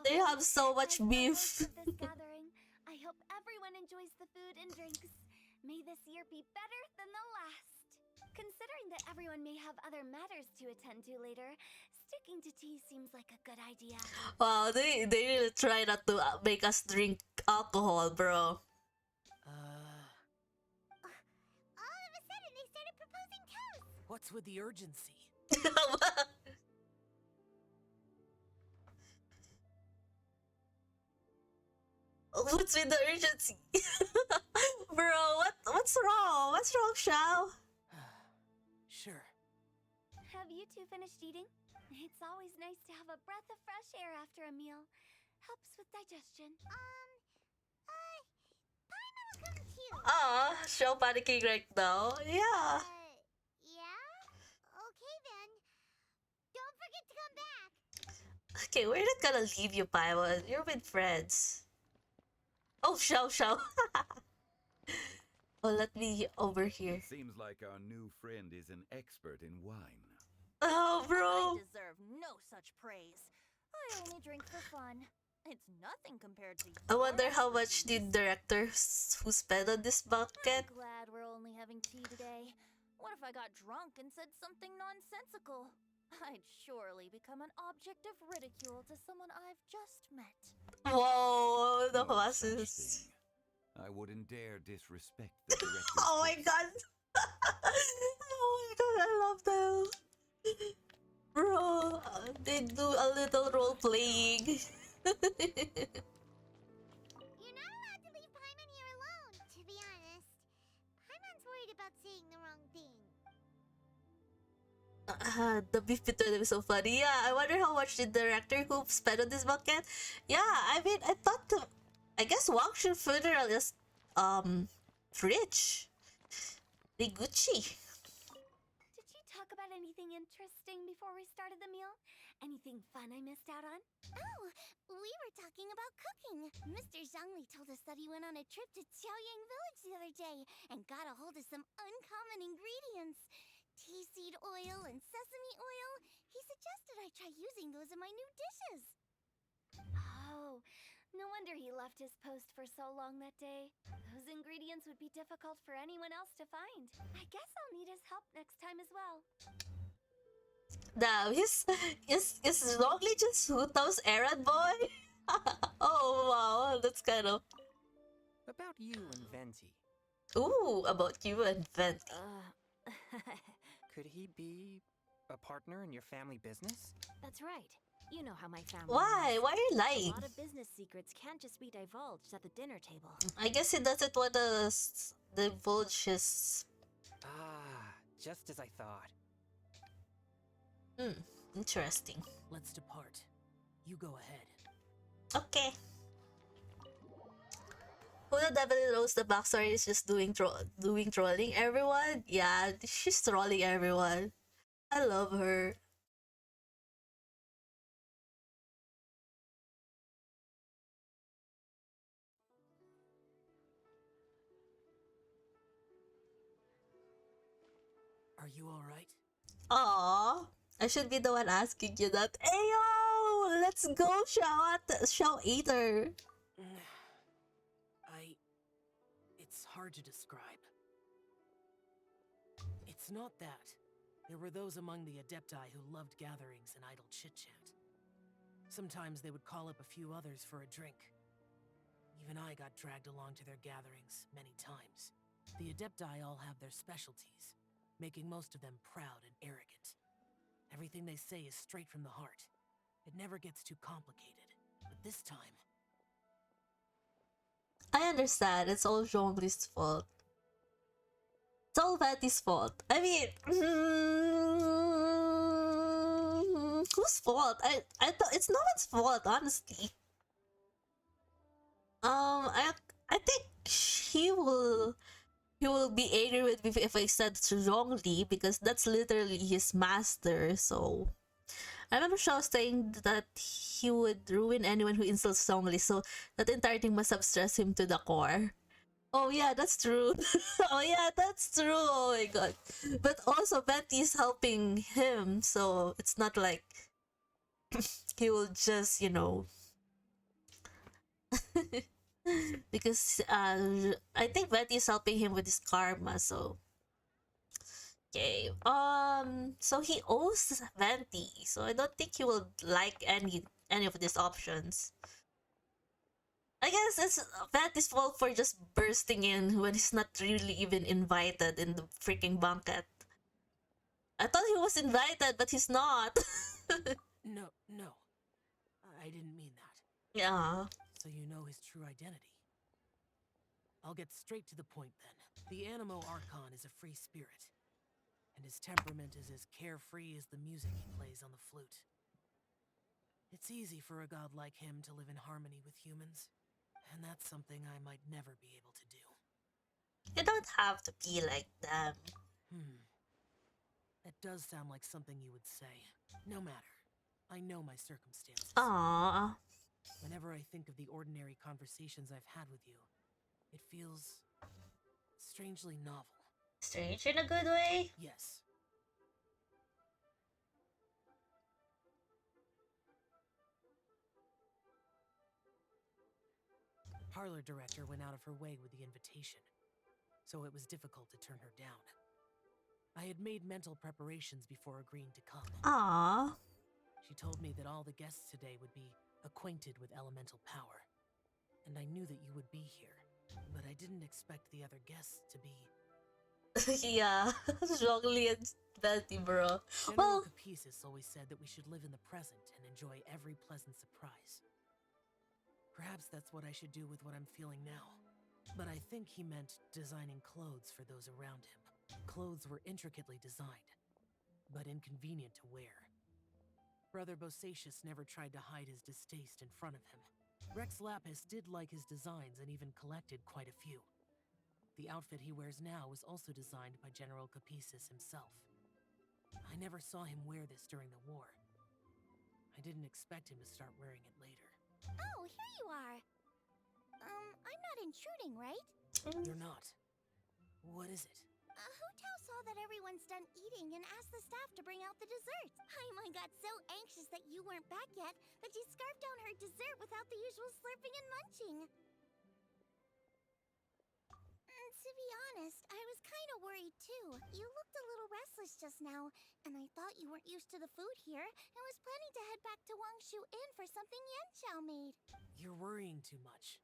They have so much beef. This gathering. I hope everyone enjoys the food and drinks. May this year be better than the last. Considering that everyone may have other matters to attend to later, sticking to tea seems like a good idea. Wow, they really try not to make us drink alcohol, bro. All of a sudden, they started proposing toasts. What's with the urgency? What's with the urgency? Bro, what's wrong? What's wrong, Xiao? Sure. Have you two finished eating? It's always nice to have a breath of fresh air after a meal. Helps with digestion. Paimon will come too. Xiao panicking right now. Yeah. Yeah? Okay then. Don't forget to come back. Okay, we're not gonna leave you, Paimon. You're with friends. Oh, Xiao. Oh, let me over here. It seems like our new friend is an expert in wine. Oh, bro. I deserve no such praise. I only drink for fun. It's nothing compared to I your wonder how much the expertise. director who spent on this bucket. I'm glad we're only having tea today. What if I got drunk and said something nonsensical? I'd surely become an object of ridicule to someone I've just met. Whoa, the No such horses. thing. I wouldn't dare disrespect the director's Oh my taste. god. Oh my god, I love them. Bro, they do a little role playing. You're not allowed to leave Paimon here alone, to be honest. Paimon's worried about saying the wrong thing. The beef between them is so funny. Yeah, I wonder how much the director who spent on this bucket. Yeah, I mean, I guess Wangshu funeral is rich. They Gucci. Did you talk about anything interesting before we started the meal? Anything fun I missed out on? Oh, we were talking about cooking. Mr. Zhongli told us that he went on a trip to Xiaoyang Village the other day and got a hold of some uncommon ingredients. Tea seed oil and sesame oil. He suggested I try using those in my new dishes. Oh, no wonder he left his post for so long that day. Those ingredients would be difficult for anyone else to find. I guess I'll need his help next time as well. Damn, is Zhongli just Hutao's errand boy? Oh wow, that's kind of. About you and Venti. Ooh, about you and Venti. Could he be a partner in your family business? That's right. You know how my family Why? is. Why are you lying? A lot of business secrets can't just be divulged at the dinner table. I guess he doesn't want to divulge his. Ah, just as I thought. Interesting. Let's depart. You go ahead. Okay. Who the devil knows the backstory is just doing trolling everyone? Yeah, she's trolling everyone. I love her. Are you alright? Aww. I should be the one asking you that. Ayo! Let's go, Shao Eater. It's hard to describe. It's not that. There were those among the Adepti who loved gatherings and idle chit-chat. Sometimes they would call up a few others for a drink. Even I got dragged along to their gatherings many times. The Adepti all have their specialties, making most of them proud and arrogant. Everything they say is straight from the heart. It never gets too complicated. But this time... I understand. It's all Zhongli's fault. It's all Vati's fault. I mean... whose fault? I thought it's no one's fault, honestly. I think he will be angry with me if I said wrongly because that's literally his master. So I remember Shaw saying that he would ruin anyone who insults wrongly. So that entire thing must have stressed him to the core. Oh yeah, that's true. Oh yeah, that's true. Oh my god. But also Betty's helping him, so it's not like he will just, because I think Betty's helping him with his karma, so okay. So he owes Venti, so I don't think he will like any of these options. I guess it's Venti's fault for just bursting in when he's not really even invited in the freaking banquet. I thought he was invited, but he's not. No. I didn't mean that. Yeah. So you know his true identity. I'll get straight to the point then. The Animo Archon is a free spirit, and his temperament is as carefree as the music he plays on the flute. It's easy for a god like him to live in harmony with humans, and that's something I might never be able to do. You don't have to be like them. That does sound like something you would say. No matter. I know my circumstances. Aww. Whenever I think of the ordinary conversations I've had with you, it feels strangely novel. Strange in a good way? Yes. Parlor director went out of her way with the invitation, so it was difficult to turn her down. I had made mental preparations before agreeing to come. Aww. She told me that all the guests today would be acquainted with elemental power, and I knew that you would be here, but I didn't expect the other guests to be... Yeah, Zhongli and Betty, bro. General Capisis always said that we should live in the present and enjoy every pleasant surprise. Perhaps that's what I should do with what I'm feeling now. But I think he meant designing clothes for those around him. Clothes were intricately designed, but inconvenient to wear. Brother Bosacius never tried to hide his distaste in front of him. Rex Lapis did like his designs and even collected quite a few. The outfit he wears now was also designed by General Capisis himself. I never saw him wear this during the war. I didn't expect him to start wearing it later. Oh, here you are. I'm not intruding, right? You're not. What is it? Hu Tao saw that everyone's done eating and asked the staff to bring out the dessert. Paimon got so anxious that you weren't back yet that she scarfed down her dessert without the usual slurping and munching. To be honest, I was kind of worried too. You looked a little restless just now, and I thought you weren't used to the food here and was planning to head back to Wangshu Inn for something Yanxiao made. You're worrying too much.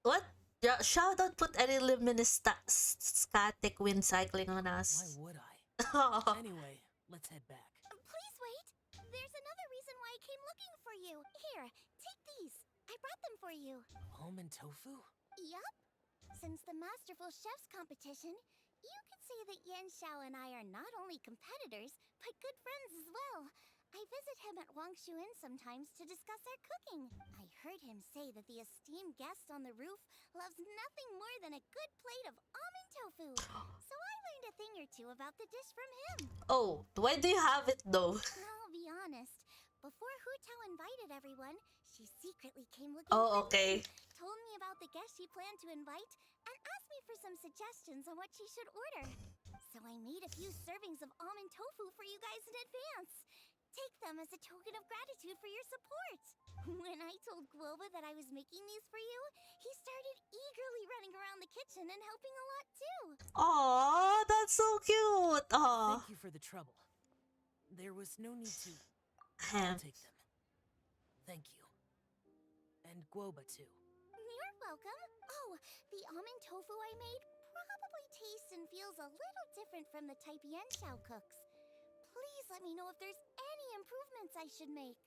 What? Yeah, Shoutout put any luminous static wind cycling on us. Why would I? Anyway, let's head back. Please wait. There's another reason why I came looking for you. Here, take these. I brought them for you. Almond tofu? Yup. Since the Masterful Chef's competition, you could say that Yanxiao and I are not only competitors, but good friends as well. I visit him at Wangshu Inn sometimes to discuss our cooking. I heard him say that the esteemed guest on the roof loves nothing more than a good plate of almond tofu. So I learned a thing or two about the dish from him. Oh, why do you have it though? I'll be honest. Before Hu Tao invited everyone, she secretly came looking Oh, for okay. me, told me about the guests she planned to invite, and asked me for some suggestions on what she should order. So I made a few servings of almond tofu for you guys in advance. Take them as a token of gratitude for your support. When I told Guoba that I was making these for you, he started eagerly running around the kitchen and helping a lot too. Aw, that's so cute. Aw. Thank you for the trouble. There was no need to... Ahem. I'll take them. Thank you. And Guoba too. You're welcome. Oh, the almond tofu I made probably tastes and feels a little different from the type Yanxiao cooks. Please let me know if there's any improvements I should make.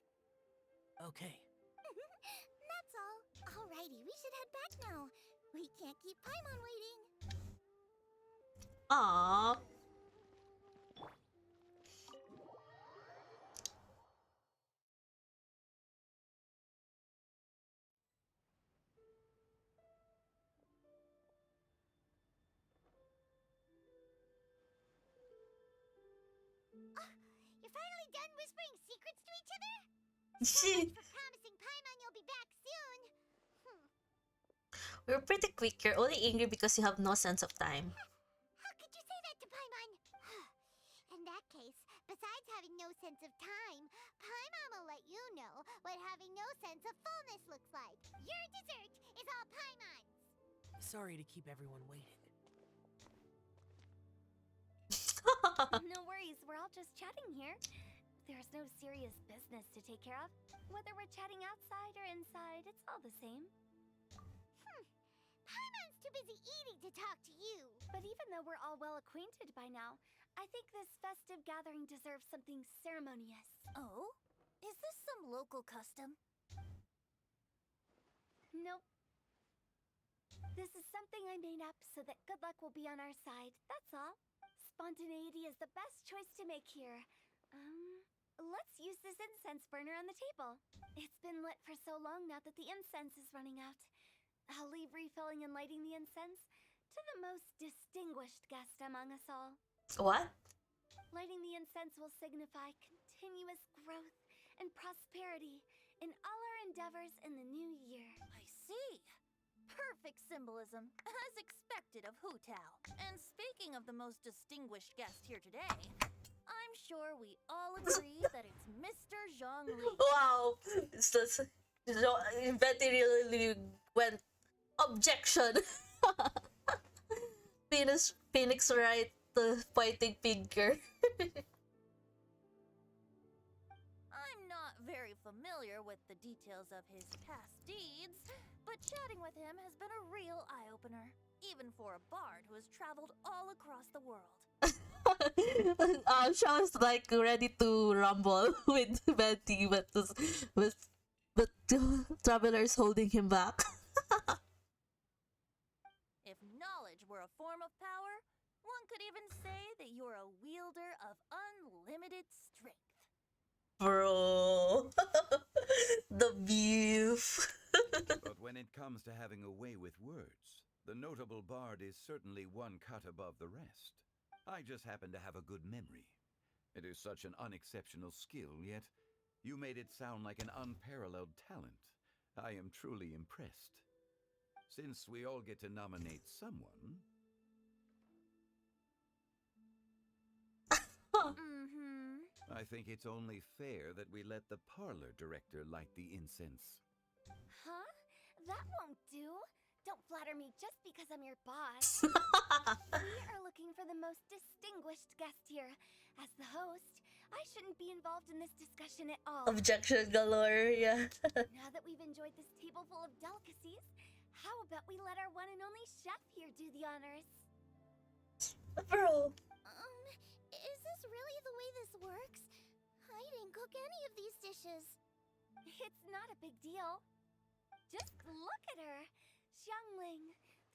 Okay. That's all. Alrighty, we should head back now. We can't keep Paimon waiting. Aww. You're finally done whispering secrets to each other? She- For promising Paimon you'll be back soon. We're pretty quick. You're only angry because you have no sense of time. How could you say that to Paimon? In that case, besides having no sense of time, Paimon will let you know what having no sense of fullness looks like. Your dessert is all Paimon's. Sorry to keep everyone waiting. No worries, we're all just chatting here. There's no serious business to take care of. Whether we're chatting outside or inside, it's all the same. Paimon's too busy eating to talk to you. But even though we're all well acquainted by now, I think this festive gathering deserves something ceremonious. Oh? Is this some local custom? Nope. This is something I made up so that good luck will be on our side, that's all. Spontaneity is the best choice to make here. Let's use this incense burner on the table. It's been lit for so long now that the incense is running out. I'll leave refilling and lighting the incense to the most distinguished guest among us all. What? Lighting the incense will signify continuous growth and prosperity in all our endeavors in the new year. I see. Perfect symbolism, as expected of Hu Tao. And speaking of the most distinguished guest here today, I'm sure we all agree that it's Mr. Zhongli. Wow, it's just Betty really went objection. Phoenix Wright, the fighting figure. I'm not very familiar with the details of his past deeds, but chatting with him has been a real eye-opener, even for a bard who has traveled all across the world. Sean's like ready to rumble with Betty, but but Traveler's holding him back. If knowledge were a form of power, one could even say that you're a wielder of unlimited strength. Bro, the beef. But when it comes to having a way with words, the notable bard is certainly one cut above the rest. I just happen to have a good memory. It is such an unexceptional skill, yet you made it sound like an unparalleled talent. I am truly impressed. Since we all get to nominate someone... I think it's only fair that we let the parlor director light the incense. Huh? That won't do. Don't flatter me just because I'm your boss. We are looking for the most distinguished guest here. As the host, I shouldn't be involved in this discussion at all. Objection galore, yeah. Now that we've enjoyed this table full of delicacies, how about we let our one and only chef here do the honors? Bro. Is this really the way this works? I didn't cook any of these dishes. It's not a big deal. Just look at her. Xiangling,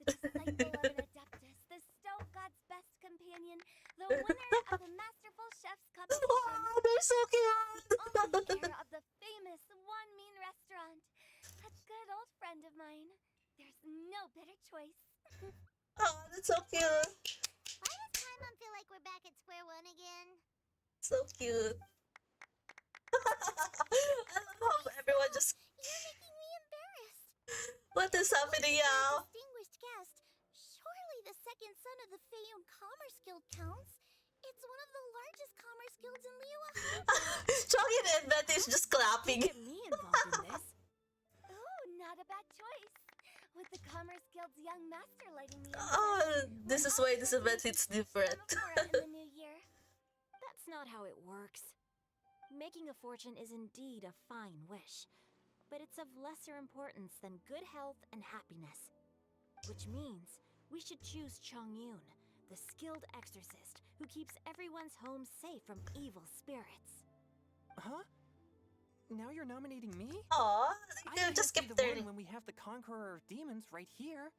the disciple of an adeptus, the stove god's best companion, the winner of the Masterful Chef's competition. Oh, they're so cute. Only heir of the famous One Mean restaurant. A good old friend of mine. There's no better choice. Oh, that's so cute. Why does Paimon feel like we're back at square one again? So cute. I love how everyone just... You're making me embarrassed. What is happening now? Distinguished guest. Surely the second son of the Feiyun Commerce Guild counts. It's one of the largest commerce guilds in Liyue. Chongin and Betty is just clapping. Get me involved in this. Ooh, not a bad choice. With the Commerce Guild's young master lighting the Oh, this is why this event hits different. in the new year. That's not how it works. Making a fortune is indeed a fine wish, but it's of lesser importance than good health and happiness. Which means we should choose Chongyun, the skilled exorcist who keeps everyone's home safe from evil spirits. Huh? Now you're nominating me? Aw, I just can't keep be the turning. one when we have the Conqueror of Demons right here.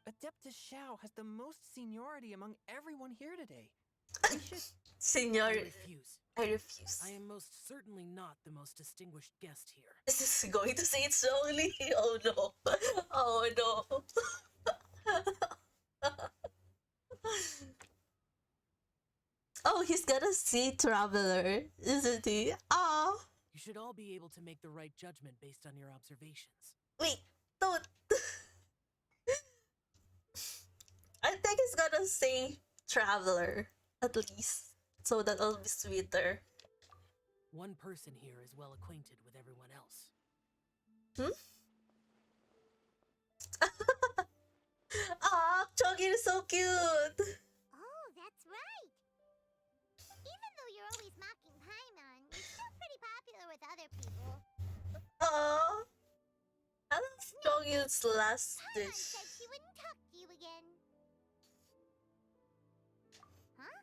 Adeptus Xiao has the most seniority among everyone here today. We should... Senior. I refuse. I refuse. I am most certainly not the most distinguished guest here. This is going to say it slowly. Oh no. Oh no. Oh, he's gonna see Traveler, isn't he? Oh. You should all be able to make the right judgment based on your observations. Wait, don't. I think he's gonna say Traveler, at least. So that'll be sweeter. One person here is well acquainted with everyone else. Aw, Choggy is so cute! Oh, that's right. Even though you're always mocking Paimon, you're still pretty popular with other people. Aw. I love Choggy's last Paimon dish. said she wouldn't talk to you again. Huh?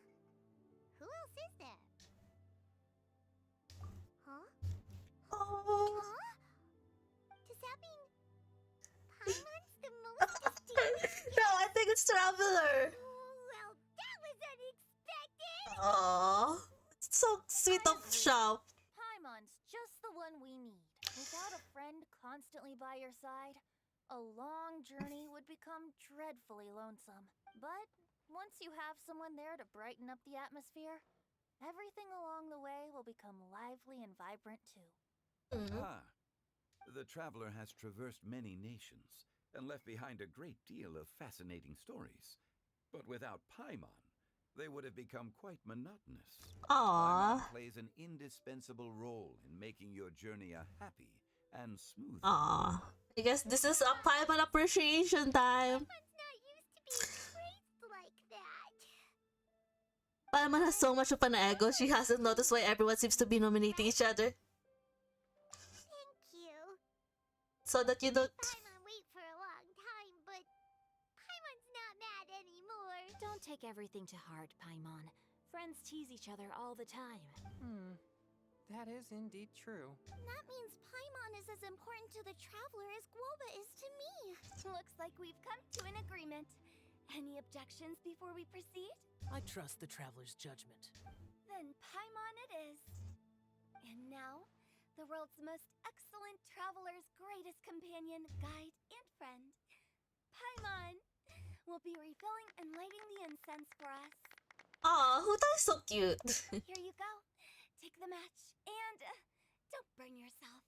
Who else is there? Huh? Oh. Huh? Does that mean Paimon's the most distinguished? No, I think it's Traveler. Well, that was unexpected. Aww. It's so sweet of Shop. Paimon's just the one we need. Without a friend constantly by your side, a long journey would become dreadfully lonesome. But once you have someone there to brighten up the atmosphere, everything along the way will become lively and vibrant too. Ah, The traveler has traversed many nations and left behind a great deal of fascinating stories. But without Paimon, they would have become quite monotonous. Aww. Paimon plays an indispensable role in making your journey a happy and smooth one. Aww. I guess this is a Paimon appreciation time. Like that. Paimon has so much of an ego, she hasn't noticed why everyone seems to be nominating each other. Thank you. So that you don't... Paimon wait for a long time, but Paimon's not mad anymore. Don't take everything to heart, Paimon. Friends tease each other all the time. That is indeed true. That means Paimon is as important to the traveler as Guoba is to me. Looks like we've come to an agreement. Any objections before we proceed? I trust the traveler's judgment. Then Paimon it is. And now, the world's most excellent traveler's greatest companion, guide, and friend, Paimon, will be refilling and lighting the incense for us. Aw, Huta is so cute. Here you go. Take the match, and don't burn yourself.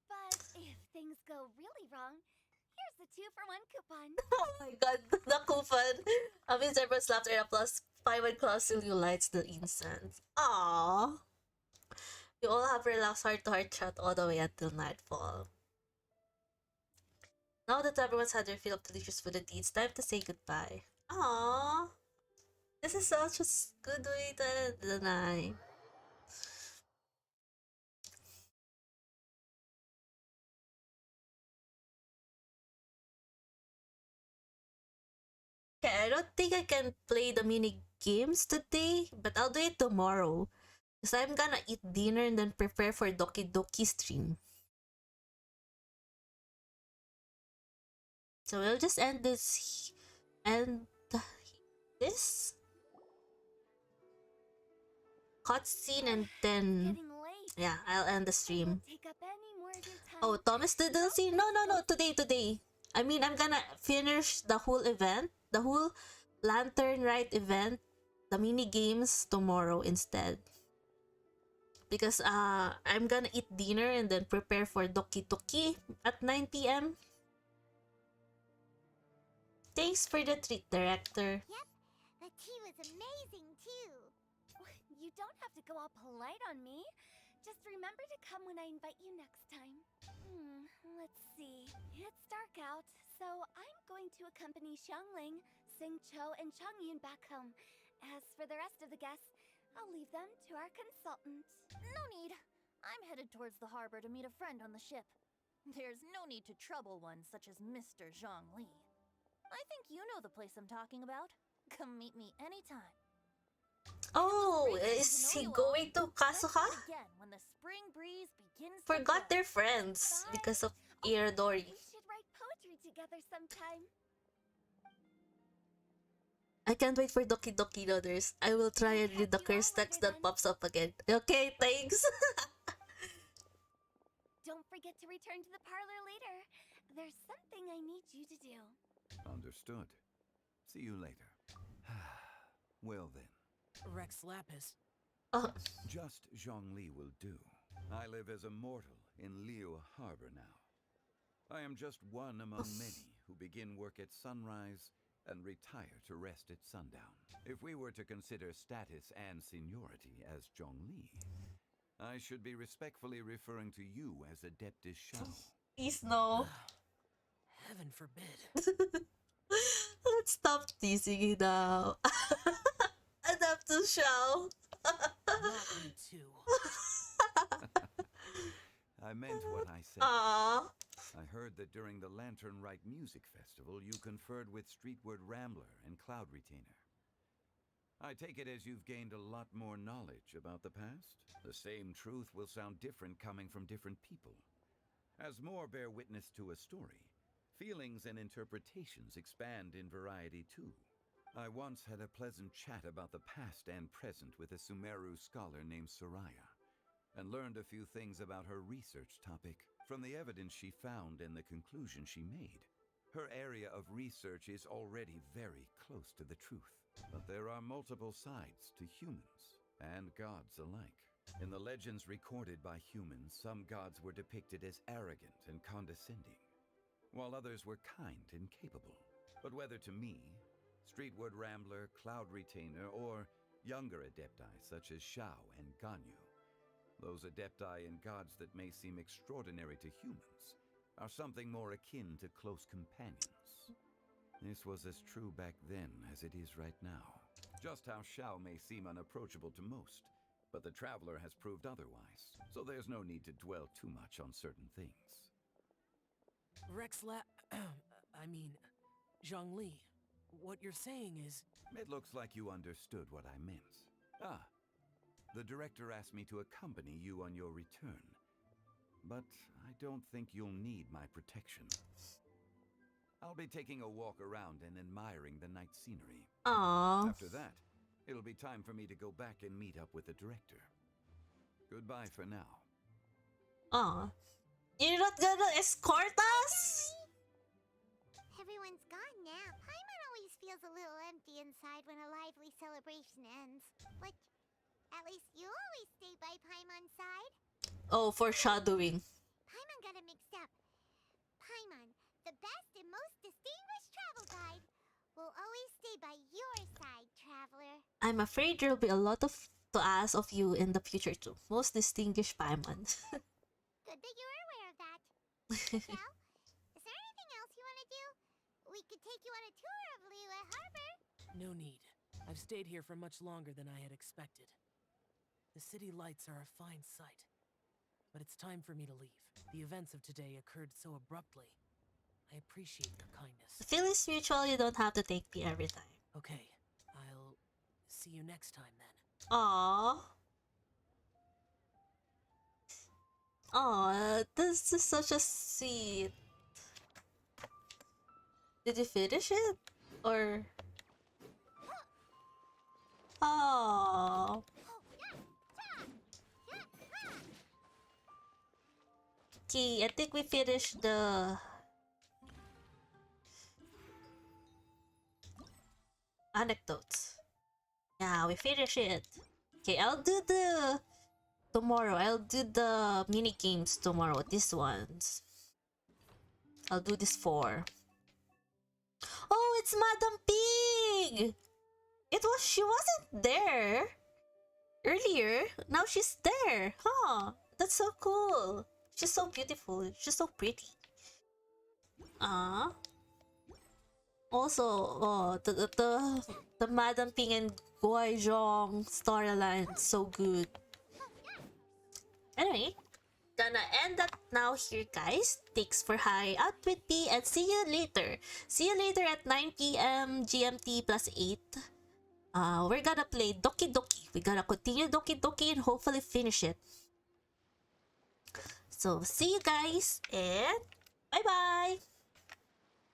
But if things go really wrong, here's the 2-for-1 coupon. Oh my god, the coupon. Means everyone's laughter and plus 5 claws till you lights the incense. Aww. You all have relaxed heart-to-heart chat all the way until nightfall. Now that everyone's had their fill of delicious food and tea, it's time to say goodbye. Aww. This is such a good way to end the night. Okay, I don't think I can play the mini games today, but I'll do it tomorrow. Because I'm gonna eat dinner and then prepare for Doki Doki stream. So we'll just end this cutscene and then yeah, I'll end the stream. Oh, Thomas didn't see? No, today. I mean, I'm gonna finish the whole event, the whole Lantern Rite event, the mini games tomorrow instead. Because I'm gonna eat dinner and then prepare for Doki Doki at 9 p.m. Thanks for the treat, director. Yep, the tea was amazing too. You don't have to go all polite on me. Just remember to come when I invite you next time. Let's see. It's dark out, so I'm going to accompany Xiangling, Xingqiu, and Changyun back home. As for the rest of the guests, I'll leave them to our consultant. No need. I'm headed towards the harbor to meet a friend on the ship. There's no need to trouble one such as Mr. Zhongli. I think you know the place I'm talking about. Come meet me anytime. Oh, is he going to Kasuha? Again, when the spring breeze begins to Forgot blow. they're friends because of Iridori. We should write poetry together sometime. I can't wait for Doki Doki others. I will try and read the curse text that pops up again. Okay, thanks. Don't forget to return to the parlor later. There's something I need you to do. Understood. See you later. Well then. Rex Lapis. Just Zhongli will do. I live as a mortal in Liu Harbor now. I am just one among many who begin work at sunrise and retire to rest at sundown. If we were to consider status and seniority as Zhongli, I should be respectfully referring to you as Adeptus Shao. Please no. Heaven forbid. Let's stop teasing you now. Adeptus Shao. Not me too. I meant what I said. Aww. I heard that during the Lantern Rite Music Festival, you conferred with Streetward Rambler and Cloud Retainer. I take it as you've gained a lot more knowledge about the past. The same truth will sound different coming from different people. As more bear witness to a story, feelings and interpretations expand in variety too. I once had a pleasant chat about the past and present with a Sumeru scholar named Soraya, and learned a few things about her research topic from the evidence she found and the conclusion she made. Her area of research is already very close to the truth, but there are multiple sides to humans and gods alike. In the legends recorded by humans, some gods were depicted as arrogant and condescending, while others were kind and capable. But whether to me, Streetward Rambler, Cloud Retainer, or younger adepti such as Shao and Ganyu, those adepti and gods that may seem extraordinary to humans are something more akin to close companions. This was as true back then as it is right now. Just how Shao may seem unapproachable to most, but the Traveler has proved otherwise, so there's no need to dwell too much on certain things. I mean, Zhongli, what you're saying is... It looks like you understood what I meant. Ah, the director asked me to accompany you on your return, but I don't think you'll need my protection. I'll be taking a walk around and admiring the night scenery. Aww. After that, it'll be time for me to go back and meet up with the director. Goodbye for now. Aw. You're not gonna escort us? Everyone's gone now. Paimon always feels a little empty inside when a lively celebration ends. But at least you always stay by Paimon's side. Oh, foreshadowing. Paimon got it mixed up. Paimon, the best and most distinguished travel guide, will always stay by your side, traveler. I'm afraid there'll be a lot to ask of you in the future too. Most distinguished Paimon. Good that you were aware of that. Michelle, is there anything else you want to do? We could take you on a tour of Liyue Harbor. No need. I've stayed here for much longer than I had expected. The city lights are a fine sight. But it's time for me to leave. The events of today occurred so abruptly. I appreciate your kindness. The feeling is mutual, you don't have to take me every time. Okay, I'll see you next time then. Aww. Aww, this is such a sweet. Did you finish it? Or... Oh. Okay, I think we finished the anecdotes. Yeah, we finished it. Okay, I'll do the tomorrow. I'll do the mini games tomorrow. These ones. I'll do this 4. Oh, it's Madam Pig! She wasn't there earlier. Now she's there. Huh. That's so cool. She's so beautiful. She's so pretty. Also, oh, the Madam Ping and Guizhong storyline, so good. Anyway, gonna end that now here, guys. Thanks for hanging out with me and see you later. See you later at 9 p.m. GMT plus 8. We're gonna play Doki Doki. We're gonna continue Doki Doki and hopefully finish it. So, see you guys and bye-bye.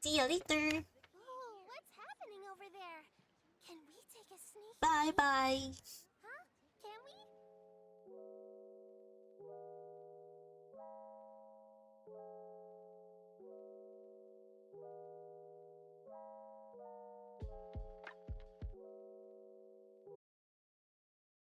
See you later. Oh, what's happening over there? Can we take a sneak? Bye-bye.